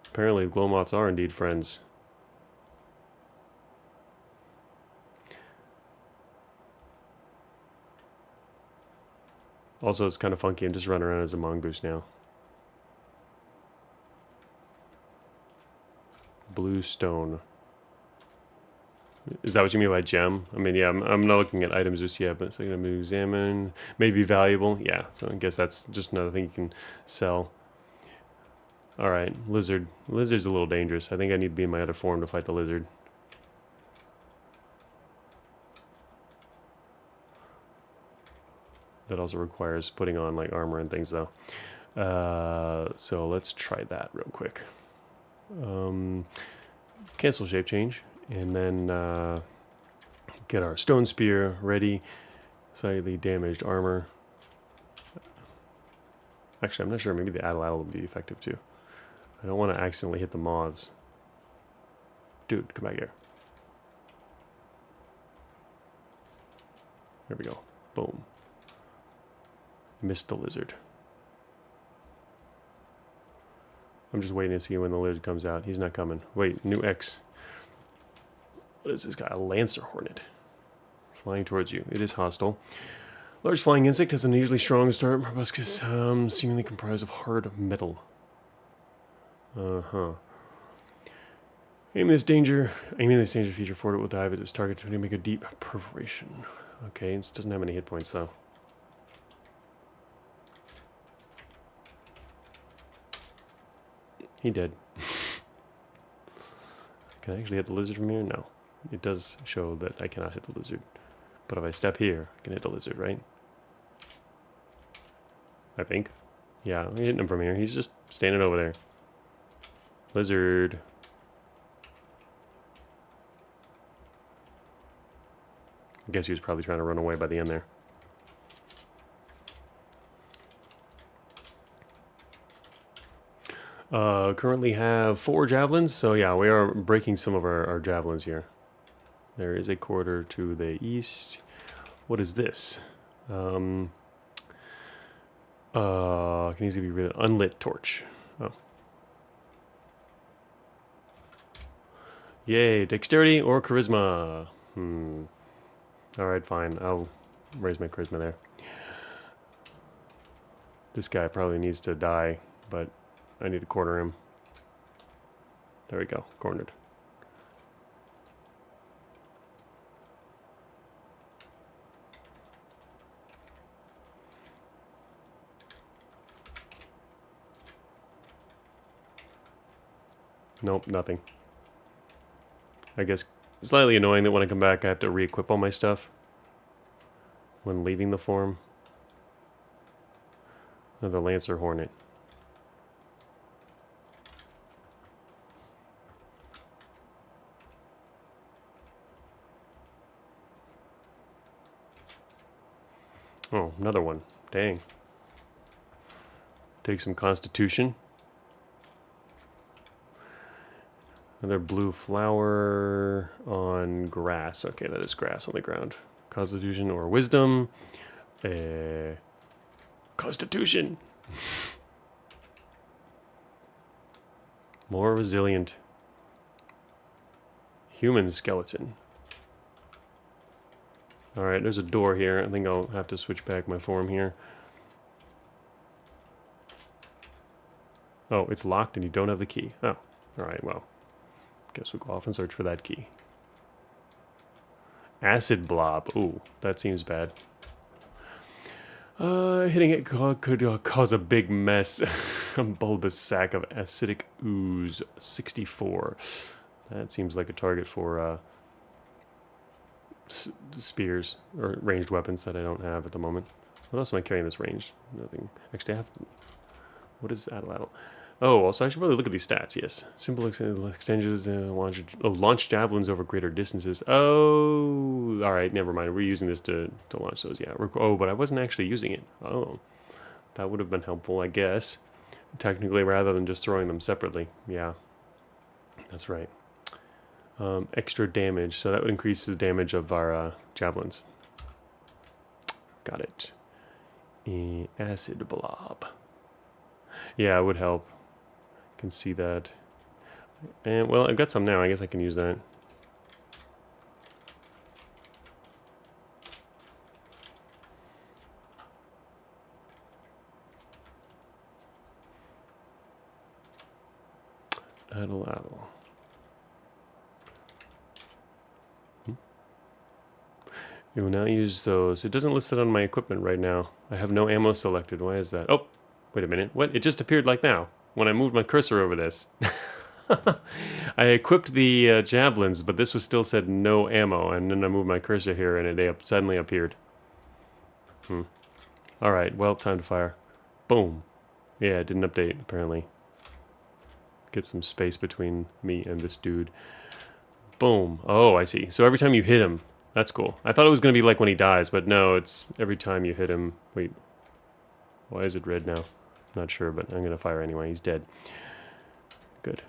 Apparently, glowmoths are indeed friends. Also, it's kind of funky. I'm just running around as a mongoose now. Blue stone. Is that what you mean by gem? I mean, yeah, I'm not looking at items just yet, but it's like I'm going to examine. Maybe valuable. Yeah, so I guess that's just another thing you can sell. Alright, lizard. Lizard's a little dangerous. I think I need to be in my other form to fight the lizard. That also requires putting on like armor and things though. So let's try that real quick. Cancel shape change, and then get our stone spear ready. Slightly damaged armor. Actually, I'm not sure. Maybe the Addle will be effective too. I don't want to accidentally hit the moths. Dude, come back here. There we go. Boom. Missed the lizard. I'm just waiting to see when the lizard comes out. He's not coming. Wait, new X. What is this guy? A Lancer Hornet. Flying towards you. It is hostile. Large flying insect has an unusually strong start. Proboscis, seemingly comprised of hard metal. Aiming this danger feature forward, it will dive at its target to make a deep perforation. Okay, it doesn't have any hit points though. He dead. Can I actually hit the lizard from here? No. It does show that I cannot hit the lizard. But if I step here, I can hit the lizard, right? I think. Yeah, I'm hitting him from here. He's just standing over there. Lizard. I guess he was probably trying to run away by the end there. Currently have 4 javelins, so yeah, we are breaking some of our javelins here. There is a corridor to the east. What is this? Can easily be really unlit torch. Oh. Yay, dexterity or charisma? Alright, fine. I'll raise my charisma there. This guy probably needs to die, but I need to corner him. There we go, cornered. Nope, nothing. I guess slightly annoying that when I come back I have to re-equip all my stuff when leaving the form. Another Lancer Hornet. Oh, another one. Dang. Take some Constitution. Another blue flower on grass. Okay, that is grass on the ground. Constitution or Wisdom. Constitution. More resilient. Human skeleton. Alright, there's a door here. I think I'll have to switch back my form here. Oh, it's locked and you don't have the key. Oh, alright, well. Guess we'll go off and search for that key. Acid blob. Ooh, that seems bad. Hitting it could cause a big mess. A bulbous sack of acidic ooze. 64. That seems like a target for spears or ranged weapons that I don't have at the moment. What else am I carrying this range? Nothing. Actually, I have. What is Addle? Oh, also I should probably look at these stats. Yes, simple extensions. Launch javelins over greater distances. Oh, all right. Never mind. We're using this to launch those. Yeah. Oh, but I wasn't actually using it. Oh, that would have been helpful, I guess. Technically, rather than just throwing them separately. Yeah, that's right. Extra damage, so that would increase the damage of our javelins. Got it. Acid blob. Yeah, it would help. Can see that. And well, I've got some now. I guess I can use that. Addle. We will now use those. It doesn't list it on my equipment right now. I have no ammo selected. Why is that? Oh, wait a minute. What? It just appeared like now when I moved my cursor over this. I equipped the javelins, but this was still said no ammo, and then I moved my cursor here, and it suddenly appeared. Alright, well, time to fire. Boom. Yeah, it didn't update, apparently. Get some space between me and this dude. Boom. Oh, I see. So every time you hit him, that's cool. I thought it was going to be like when he dies, but no, it's every time you hit him. Wait, why is it red now? Not sure, but I'm going to fire anyway. He's dead. Good.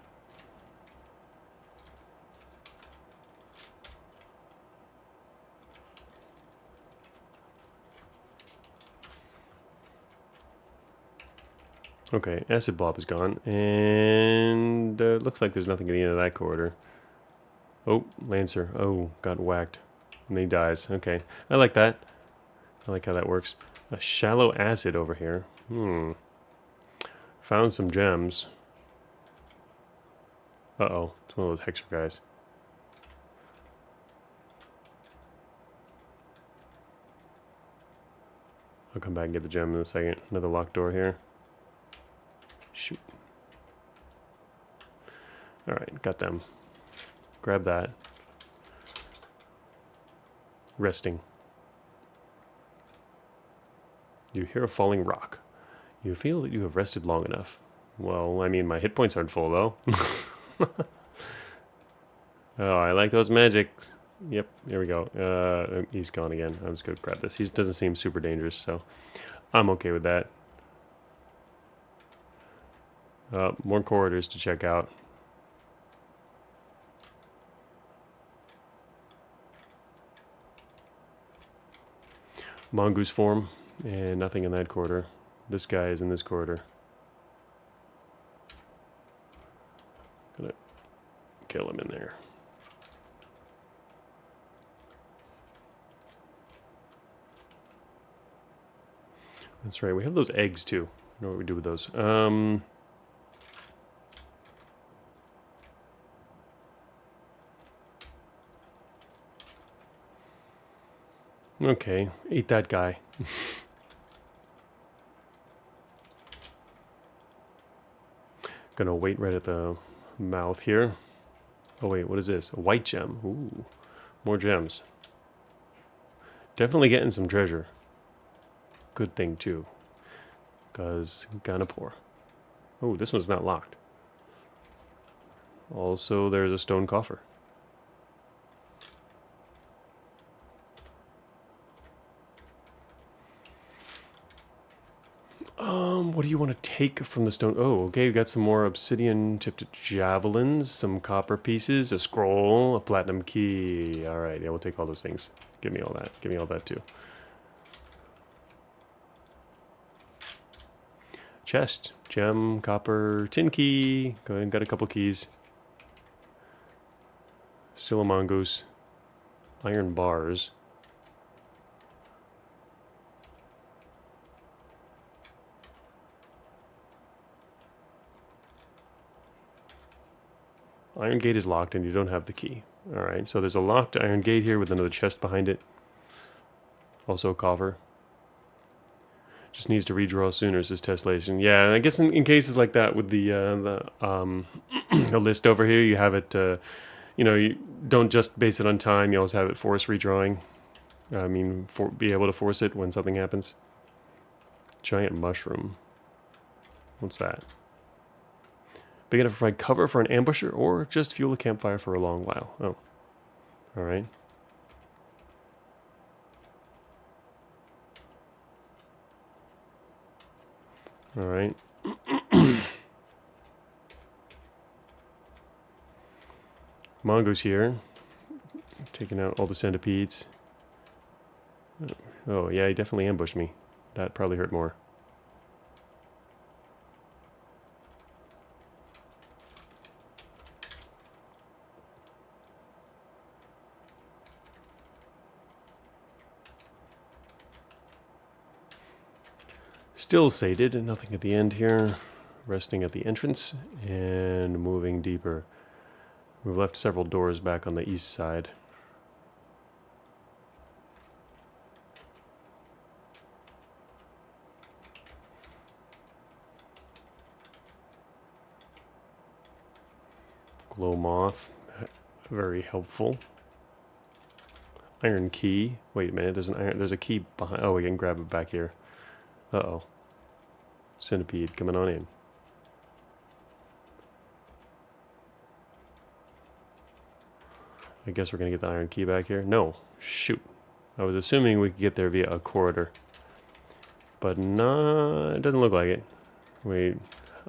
Okay, acid blob is gone, and looks like there's nothing at the end of that corridor. Oh, Lancer. Oh, got whacked. And then he dies. Okay, I like that. I like how that works. A shallow acid over here. Found some gems. Uh-oh, it's one of those hexer guys. I'll come back and get the gem in a second. Another locked door here. Shoot. Alright, got them. Grab that. Resting. You hear a falling rock. You feel that you have rested long enough. Well, I mean, my hit points aren't full, though. Oh, I like those magics. Yep, here we go. He's gone again. I'm just going to grab this. He doesn't seem super dangerous, so I'm okay with that. More corridors to check out. Mongoose form, and nothing in that corridor. This guy is in this corridor. Gonna kill him in there. That's right, we have those eggs too. I know what we do with those. Okay, eat that guy. Gonna wait right at the mouth here. Oh wait, what is this? A white gem. Ooh, more gems. Definitely getting some treasure. Good thing too, cause kinda poor. Oh, this one's not locked. Also, there's a stone coffer. What do you want to take from the stone? Oh, okay, we got some more obsidian tipped javelins, some copper pieces, a scroll, a platinum key. All right, yeah, we'll take all those things. Give me all that. Give me all that too. Chest, gem, copper, tin key. Go ahead and got a couple keys. Still a mongoose. Iron bars. Iron gate is locked and you don't have the key. Alright, so there's a locked iron gate here with another chest behind it. Also a coffer. Just needs to redraw sooner, says Tessellation. Yeah, I guess in cases like that with the the list over here, you have it, you know, you don't just base it on time, you also have it force redrawing. I mean, be able to force it when something happens. Giant mushroom. What's that? Big enough to provide cover for an ambusher or just fuel a campfire for a long while. Oh. Alright. Alright. Mongoose here. Taking out all the centipedes. Oh, yeah, he definitely ambushed me. That probably hurt more. Still sated, and nothing at the end here. Resting at the entrance and moving deeper. We've left several doors back on the east side. Glow moth, very helpful. Iron key. Wait a minute, there's a key behind. Oh, we can grab it back here. Uh-oh. Centipede coming on in. I guess we're going to get the iron key back here. No. Shoot. I was assuming we could get there via a corridor. But no, it doesn't look like it. Wait.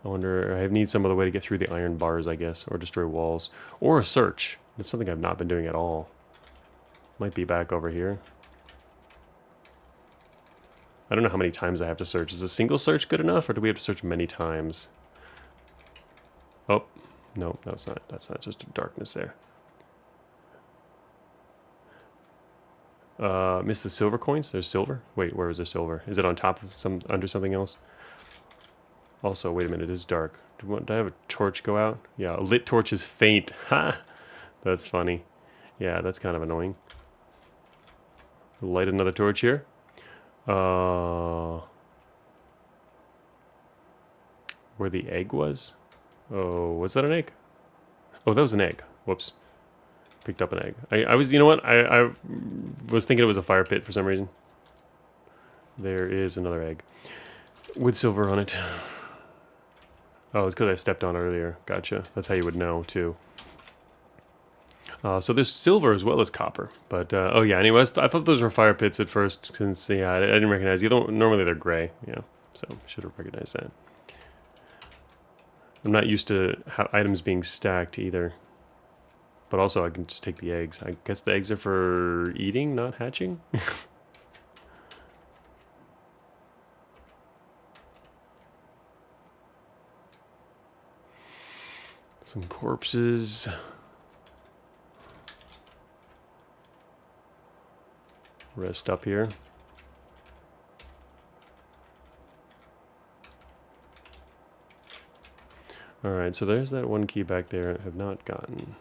I wonder, I need some other way to get through the iron bars, I guess. Or destroy walls. Or a search. That's something I've not been doing at all. Might be back over here. I don't know how many times I have to search. Is a single search good enough, or do we have to search many times? Oh, no, that's not. That's not just darkness there. Missed the silver coins. There's silver. Wait, where is there silver? Is it on top of some, under something else? Also, wait a minute. It is dark. Do I have a torch go out? Yeah, a lit torch is faint. Ha! That's funny. Yeah, that's kind of annoying. Light another torch here. Where the egg was? Oh, was that an egg? Oh, that was an egg. Whoops. Picked up an egg. I was, you know what? I was thinking it was a fire pit for some reason. There is another egg. With silver on it. Oh, it's because I stepped on it earlier. Gotcha. That's how you would know, too. So there's silver as well as copper. But, oh yeah, anyways, I thought those were fire pits at first, since, yeah, I didn't recognize you. Normally they're gray, yeah. So, should have recognized that. I'm not used to items being stacked either. But also, I can just take the eggs. I guess the eggs are for eating, not hatching? Some corpses. Rest up here. Alright, so there's that one key back there I have not gotten.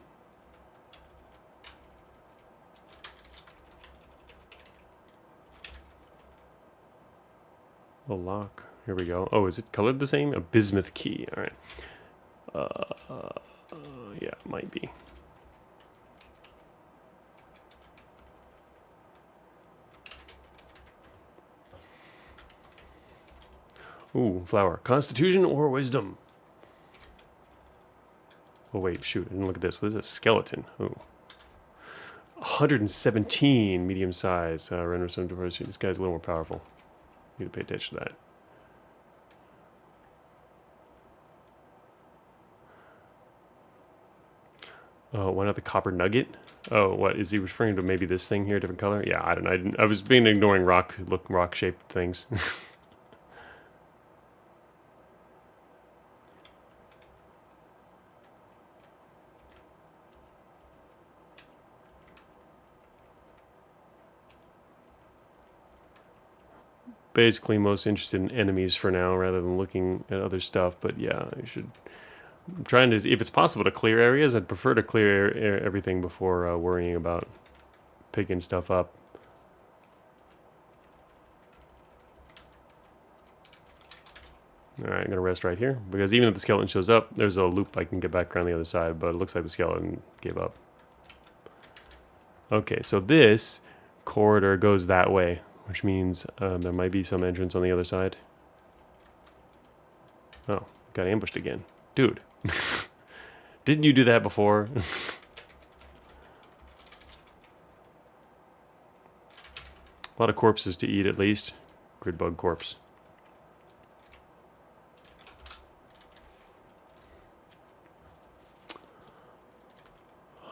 A lock. Here we go. Oh, is it colored the same? A bismuth key. Alright. Yeah, it might be. Ooh, flower. Constitution or wisdom? Oh, wait, shoot. I didn't look at this. What is a skeleton? Ooh. 117 medium size. Render some diversity. This guy's a little more powerful. Need to pay attention to that. Oh, why not the copper nugget? Oh, what is he referring to? Maybe this thing here, different color? Yeah, I don't know. I was ignoring rock shaped things. Basically, most interested in enemies for now, rather than looking at other stuff. But yeah, I should. I'm trying to, if it's possible to clear areas, I'd prefer to clear everything before worrying about picking stuff up. Alright, I'm going to rest right here, because even if the skeleton shows up, there's a loop I can get back around the other side, but it looks like the skeleton gave up. Okay, so this corridor goes that way, which means there might be some entrance on the other side. Oh, got ambushed again. Dude. Didn't you do that before? A lot of corpses to eat, at least. Grid bug corpse.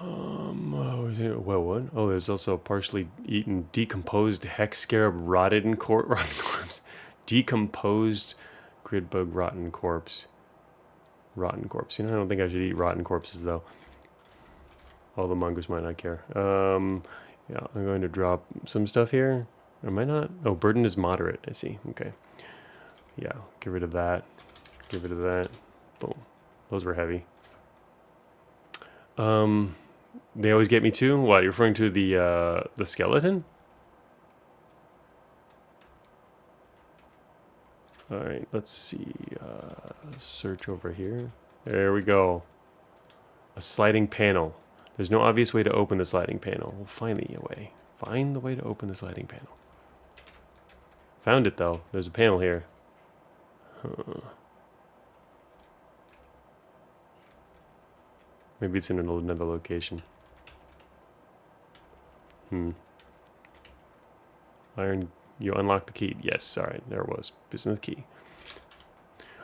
Well, what? Oh, there's also a partially eaten, decomposed hex scarab rotten corpse. Decomposed grid bug rotten corpse. Rotten corpse. You know, I don't think I should eat rotten corpses, though. All the mongoose might not care. Yeah, I'm going to drop some stuff here. Am I not? Oh, burden is moderate. I see. Okay. Yeah, get rid of that. Get rid of that. Boom. Those were heavy. They always get me too? What, you're referring to the skeleton? Alright, let's see. Search over here. There we go. A sliding panel. There's no obvious way to open the sliding panel. We'll find the way. Find the way to open the sliding panel. Found it though. There's a panel here. Huh. Maybe it's in another location. Iron, you unlock the key. Yes, alright, there it was. Bismuth key.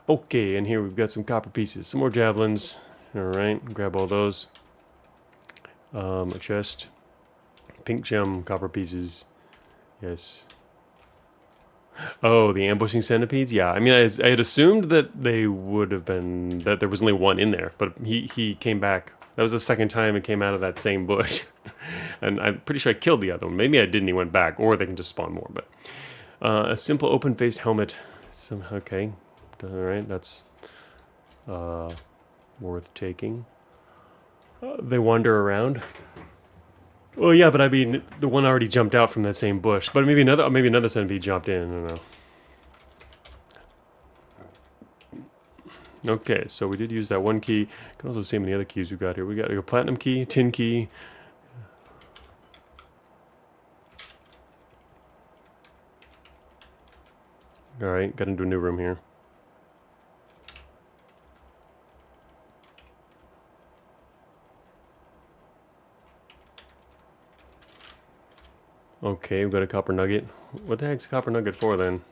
Okay, and here we've got some copper pieces. Some more javelins. Alright, grab all those. A chest. Pink gem, copper pieces. Yes. Oh, the ambushing centipedes? Yeah, I mean, I had assumed that they would have been, that there was only one in there, but he came back. That was the second time it came out of that same bush. And I'm pretty sure I killed the other one. Maybe I didn't, he went back, or they can just spawn more, but... a simple open-faced helmet. Okay, alright, that's worth taking. They wander around. Well, yeah, but I mean, the one already jumped out from that same bush. But maybe another centipede jumped in. I don't know. Okay, so we did use that one key. You can also see how many other keys we got here. We got a platinum key, tin key. All right, got into a new room here. Okay, we've got a copper nugget. What the heck's a copper nugget for then?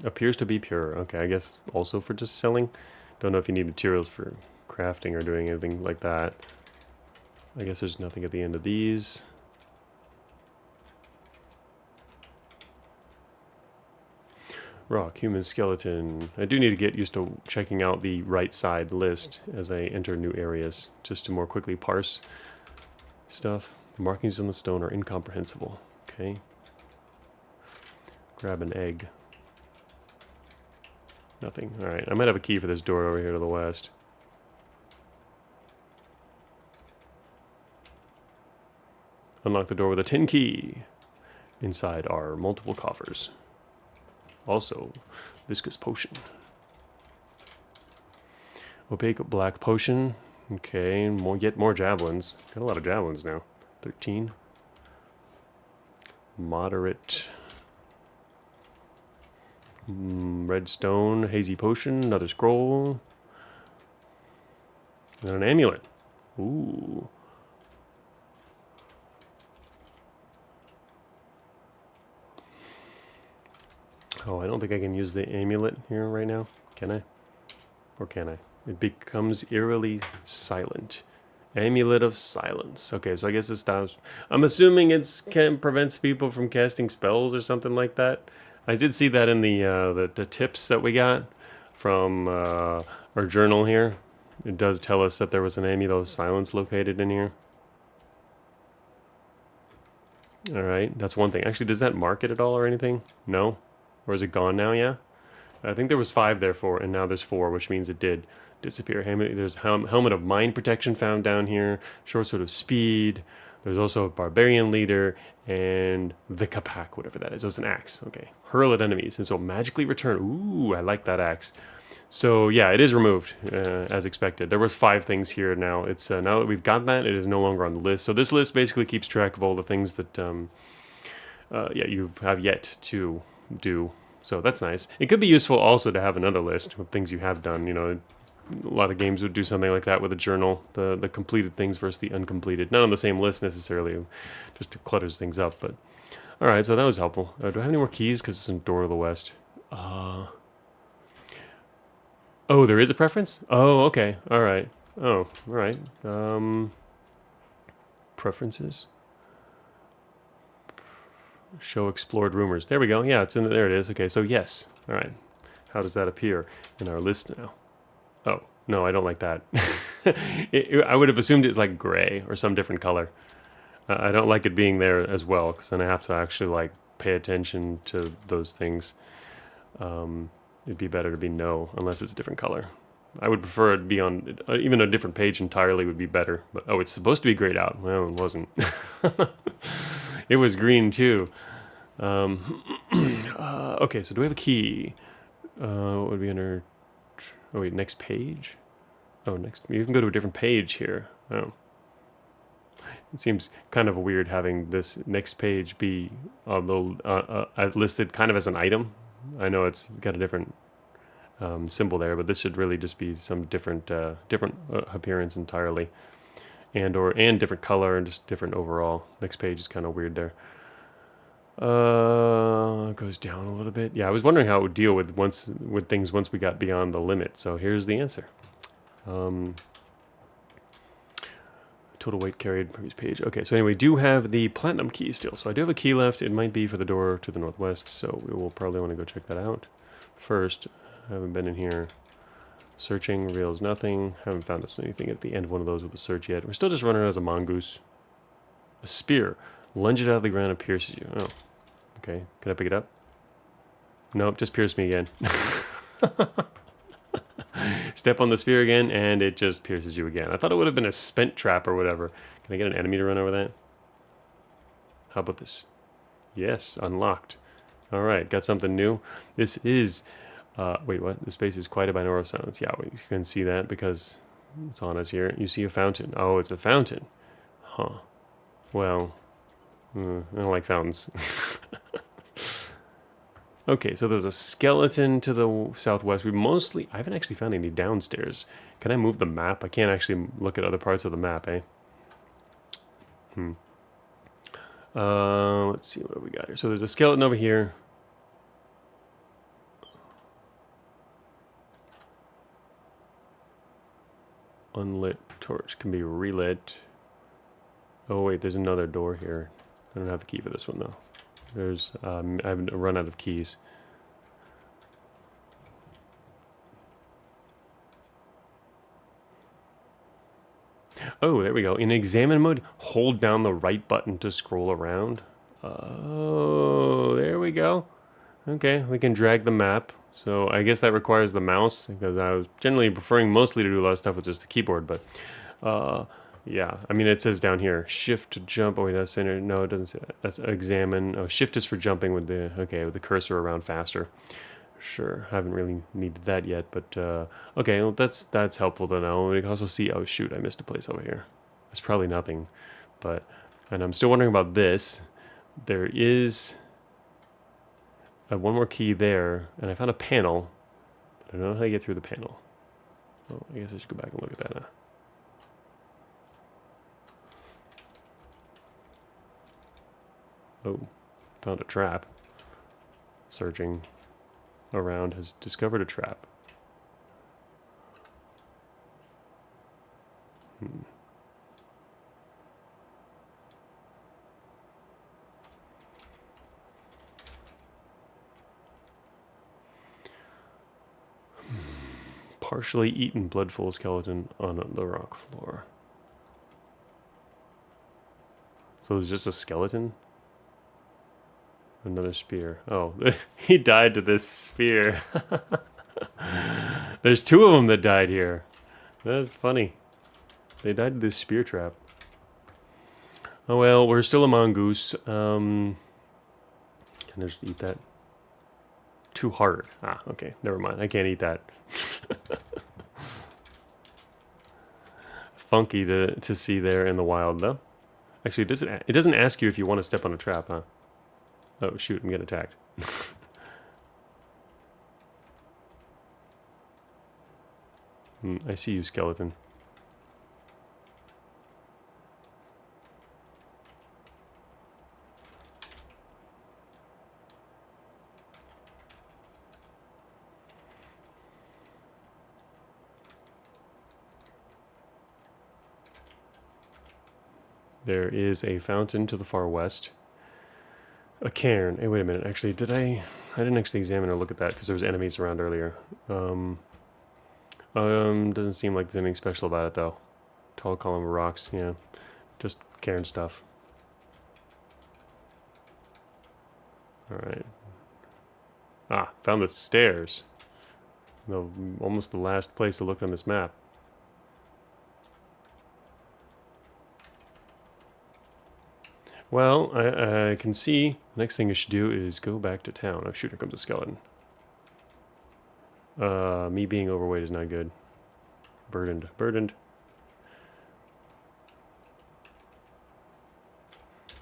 Appears to be pure. Okay, I guess also for just selling. Don't know if you need materials for crafting or doing anything like that. I guess there's nothing at the end of these. Rock, human, skeleton. I do need to get used to checking out the right side list as I enter new areas, just to more quickly parse stuff. The markings on the stone are incomprehensible. Okay. Grab an egg. Nothing. Alright, I might have a key for this door over here to the west. Unlock the door with a tin key. Inside are multiple coffers. Also, viscous potion. Opaque black potion. Okay, get more javelins. Got a lot of javelins now. 13. Moderate. Red stone, hazy potion, another scroll. And an amulet. Ooh. Oh, I don't think I can use the amulet here right now. Can I? Or can I? It becomes eerily silent. Amulet of Silence. Okay, so I guess it stops. I'm assuming it prevents people from casting spells or something like that. I did see that in the tips that we got from our journal here. It does tell us that there was an Amulet of Silence located in here. Alright, that's one thing. Actually, does that mark it at all or anything? No? Or is it gone now, yeah? I think there was 5 there for, and now there's 4, which means it did disappear. There's helmet of mind protection found down here, short sword of speed. There's also a barbarian leader and the kapak, whatever that is. So it's an axe. Okay, hurl at enemies, and so magically return. Ooh, I like that axe. So yeah, it is removed as expected. There was 5 things here now. It's now that we've got that, it is no longer on the list. So this list basically keeps track of all the things that yeah, you have yet to do. So that's nice. It could be useful also to have another list of things you have done. You know, a lot of games would do something like that with a journal, the completed things versus the uncompleted. Not on the same list necessarily, just it clutters things up. But all right, so that was helpful. Do I have any more keys? Because it's in Door to the West. Oh, there is a preference? Oh, okay. All right. Oh, all right. Preferences. Show explored rumors. There we go. Yeah, it's in there. It is. Okay, so yes. All right. How does that appear in our list now? Oh, no, I don't like that. I would have assumed it's like gray or some different color. I don't like it being there as well, because then I have to actually like pay attention to those things. It'd be better to be no, unless it's a different color. I would prefer it to be on even a different page entirely would be better. But oh, it's supposed to be grayed out. Well, it wasn't. It was green too. Okay, so do we have a key? What would be under? Oh wait, next page. Oh, next. You can go to a different page here. Oh. It seems kind of weird having this next page be listed kind of as an item. I know it's got a different symbol there, but this should really just be some different appearance entirely, and different color and just different overall. Next page is kind of weird there. It goes down a little bit. Yeah, I was wondering how it would deal with things once we got beyond the limit. So here's the answer. Total weight carried, previous page. Okay, so anyway, we do have the platinum key still. So I do have a key left. It might be for the door to the northwest, so we will probably want to go check that out. First, I haven't been in here. Searching reveals nothing. Haven't found us anything at the end of one of those with a search yet. We're still just running as a mongoose. A spear. Lunge it out of the ground and pierces you. Oh, okay. Can I pick it up? Nope, just pierced me again. Step on the spear again, and it just pierces you again. I thought it would have been a spent trap or whatever. Can I get an enemy to run over that? How about this? Yes, unlocked. All right, got something new. This is... wait, what? The space is quite a binaural of silence. Yeah, you can see that because it's on us here. You see a fountain. Oh, it's a fountain. Huh. Well, I don't like fountains. Okay, so there's a skeleton to the southwest. I haven't actually found any downstairs. Can I move the map? I can't actually look at other parts of the map, eh? Let's see what we got here. So there's a skeleton over here. Unlit torch can be relit. Oh wait, there's another door here. I don't have the key for this one though. I haven't run out of keys. Oh, there we go. In examine mode, hold down the right button to scroll around. Oh, there we go. Okay, we can drag the map. So I guess that requires the mouse, because I was generally preferring mostly to do a lot of stuff with just the keyboard, but yeah, I mean, it says down here, shift to jump. Oh, wait, that's center. No, it doesn't say that. That's examine. Oh, shift is for jumping with the cursor around faster. Sure, haven't really needed that yet, but okay, well, that's helpful to know. We can also see, oh shoot, I missed a place over here. It's probably nothing, and I'm still wondering about this. There is one more key there, and I found a panel, but I don't know how to get through the panel. Oh, I guess I should go back and look at that now. Oh, found a trap. Searching around has discovered a trap. Partially eaten blood-full skeleton on the rock floor. So it's just a skeleton? Another spear. Oh, he died to this spear. There's two of them that died here. That's funny. They died to this spear trap. Oh well, we're still a mongoose. Can I just eat that? Too hard. Ah, okay. Never mind. I can't eat that. Funky to see there in the wild, though. Actually, it doesn't ask you if you want to step on a trap, huh? Oh, shoot. I'm getting attacked. I see you, skeleton. There is a fountain to the far west. A cairn. Hey, wait a minute. Actually, I didn't actually examine or look at that because there was enemies around earlier. Doesn't seem like there's anything special about it though. Tall column of rocks. Yeah, just cairn stuff. All right. Ah, found the stairs. Almost the last place to look on this map. Well, I can see the next thing I should do is go back to town. Oh shoot, here comes a skeleton. Me being overweight is not good. Burdened.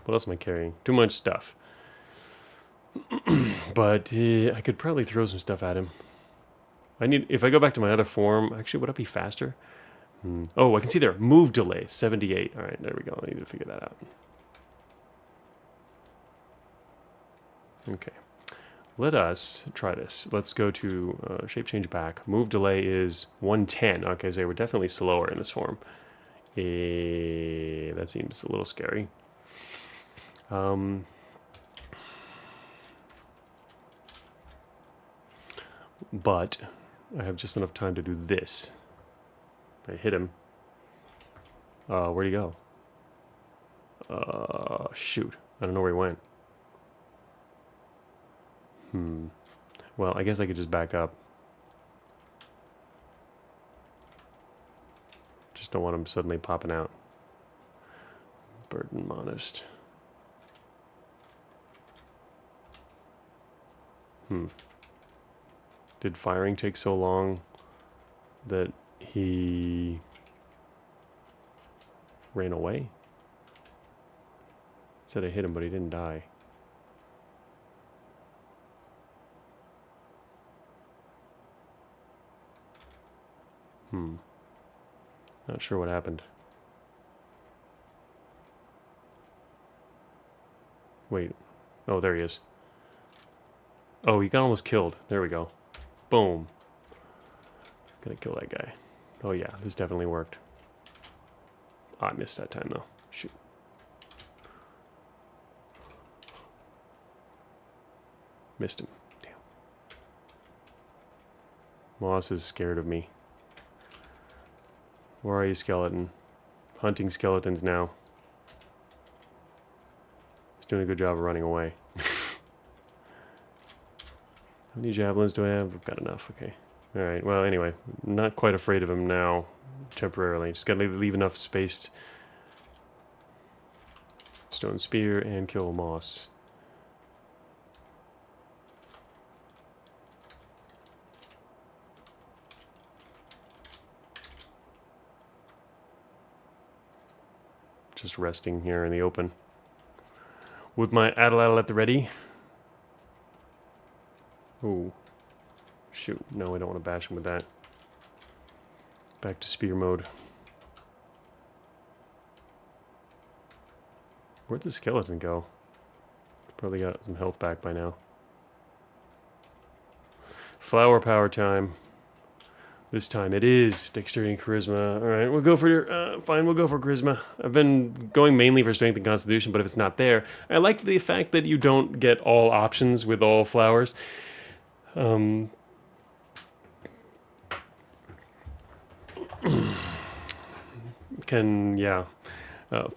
What else am I carrying? Too much stuff. But I could probably throw some stuff at him. If I go back to my other form, actually, would it be faster? Oh, I can see there. Move delay, 78. All right, there we go. I need to figure that out. Okay. Let us try this. Let's go to shape change back. Move delay is 110. Okay, so we're definitely slower in this form. That seems a little scary. But I have just enough time to do this. I hit him. Where'd he go? Shoot. I don't know where he went. Well, I guess I could just back up. Just don't want him suddenly popping out. Burden modest. Did firing take so long that he ran away? Said I hit him, but he didn't die. Not sure what happened. Wait. Oh, there he is. Oh, he got almost killed. There we go. Boom. Gonna kill that guy. Oh yeah, this definitely worked. Oh, I missed that time though. Shoot. Missed him. Damn. Moss is scared of me. Where are you, skeleton? Hunting skeletons now. He's doing a good job of running away. How many javelins do I have? I've got enough. Okay. Alright, well, anyway. I'm not quite afraid of him now. Temporarily. Just gotta leave enough space. Stone spear and kill Moss. Just resting here in the open. With my Adelaide at the ready. Ooh. Shoot. No, I don't want to bash him with that. Back to spear mode. Where'd the skeleton go? Probably got some health back by now. Flower power time. This time it is dexterity and charisma. Alright, we'll go for fine, we'll go for charisma. I've been going mainly for strength and constitution, but if it's not there, I like the fact that you don't get all options with all flowers. Can, yeah,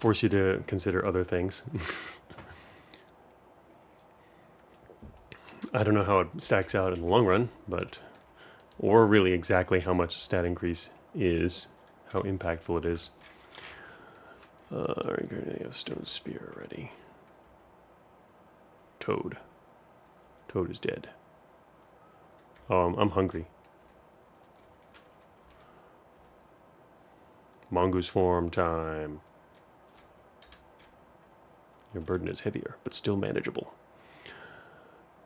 force you to consider other things. I don't know how it stacks out in the long run, but... Or really exactly how much stat increase is, how impactful it is. Alright, I have stone spear already. Toad. Toad is dead. I'm hungry. Mongoose form time. Your burden is heavier, but still manageable.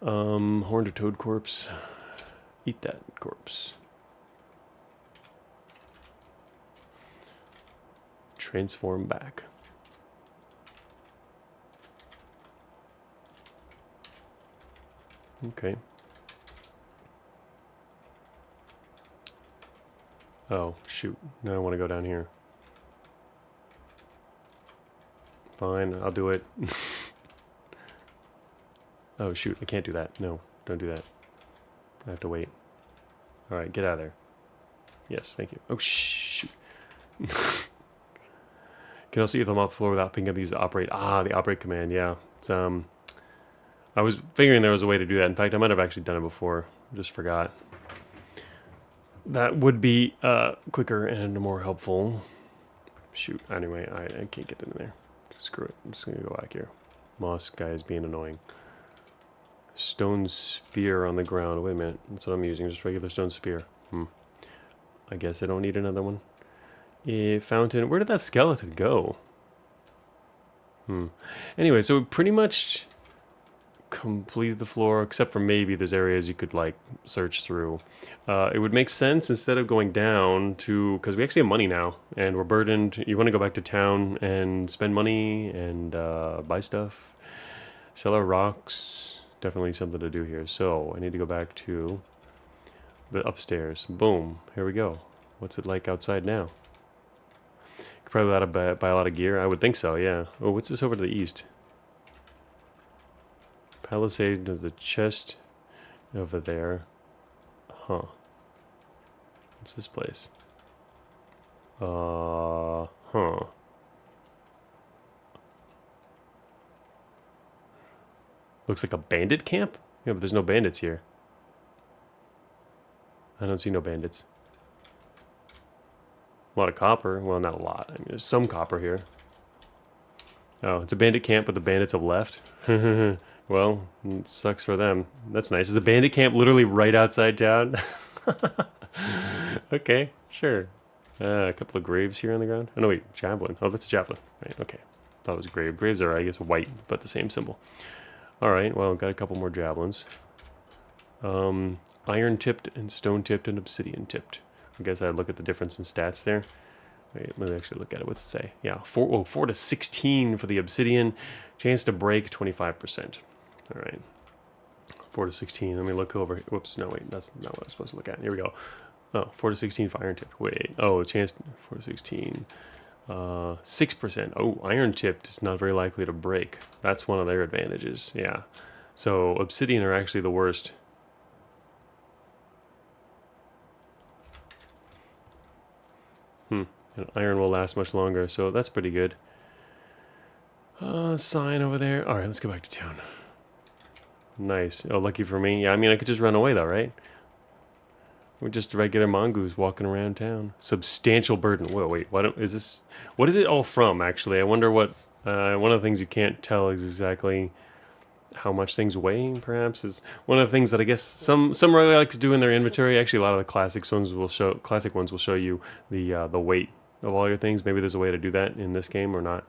Horned or toad corpse. Eat that corpse. Transform back. Okay. Oh, shoot. Now I want to go down here. Fine, I'll do it. Oh, shoot. I can't do that. No, don't do that. I have to wait. Alright, get out of there. Yes, thank you. Oh, shoot. Can also eat them off the floor without picking up these to operate. Ah, the operate command, yeah. It's, I was figuring there was a way to do that. In fact, I might have actually done it before. I just forgot. That would be quicker and more helpful. Shoot. Anyway, I can't get in there. Screw it. I'm just going to go back here. Moss guy is being annoying. Stone spear on the ground. Wait a minute. That's what I'm using. Just regular stone spear. I guess I don't need another one. Fountain. Where did that skeleton go? Anyway, so we pretty much completed the floor, except for maybe there's areas you could like search through. It would make sense instead of going down to, because we actually have money now and we're burdened. You want to go back to town and spend money and buy stuff, sell our rocks. Definitely something to do here. So I need to go back to the upstairs. Boom. Here we go. What's it like outside now? Could probably buy a lot of gear. I would think so, yeah. Oh, what's this over to the east? Palisade of the chest over there. Huh. What's this place? Huh. Looks like a bandit camp? Yeah, but there's no bandits here. I don't see no bandits. A lot of copper. Well, not a lot. I mean, there's some copper here. Oh, it's a bandit camp, but the bandits have left. Well, it sucks for them. That's nice. Is a bandit camp literally right outside town? Okay, sure. A couple of graves here on the ground. Oh, no, wait. Javelin. Oh, that's a javelin. Right, okay. Thought it was a grave. Graves are, I guess, white, but the same symbol. All right, well, got a couple more javelins. Iron tipped and stone tipped and obsidian tipped. I guess I'd look at the difference in stats there. Wait, let me actually look at it. What's it say? Yeah, 4 to 16 for the obsidian. Chance to break 25%. All right. 4 to 16. Let me look over. Whoops, no, wait. That's not what I was supposed to look at. Here we go. Oh, 4 to 16 for iron tipped. Wait. Oh, chance 4 to 16. 6%. Oh, iron tipped is not very likely to break. That's one of their advantages. Yeah. So obsidian are actually the worst. And iron will last much longer, so that's pretty good. Sign over there. All right, let's go back to town. Nice. Oh, lucky for me. Yeah, I mean, I could just run away though, right? We're just regular mongoose walking around town. Substantial burden. Whoa, wait. What is this? What is it all from? Actually, I wonder what. One of the things you can't tell is exactly how much things weigh. Perhaps is one of the things that I guess some really like to do in their inventory. Actually, a lot of the classic ones will show you the weight of all your things. Maybe there's a way to do that in this game or not,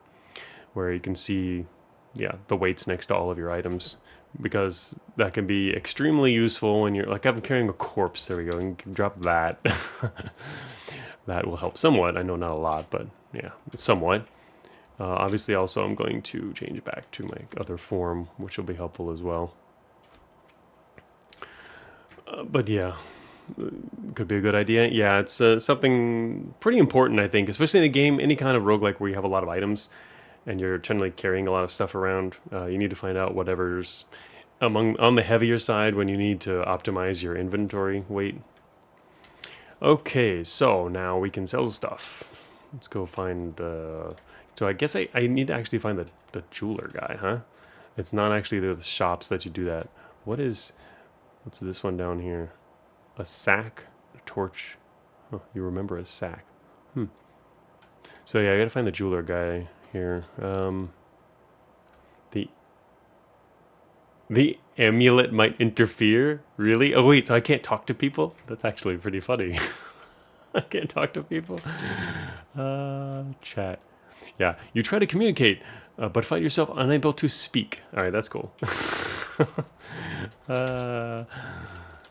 where you can see, yeah, the weights next to all of your items. Because that can be extremely useful when you're like, I'm carrying a corpse. There we go. You can drop that. That will help somewhat. I know not a lot, but yeah, somewhat. Obviously, also, I'm going to change back to my other form, which will be helpful as well. But yeah, could be a good idea. Yeah, it's something pretty important, I think, especially in a game, any kind of roguelike where you have a lot of items and you're generally carrying a lot of stuff around. You need to find out whatever's on the heavier side when you need to optimize your inventory weight. Okay, so now we can sell stuff. Let's go find... so I guess I need to actually find the jeweler guy, huh? It's not actually the shops that you do that. What's this one down here? A sack? A torch? Huh, you remember a sack. So yeah, I gotta find the jeweler guy here. The amulet might interfere? Really? Oh wait, so I can't talk to people? That's actually pretty funny. I can't talk to people? Chat. Yeah, you try to communicate, but find yourself unable to speak. Alright, that's cool.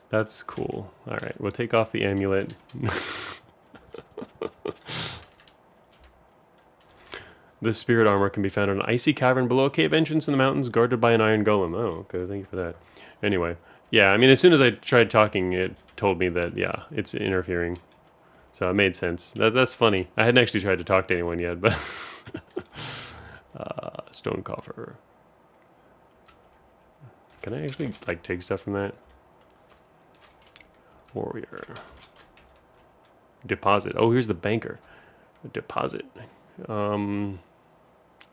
That's cool. Alright, we'll take off the amulet. The spirit armor can be found in an icy cavern below a cave entrance in the mountains, guarded by an iron golem. Oh, okay, thank you for that. Anyway, yeah, I mean, as soon as I tried talking, it told me that, yeah, it's interfering. So it made sense. That's funny. I hadn't actually tried to talk to anyone yet, but... stone coffer. Can I actually, like, take stuff from that? Warrior. Deposit. Oh, here's the banker. Deposit.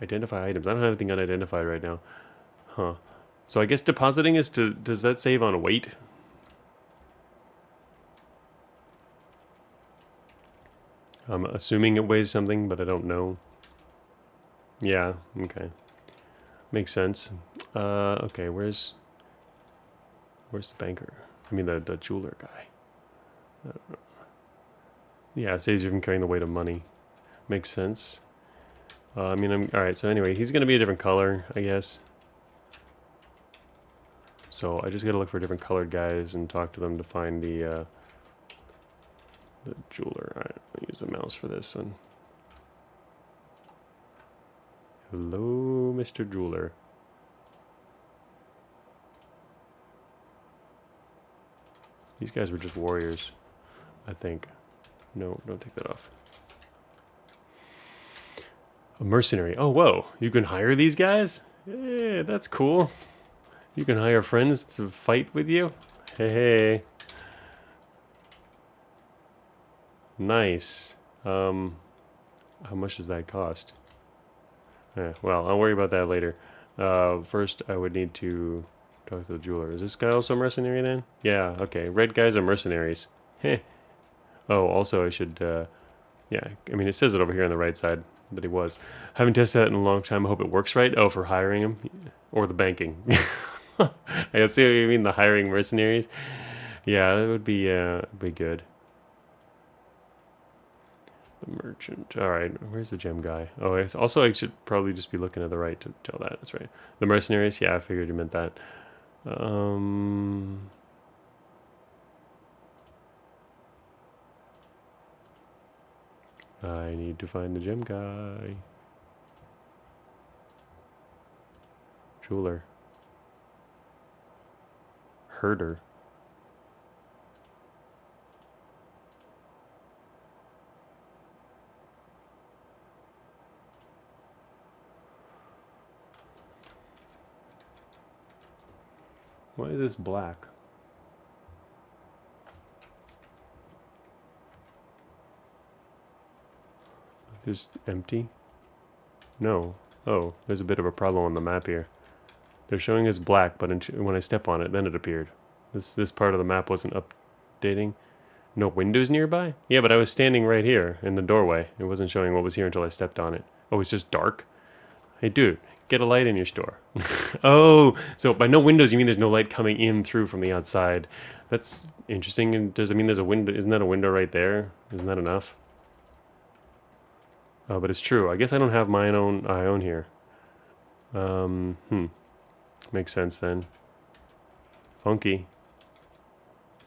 Identify items. I don't have anything unidentified right now. Huh. So I guess depositing is to... Does that save on weight? I'm assuming it weighs something, but I don't know. Yeah, okay. Makes sense. Okay, where's the banker? I mean, the jeweler guy. Yeah, it saves you from carrying the weight of money. Makes sense. I mean, alright, so anyway, he's going to be a different color, I guess. So I just got to look for different colored guys and talk to them to find the jeweler. Alright, I'll use the mouse for this one. Hello, Mr. Jeweler. These guys were just warriors, I think. No, don't take that off. A mercenary. Oh, whoa. You can hire these guys? Yeah, that's cool. You can hire friends to fight with you? Hey, hey. Nice. How much does that cost? Well, I'll worry about that later. First, I would need to talk to the jeweler. Is this guy also a mercenary then? Yeah, okay. Red guys are mercenaries. Heh. Oh, also I should, yeah, I mean, it says it over here on the right side that he was. Haven't tested that in a long time. I hope it works right. Oh, for hiring him? Or the banking. I see what you mean, the hiring mercenaries. Yeah, that would be good. The merchant. Alright, where's the gem guy? Oh, also I should probably just be looking to the right to tell that. That's right. The mercenaries? Yeah, I figured you meant that. I need to find the gem guy. Jeweler. Herder. Why is this black? Just empty? No. Oh, there's a bit of a problem on the map here. They're showing as black, but when I step on it, then it appeared. This part of the map wasn't updating. No windows nearby? Yeah, but I was standing right here in the doorway. It wasn't showing what was here until I stepped on it. Oh, it's just dark? Hey, dude, get a light in your store. Oh, so by no windows, you mean there's no light coming in through from the outside. That's interesting. And does it mean there's a window? Isn't that a window right there? Isn't that enough? Oh, but it's true. I guess I don't have my own here. Makes sense then. Funky.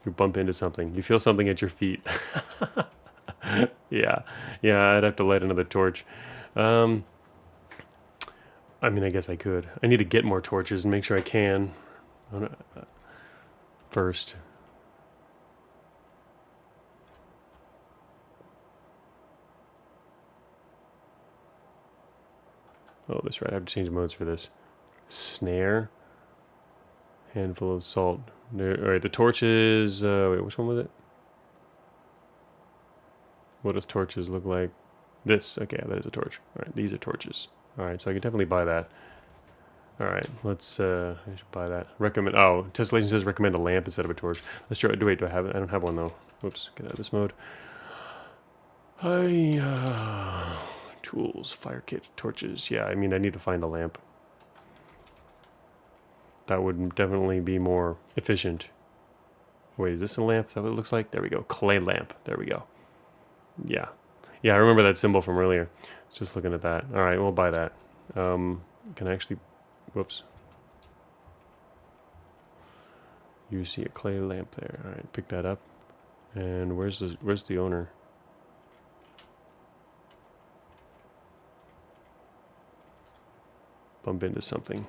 You bump into something. You feel something at your feet. Yeah. Yeah, I'd have to light another torch. I mean, I guess I could. I need to get more torches and make sure I can. First. Oh, that's right. I have to change modes for this. Snare. Handful of salt. Alright, the torches. Wait, which one was it? What does torches look like? This. Okay, that is a torch. Alright, these are torches. Alright, so I can definitely buy that. Alright, let's, I should buy that. Recommend, oh, Tessellation says recommend a lamp instead of a torch. Let's try, wait, do I have it? I don't have one though. Whoops, get out of this mode. Tools, fire kit, torches. Yeah, I mean, I need to find a lamp. That would definitely be more efficient. Wait, is this a lamp? Is that what it looks like? There we go. Clay lamp. There we go. Yeah. Yeah, I remember that symbol from earlier. Just looking at that. Alright, we'll buy that. Can I actually... Whoops. You see a clay lamp there. Alright, pick that up. And where's the owner? Bump into something.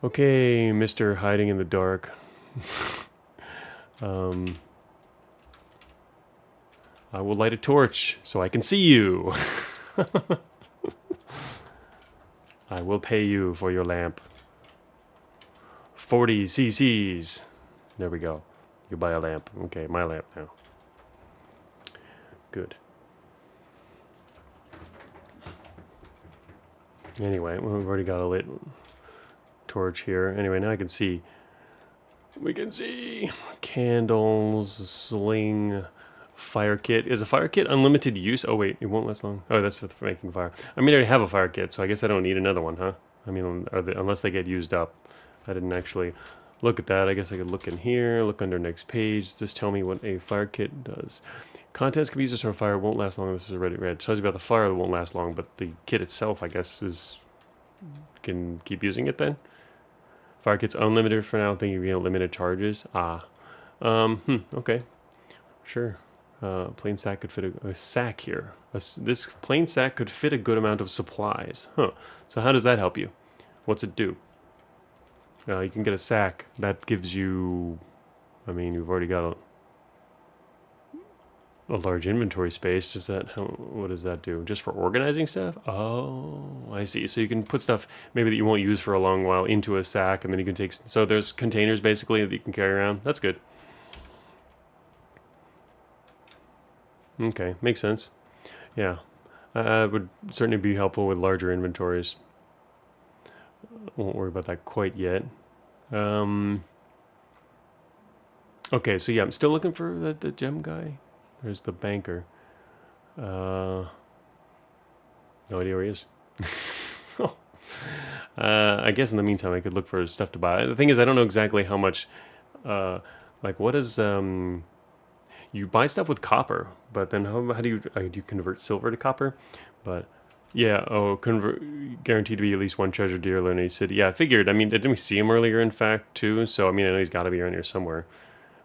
Okay, Mr. Hiding in the Dark. I will light a torch so I can see you. I will pay you for your lamp. 40 cc's. There we go. You buy a lamp. Okay, my lamp now. Good. Anyway, well, we've already got a lit torch here. Anyway, now I can see. We can see candles, a sling, fire kit. Is a fire kit unlimited use? Oh wait, it won't last long. Oh, that's for making fire. I mean, I already have a fire kit, so I guess I don't need another one, huh? I mean, unless they get used up. I didn't actually look at that. I guess I could look in here, look under next page. Just tell me what a fire kit does. Contents can be used to start a fire. Won't last long. This is already read. It tells you about the fire that won't last long, but the kit itself, I guess, is can keep using it then. Fire kit's unlimited for now. I think you get limited charges. Okay, sure. Plain sack could fit a sack here. This plain sack could fit a good amount of supplies. Huh. So how does that help you? What's it do? You can get a sack. That gives you... I mean, you've already got a large inventory space. Does that... what does that do? Just for organizing stuff? Oh, I see. So you can put stuff maybe that you won't use for a long while into a sack, and then you can take... So there's containers, basically, that you can carry around. That's good. Okay, makes sense. Yeah, would certainly be helpful with larger inventories. Won't worry about that quite yet. Okay, so yeah, I'm still looking for the gem guy. There's the banker. No idea where he is. I guess in the meantime I could look for stuff to buy. The thing is, I don't know exactly how much, like what is, you buy stuff with copper, but then how do you convert silver to copper? But yeah, guaranteed to be at least one treasure dealer in a city. Yeah, I figured. I mean, didn't we see him earlier, in fact, too? So I mean, I know he's got to be around here somewhere.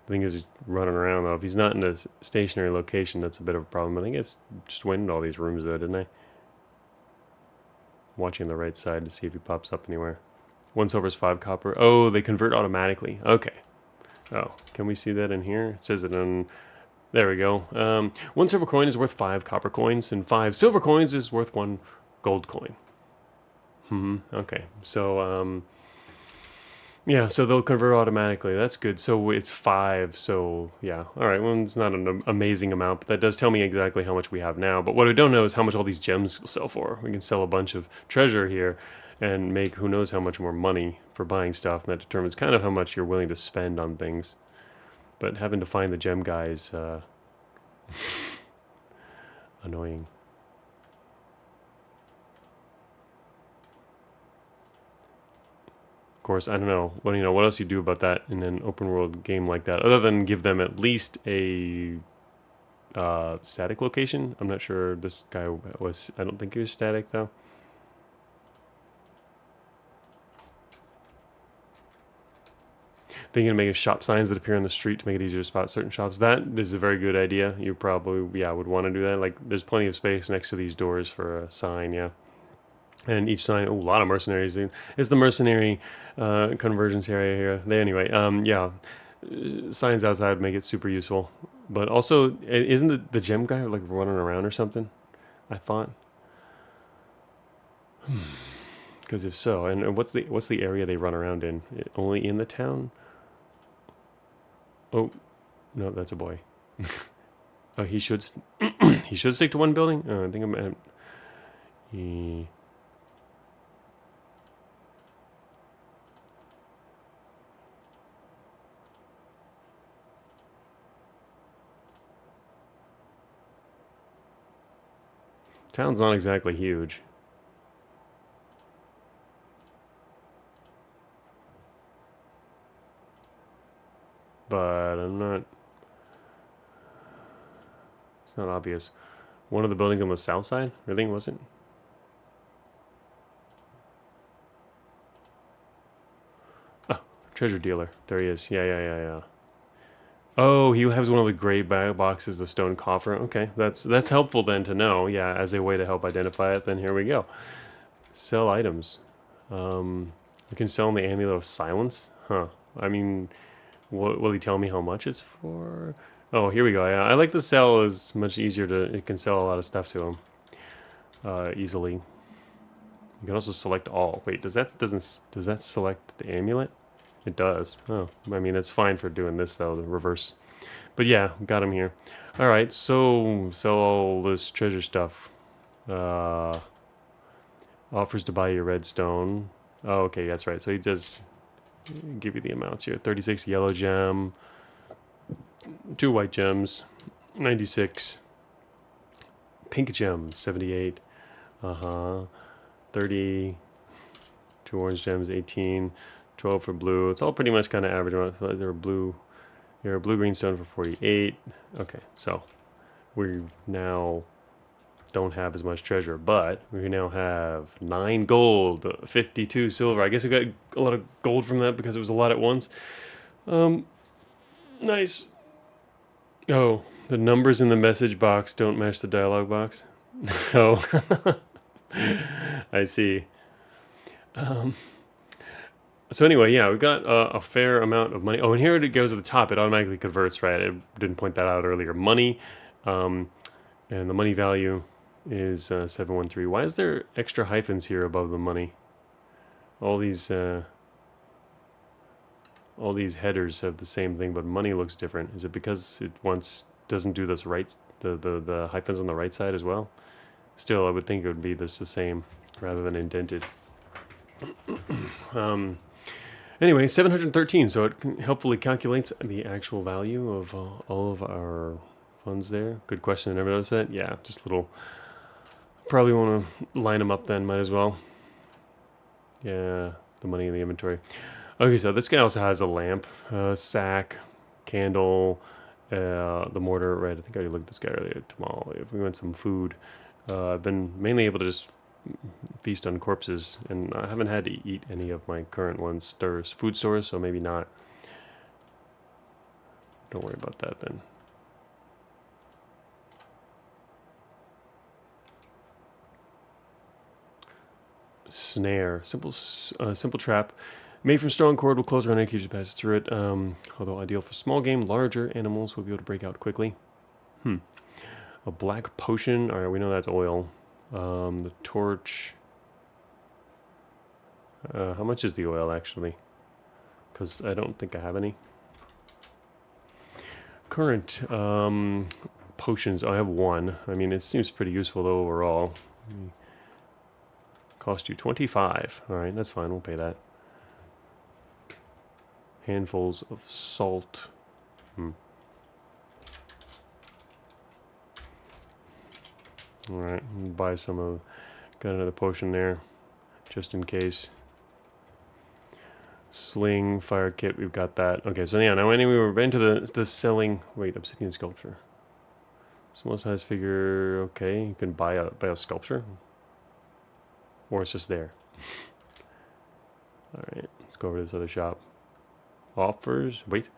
The thing is, he's running around though. If he's not in a stationary location, that's a bit of a problem. I think it's just went into all these rooms though, didn't I? Watching the right side to see if he pops up anywhere. 1 silver is 5 copper. Oh, they convert automatically. Okay. Oh, can we see that in here? It says it in... There we go. 1 silver coin is worth 5 copper coins, and 5 silver coins is worth 1 gold coin. Okay. So, yeah, so they'll convert automatically. That's good. So it's 5. So, yeah. All right. Well, it's not an amazing amount, but that does tell me exactly how much we have now. But what I don't know is how much all these gems will sell for. We can sell a bunch of treasure here and make who knows how much more money for buying stuff. And that determines kind of how much you're willing to spend on things. But having to find the gem guys, annoying. Of course, I don't know. Well, you know, what else you do about that in an open world game like that, other than give them at least a static location. I'm not sure this guy was. I don't think he was static though. Thinking of making shop signs that appear on the street to make it easier to spot certain shops. That is a very good idea. You probably, yeah, would want to do that. Like, there's plenty of space next to these doors for a sign, yeah. And each sign, oh, a lot of mercenaries. It's the mercenary convergence area here. Anyway, yeah, signs outside make it super useful. But also, isn't the gem guy like running around or something? I thought. Because if so, and what's the area they run around in? Only in the town? Oh, no, that's a boy. Oh, he should he should stick to one building. Oh, I think I'm. Town's not exactly huge. But I'm not... It's not obvious. One of the buildings on the south side? Really? Wasn't? Oh, treasure dealer. There he is. Yeah. Oh, he has one of the gray boxes, the stone coffer. Okay, that's helpful then to know. Yeah, as a way to help identify it. Then here we go. Sell items. We can sell the amulet of silence. Huh. I mean, will he tell me how much it's for? Oh, here we go. Yeah, I like the sell is much easier to. It can sell a lot of stuff to him easily. You can also select all. Wait, does that select the amulet? It does. Oh, I mean, it's fine for doing this, though, the reverse. But yeah, got him here. All right, so sell all this treasure stuff. Offers to buy your redstone. Oh, okay, that's right. So he does give you the amounts here. 36 yellow gem, 2 white gems, 96. Pink gem, 78. 30. 2 orange gems, 18. 12 for blue. It's all pretty much kind of average amount. They're blue. You're a blue-green stone for 48. Okay, so we now don't have as much treasure, but we now have 9 gold, 52 silver. I guess we got a lot of gold from that because it was a lot at once. Nice. Oh, the numbers in the message box don't match the dialogue box. Oh, I see. So anyway, yeah, we got a fair amount of money. Oh, and here it goes at the top. It automatically converts, right? I didn't point that out earlier. Money, and the money value is 713. Why is there extra hyphens here above the money? All these headers have the same thing, but money looks different. Is it because it doesn't do this right? The hyphens on the right side as well? Still, I would think it would be the same rather than indented. Anyway, 713, so it helpfully calculates the actual value of all of our funds there. Good question, I never noticed that. Yeah, just little, probably want to line them up then, might as well. Yeah, the money in the inventory. Okay, so this guy also has a lamp, sack, candle, the mortar, right, I think I already looked at this guy earlier, tomorrow. If we want some food, I've been mainly able to just feast on corpses, and I haven't had to eat any of my current ones. There's food stores, so maybe not. Don't worry about that then. Snare, simple trap, made from strong cord, will close around any creature that passes through it. Although ideal for small game, larger animals will be able to break out quickly. A black potion. All right, we know that's oil. The torch. How much is the oil actually? Because I don't think I have any. Current potions. I have 1. I mean, it seems pretty useful though overall. Cost you 25. All right, that's fine. We'll pay that. Handfuls of salt. All right, buy some of. Got another potion there, just in case. Sling, fire kit, we've got that. Okay, so yeah, now anyway, we're into the selling. Wait, obsidian sculpture. Small size figure. Okay, you can buy a sculpture, or it's just there. All right, let's go over to this other shop. Offers. Wait,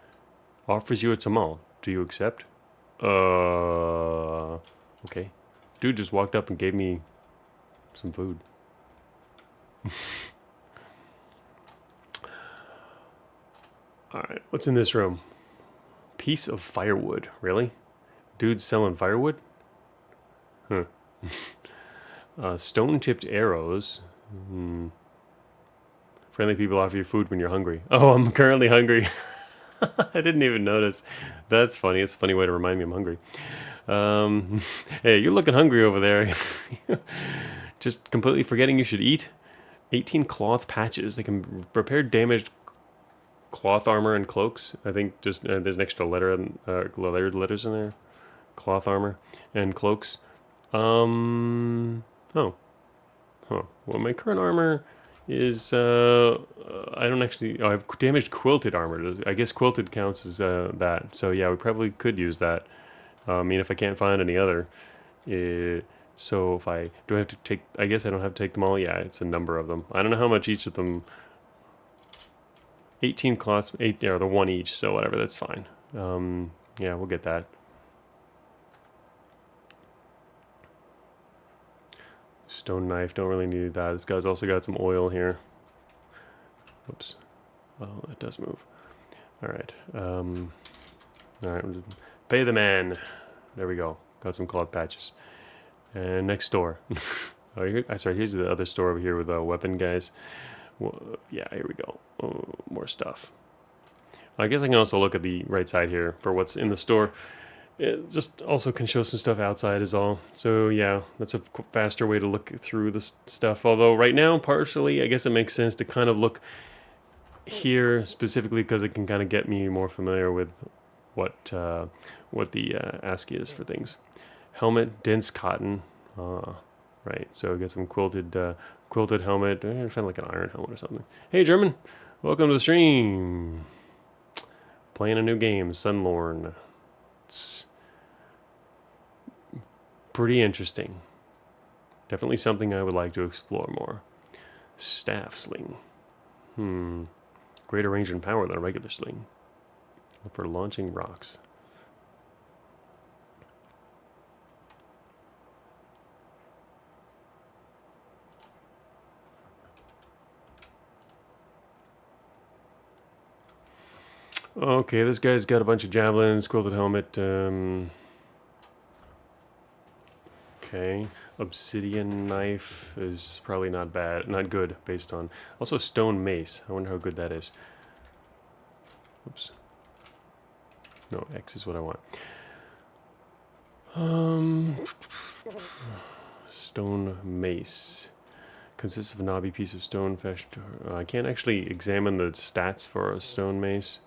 offers you a tamal. Do you accept? Okay. Dude just walked up and gave me some food. Alright, what's in this room? Piece of firewood. Really? Dude's selling firewood? Huh. Stone-tipped arrows. Friendly people offer you food when you're hungry. Oh, I'm currently hungry. I didn't even notice. That's funny. It's a funny way to remind me I'm hungry. Hey, you're looking hungry over there. Just completely forgetting you should eat. 18 cloth patches. They can repair damaged cloth armor and cloaks. I think just there's an extra letter and layered letters in there. Cloth armor and cloaks. Oh. Huh. Well, my current armor is I don't actually. Oh, I have damaged quilted armor. I guess quilted counts as that. So yeah, we probably could use that. I mean, if I can't find any other. So if I do, I have to take. I guess I don't have to take them all. Yeah, it's a number of them. I don't know how much each of them. 18 cloths, 8 or the 1 each. So whatever, that's fine. Yeah, we'll get that. Stone knife, don't really need that. This guy's also got some oil here. Oops. Well, it does move. All right. All right. Pay the man. There we go. Got some cloth patches. And next store. Oh, sorry. Here's the other store over here with the weapon guys. Well, yeah, here we go. Oh, more stuff. I guess I can also look at the right side here for what's in the store. It just also can show some stuff outside is all. So yeah, that's a faster way to look through this stuff. Although right now, partially, I guess it makes sense to kind of look here specifically because it can kind of get me more familiar with what the ASCII is for things. Helmet, dense cotton. Right, so get some quilted helmet. I found like an iron helmet or something. Hey, German. Welcome to the stream. Playing a new game, Sunlorn. It's pretty interesting. Definitely something I would like to explore more. Staff sling. Greater range and power than a regular sling. For launching rocks. Okay, this guy's got a bunch of javelins, quilted helmet. Okay, obsidian knife is probably not bad, not good based on. Also, stone mace. I wonder how good that is. Oops. No, X is what I want. Stone mace consists of a knobby piece of stone fashioned. I can't actually examine the stats for a stone mace.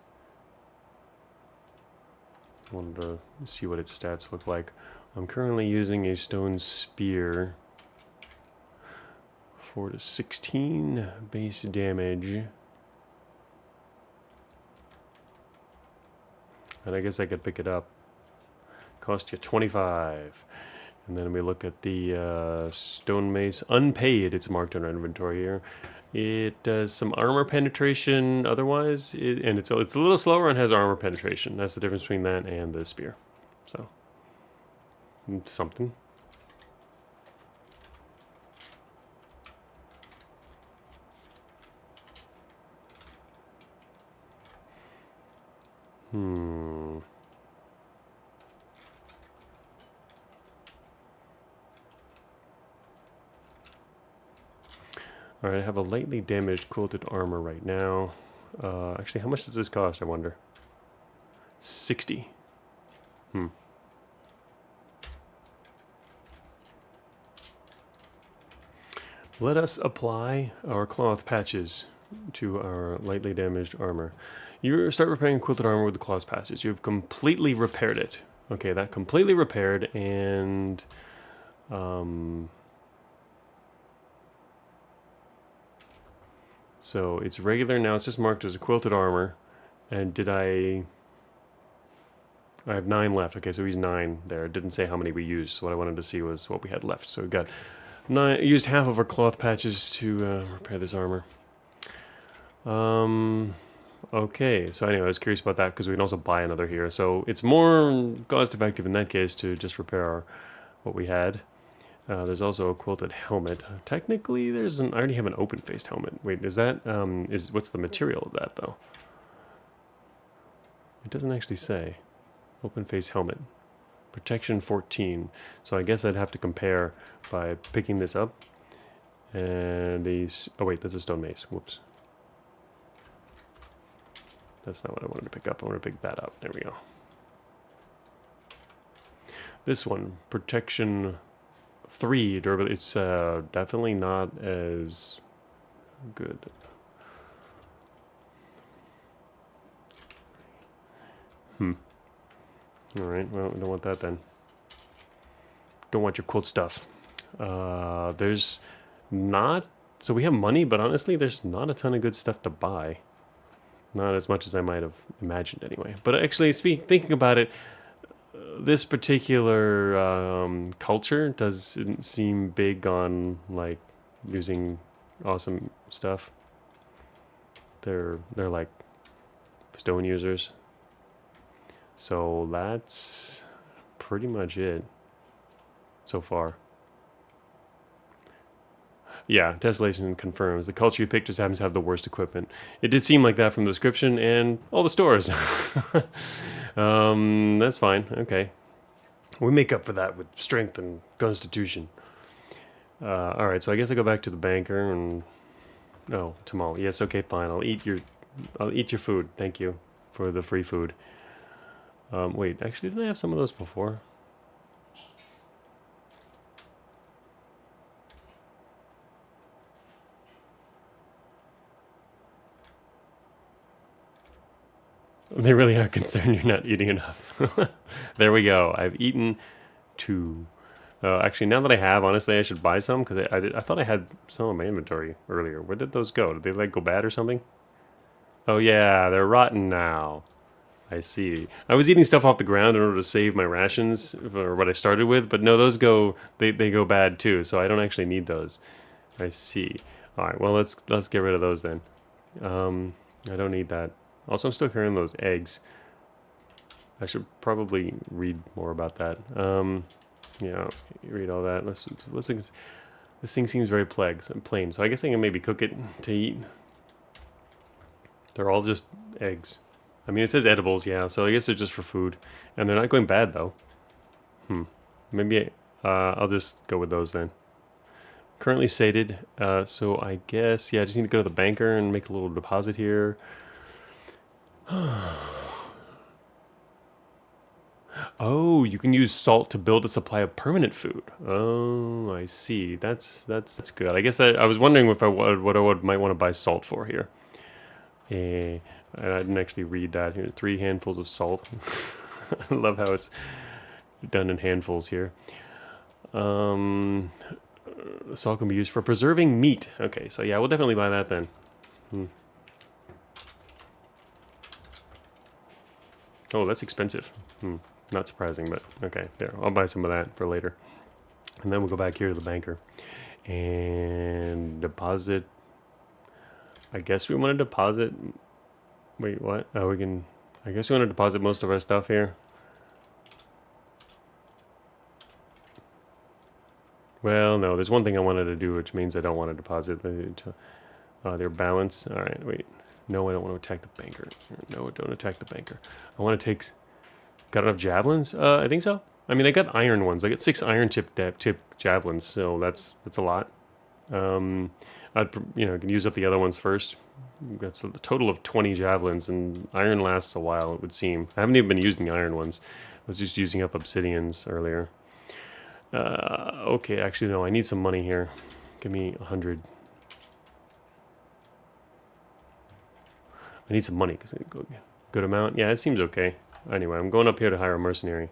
I wanted to see what its stats look like. I'm currently using a stone spear. 4 to 16 base damage. And I guess I could pick it up. Cost you 25. And then we look at the stone mace. Unpaid, it's marked on our inventory here. It does some armor penetration otherwise. And it's a little slower and has armor penetration. That's the difference between that and the spear. So, something. Alright, I have a lightly damaged quilted armor right now. Actually, how much does this cost, I wonder? 60. Let us apply our cloth patches to our lightly damaged armor. You start repairing quilted armor with the cloth patches. You've completely repaired it. Okay, that completely repaired, and so it's regular now. It's just marked as a quilted armor. And did I have 9 left. Okay, so he's 9 there. It didn't say how many we used. So what I wanted to see was what we had left. So we got 9. Used half of our cloth patches to repair this armor. Okay, so anyway, I was curious about that because we can also buy another here. So it's more cost effective in that case to just repair what we had. There's also a quilted helmet. Technically, I already have an open-faced helmet. Wait, is that, what's the material of that though? It doesn't actually say. Open-face helmet. Protection 14. So I guess I'd have to compare by picking this up. And these, oh wait, that's a stone mace. Whoops. That's not what I wanted to pick up. I want to pick that up. There we go. This one, protection 3 durability. It's definitely not as good. Alright, well, we don't want that then. Don't want your quilt stuff. There's not... So we have money, but honestly, there's not a ton of good stuff to buy. Not as much as I might have imagined anyway. But actually, thinking about it, this particular culture doesn't seem big on, like, using awesome stuff. They're like stone users. So that's pretty much it so far. Yeah, Desolation confirms. The culture you picked just happens to have the worst equipment. It did seem like that from the description and all the stores. That's fine. Okay. We make up for that with strength and constitution. Alright, so I guess I go back to the banker and... Oh, tamale. Yes, okay, fine. I'll eat your food. Thank you for the free food. Wait, actually, didn't I have some of those before? They really are concerned you're not eating enough. There we go. I've eaten 2. Actually, now that I have, honestly, I should buy some because I thought I had some in my inventory earlier. Where did those go? Did they like go bad or something? Oh yeah, they're rotten now. I see. I was eating stuff off the ground in order to save my rations for what I started with, but no, those go they go bad too, so I don't actually need those. I see. All right, well let's get rid of those then. I don't need that. Also, I'm still carrying those eggs. I should probably read more about that. Yeah, read all that. Let's this thing seems very plain, so I guess I can maybe cook it to eat. They're all just eggs. I mean, it says edibles, yeah, so I guess they're just for food. And they're not going bad, though. Maybe I'll just go with those then. Currently sated, so I guess, yeah, I just need to go to the banker and make a little deposit here. Oh, you can use salt to build a supply of permanent food. Oh, I see. That's good. I guess I was wondering if might want to buy salt for here. Eh, I didn't actually read that here. 3 handfuls of salt. I love how it's done in handfuls here. Salt can be used for preserving meat. Okay, so yeah, we'll definitely buy that then. Oh, that's expensive. Not surprising, but okay, there. I'll buy some of that for later. And then we'll go back here to the banker and deposit. I guess we want to deposit. Wait, what? Oh, we can. I guess we want to deposit most of our stuff here. Well, no, there's one thing I wanted to do, which means I don't want to deposit their balance. All right, wait. No, I don't want to attack the banker. No, don't attack the banker. I want to take. Got enough javelins? I think so. I mean, I got iron ones. I got 6 iron tip javelins, so that's a lot. I'd can use up the other ones first. That's a total of 20 javelins, and iron lasts a while, it would seem. I haven't even been using the iron ones. I was just using up obsidians earlier. Okay, actually, no, I need some money here. Give me 100. I need some money, because I good amount. Yeah, it seems okay. Anyway, I'm going up here to hire a mercenary.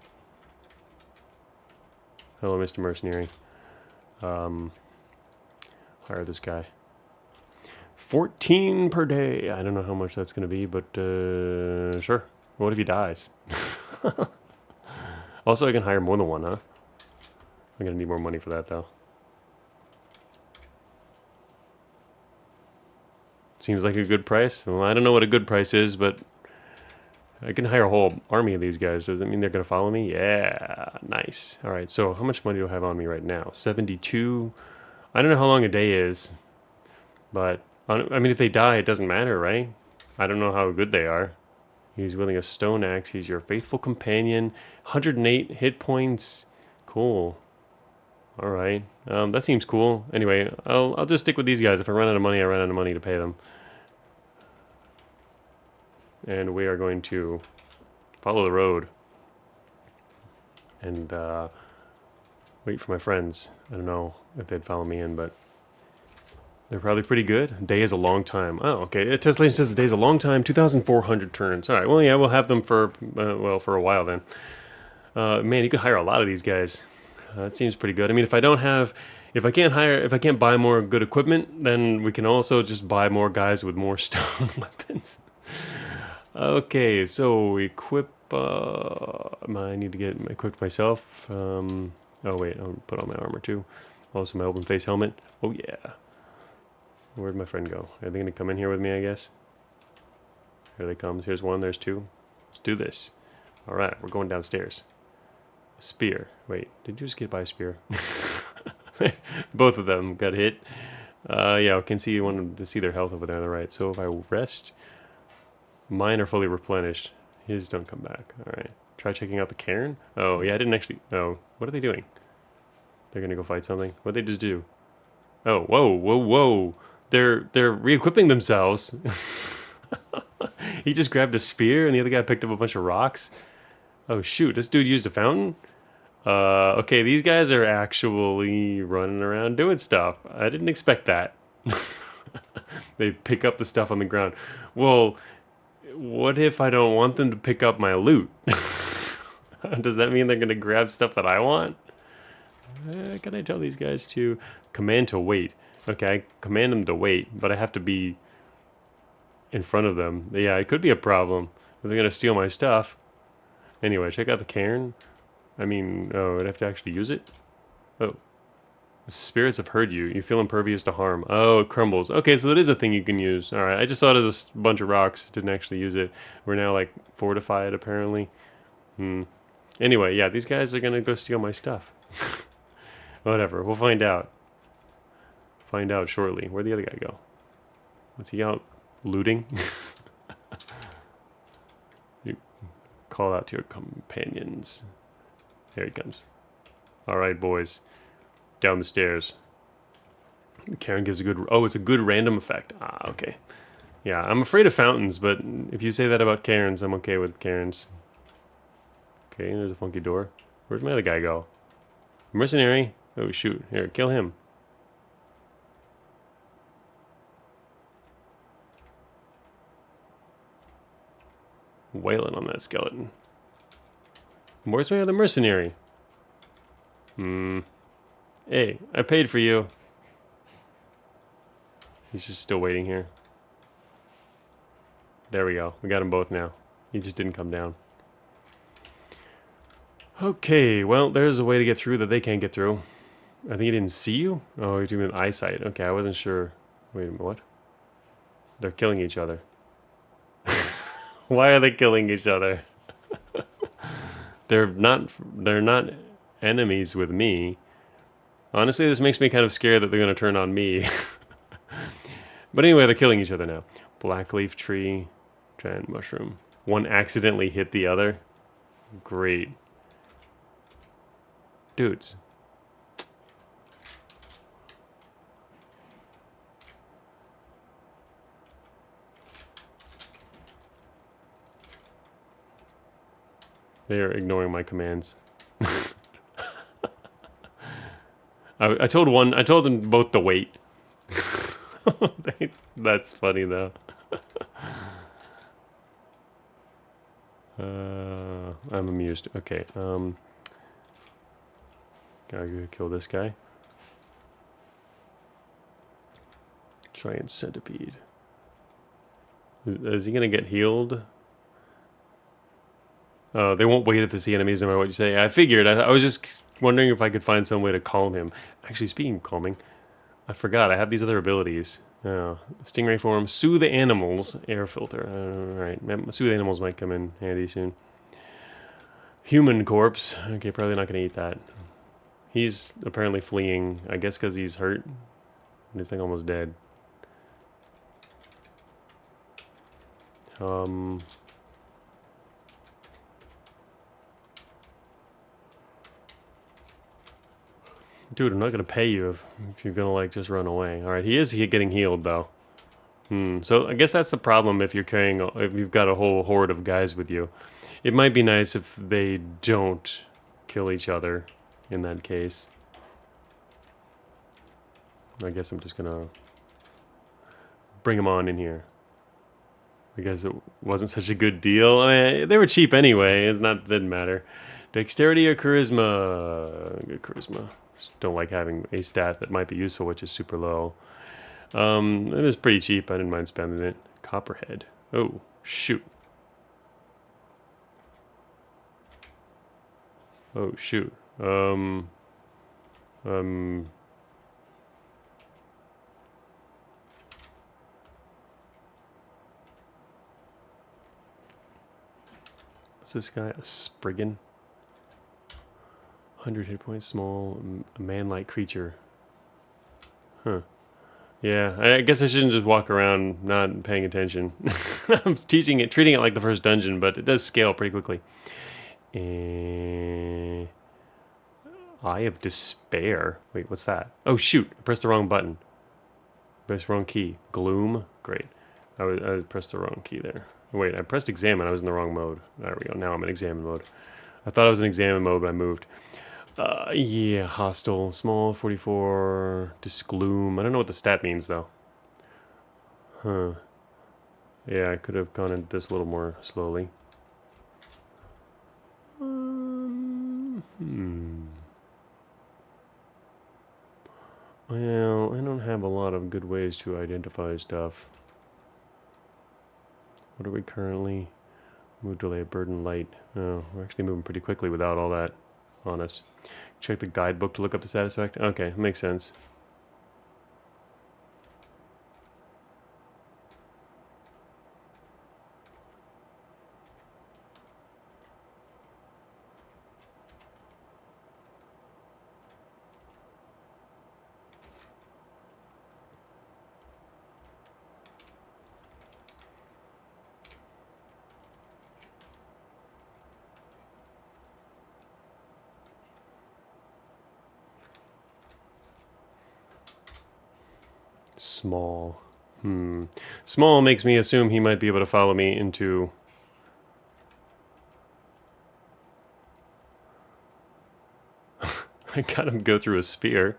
Hello, Mr. Mercenary. Hire this guy. 14 per day. I don't know how much that's going to be, but sure. What if he dies? Also, I can hire more than one, huh? I'm going to need more money for that, though. Seems like a good price. Well, I don't know what a good price is, but I can hire a whole army of these guys. Does that mean they're going to follow me? Yeah, nice. All right, so how much money do I have on me right now? 72. I don't know how long a day is, but I mean, if they die, it doesn't matter, right? I don't know how good they are. He's wielding a stone axe. He's your faithful companion. 108 hit points. Cool. All right. That seems cool. Anyway, I'll just stick with these guys. If I run out of money, I run out of money to pay them. And we are going to follow the road and wait for my friends. I don't know if they'd follow me in, but they're probably pretty good. A day is a long time. Oh, okay. Tesselation says a day is a long time. 2,400 turns. All right. Well, yeah, we'll have them for for a while then. Man, you could hire a lot of these guys. That seems pretty good. I mean, if I can't buy more good equipment, then we can also just buy more guys with more stone weapons. Okay, so equip. I need to get equipped myself. Oh wait, I'll put on my armor too. Also my open face helmet. Oh yeah. Where'd my friend go? Are they gonna come in here with me? I guess. Here they come. Here's one. There's 2. Let's do this. All right, we're going downstairs. A spear. Wait, did you just get by a spear? Both of them got hit. Yeah, I can see you wanted to see their health over there on the right. So if I rest. Mine are fully replenished. His don't come back. Alright. Try checking out the cairn. Oh, yeah, I didn't actually... Oh, what are they doing? They're gonna go fight something? What'd they just do? Oh, whoa. They're re-equipping themselves. He just grabbed a spear and the other guy picked up a bunch of rocks. Oh, shoot. This dude used a fountain? Okay, these guys are actually running around doing stuff. I didn't expect that. They pick up the stuff on the ground. Well... What if I don't want them to pick up my loot? Does that mean they're going to grab stuff that I want? Can I tell these guys to command to wait? Okay, I command them to wait, but I have to be in front of them. Yeah, it could be a problem. If they're gonna steal my stuff. Anyway, check out the cairn. I mean, oh, I'd have to actually use it? Oh. The spirits have heard you. You feel impervious to harm. Oh, it crumbles. Okay, so that is a thing you can use. Alright, I just saw it as a bunch of rocks. Didn't actually use it. We're now, like, fortified, apparently. Anyway, yeah, these guys are gonna go steal my stuff. Whatever, we'll find out. Find out shortly. Where'd the other guy go? Was he out looting? You call out to your companions. Here he comes. Alright, boys. Down the stairs. Karen gives a good... Oh, it's a good random effect. Ah, okay. Yeah, I'm afraid of fountains, but if you say that about Karens, I'm okay with Karens. Okay, there's a funky door. Where's my other guy go? Mercenary? Oh, shoot. Here, kill him. Wailing on that skeleton. Where's my other mercenary? Hey, I paid for you. He's just still waiting here. There we go. We got them both now. He just didn't come down. Okay, well, there's a way to get through that they can't get through. I think he didn't see you? Oh, you're doing eyesight. Okay, I wasn't sure. Wait a minute, what? They're killing each other. Why are they killing each other? They're not enemies with me. Honestly, this makes me kind of scared that they're going to turn on me. But anyway, they're killing each other now. Blackleaf tree, giant mushroom. One accidentally hit the other. Great. Dudes. They are ignoring my commands. I told them both to wait. That's funny though. I'm amused. Okay, gotta kill this guy. Giant centipede. Is he gonna get healed? They won't wait if they see enemies no matter what you say. I figured. I was just wondering if I could find some way to calm him. Actually, speaking of calming, I forgot. I have these other abilities. Stingray form, soothe animals, air filter. Alright, soothe animals might come in handy soon. Human corpse. Okay, probably not going to eat that. He's apparently fleeing, I guess because he's hurt. He's like almost dead. Dude, I'm not gonna pay you if you're gonna like just run away. All right, he is getting healed though. So I guess that's the problem if you've got a whole horde of guys with you. It might be nice if they don't kill each other in that case. I guess I'm just gonna bring them on in here. Because it wasn't such a good deal. I mean, they were cheap anyway. Didn't matter. Dexterity or charisma? Good charisma. Just don't like having a stat that might be useful, which is super low. It was pretty cheap. I didn't mind spending it. Copperhead. Oh, shoot. Oh, shoot. What's this guy? A Spriggan? 100 hit points, small, a man-like creature. Huh. Yeah, I guess I shouldn't just walk around not paying attention. I'm treating it like the first dungeon, but it does scale pretty quickly. Eye of Despair. Wait, what's that? Oh, shoot. I pressed the wrong button. Pressed the wrong key. Gloom. Great. I pressed the wrong key there. Wait, I pressed examine. I was in the wrong mode. There we go. Now I'm in examine mode. I thought I was in examine mode, but I moved. Yeah, hostile, small, 44, gloom. I don't know what the stat means, though. Huh. Yeah, I could have gone into this a little more slowly. Well, I don't have a lot of good ways to identify stuff. What are we currently? Move delay, burden light. Oh, we're actually moving pretty quickly without all that on us. Check the guidebook to look up the status effect. Okay, makes sense. Small. Small makes me assume he might be able to follow me into... I got him go through a spear.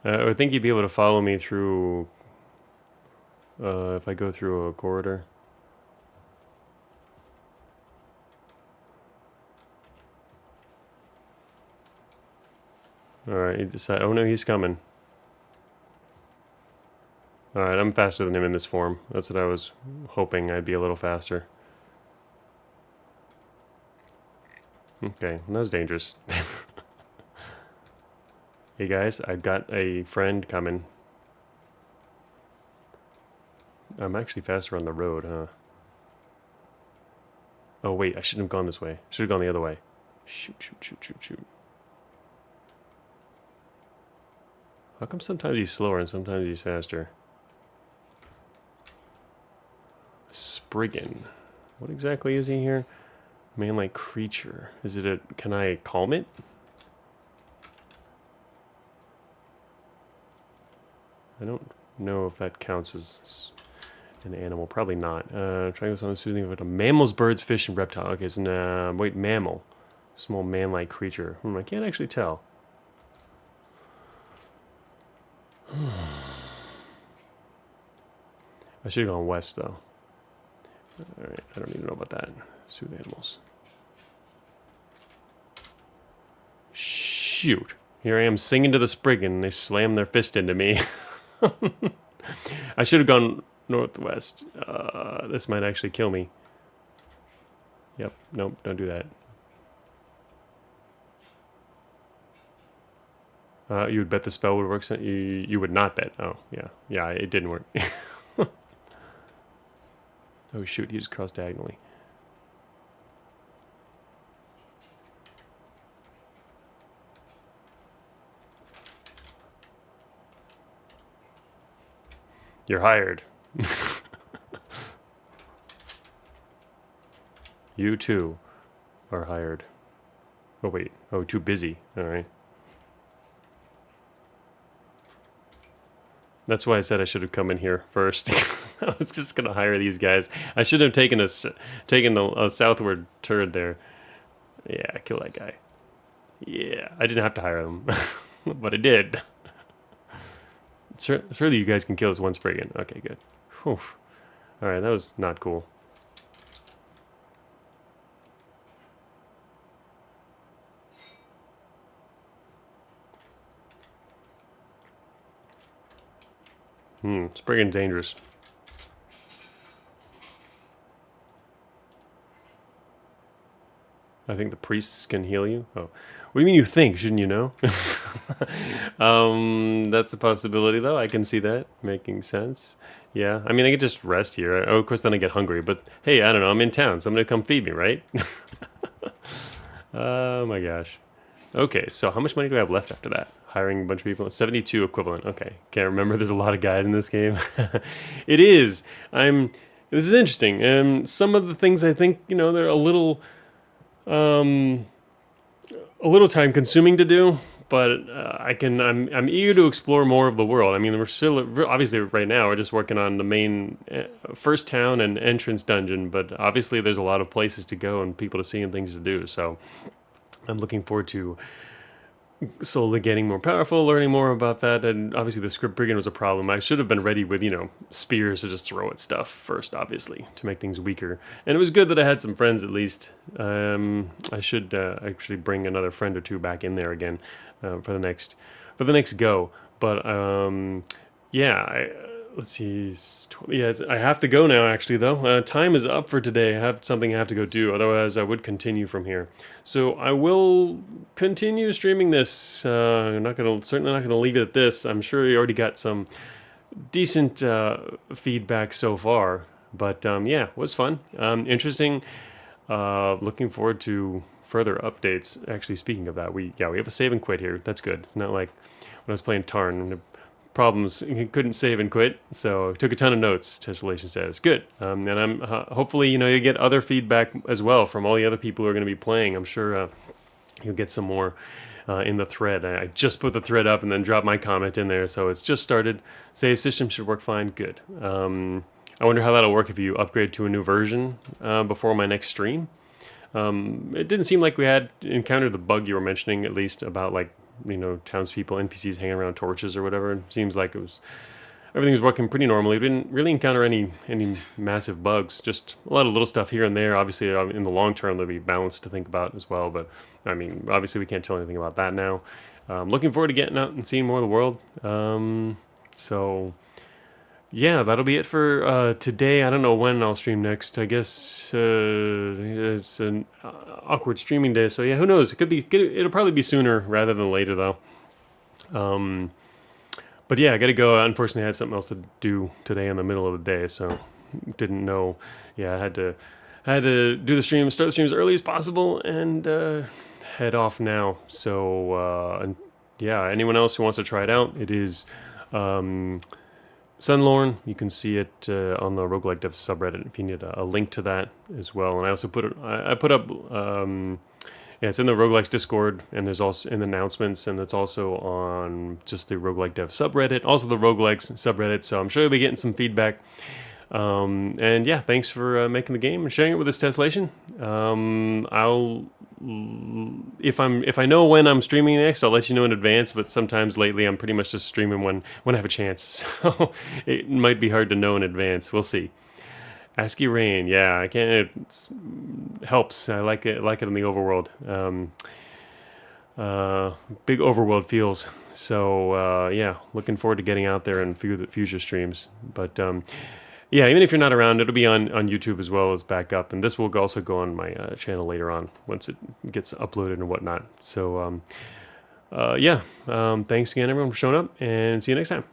I would think he'd be able to follow me through... if I go through a corridor. Alright, he decided... Oh no, he's coming. Alright, I'm faster than him in this form. That's what I was hoping I'd be a little faster. Okay, that was dangerous. Hey guys, I've got a friend coming. I'm actually faster on the road, huh? Oh wait, I shouldn't have gone this way. Should have gone the other way. Shoot, shoot, shoot, shoot, shoot. How come sometimes he's slower and sometimes he's faster? Spriggan. What exactly is he here? Man-like creature. Is it a... Can I calm it? I don't know if that counts as an animal. Probably not. Triangles on the soothing of mammals, birds, fish, and reptile. Okay, so wait, mammal. Small man-like creature. I can't actually tell. I should have gone west, though. Alright, I don't even know about that. Soothe animals. Shoot. Here I am singing to the Spriggan, and they slam their fist into me. I should have gone northwest. This might actually kill me. Yep, nope, don't do that. You would bet the spell would work? You would not bet. Oh, yeah. Yeah, it didn't work. Oh, shoot, he just crossed diagonally. You're hired. You too are hired. Oh, wait. Oh, too busy. All right. That's why I said I should have come in here first. I was just gonna hire these guys. I should have taken a southward turn there. Yeah, kill that guy. Yeah, I didn't have to hire them, but I did. Surely you guys can kill this one Spriggan. Okay, good. Whew. All right, that was not cool. Spriggan dangerous. I think the priests can heal you. Oh, what do you mean you think? Shouldn't you know? That's a possibility, though. I can see that making sense. Yeah, I mean, I could just rest here. Oh, of course, then I get hungry. But hey, I don't know. I'm in town. Somebody come feed me, right? Oh my gosh. Okay, so how much money do I have left after that? Hiring a bunch of people? 72 equivalent. Okay, can't remember. There's a lot of guys in this game. It is. This is interesting. Some of the things I think, they're a little time consuming to do, but I'm eager to explore more of the world. I mean, we're still, obviously right now we're just working on the main first town and entrance dungeon, but obviously there's a lot of places to go and people to see and things to do. So I'm looking forward to slowly getting more powerful, learning more about that, and obviously the script brigand was a problem. I should have been ready with, spears to just throw at stuff first, obviously, to make things weaker. And it was good that I had some friends at least. I should actually bring another friend or two back in there again for the next go. But yeah, let's see. Yeah, I have to go now. Actually, though, time is up for today. I have something I have to go do. Otherwise, I would continue from here. So I will continue streaming this. I'm not gonna certainly not gonna leave it at this. I'm sure you already got some decent feedback so far. But yeah, it was fun. Interesting. Looking forward to further updates. Actually, speaking of that, we have a save and quit here. That's good. It's not like when I was playing Tarn, the problems, he couldn't save and quit, so took a ton of notes. Tessellation says good, and I'm hopefully you get other feedback as well from all the other people who are going to be playing. I'm sure you'll get some more in the thread. I just put the thread up and then dropped my comment in there, so it's just started. Save system should work fine. Good. I wonder how that'll work if you upgrade to a new version before my next stream. It didn't seem like we had encountered the bug you were mentioning, at least about like townspeople, NPCs hanging around torches or whatever. It seems like everything was working pretty normally. We didn't really encounter any massive bugs, just a lot of little stuff here and there. Obviously, in the long term, there'll be balance to think about as well. But I mean, obviously, we can't tell anything about that now. Looking forward to getting out and seeing more of the world. So yeah, that'll be it for today. I don't know when I'll stream next. I guess it's an awkward streaming day, so yeah, who knows? It'll probably be sooner rather than later, though. But yeah, I gotta go. Unfortunately, I had something else to do today in the middle of the day, so didn't know. Yeah, I had to do the stream, start the stream as early as possible, and head off now. So and yeah, anyone else who wants to try it out, it is. Sunlorn, you can see it on the RoguelikeDev subreddit if you need a link to that as well. And I also put up, yeah, it's in the Roguelikes Discord, and there's also in the announcements, and it's also on just the RoguelikeDev subreddit, also the Roguelikes subreddit. So I'm sure you'll be getting some feedback. And yeah, thanks for making the game and sharing it with us, Tessellation. If I know when I'm streaming next, I'll let you know in advance. But sometimes lately, I'm pretty much just streaming when I have a chance. So it might be hard to know in advance. We'll see. ASCII Rain, yeah, I can't. It helps. I like it. Like it in the overworld. Big overworld feels. So yeah, looking forward to getting out there and future streams. But yeah, even if you're not around, it'll be on YouTube as well as back up. And this will also go on my channel later on once it gets uploaded and whatnot. So, yeah, thanks again, everyone, for showing up, and see you next time.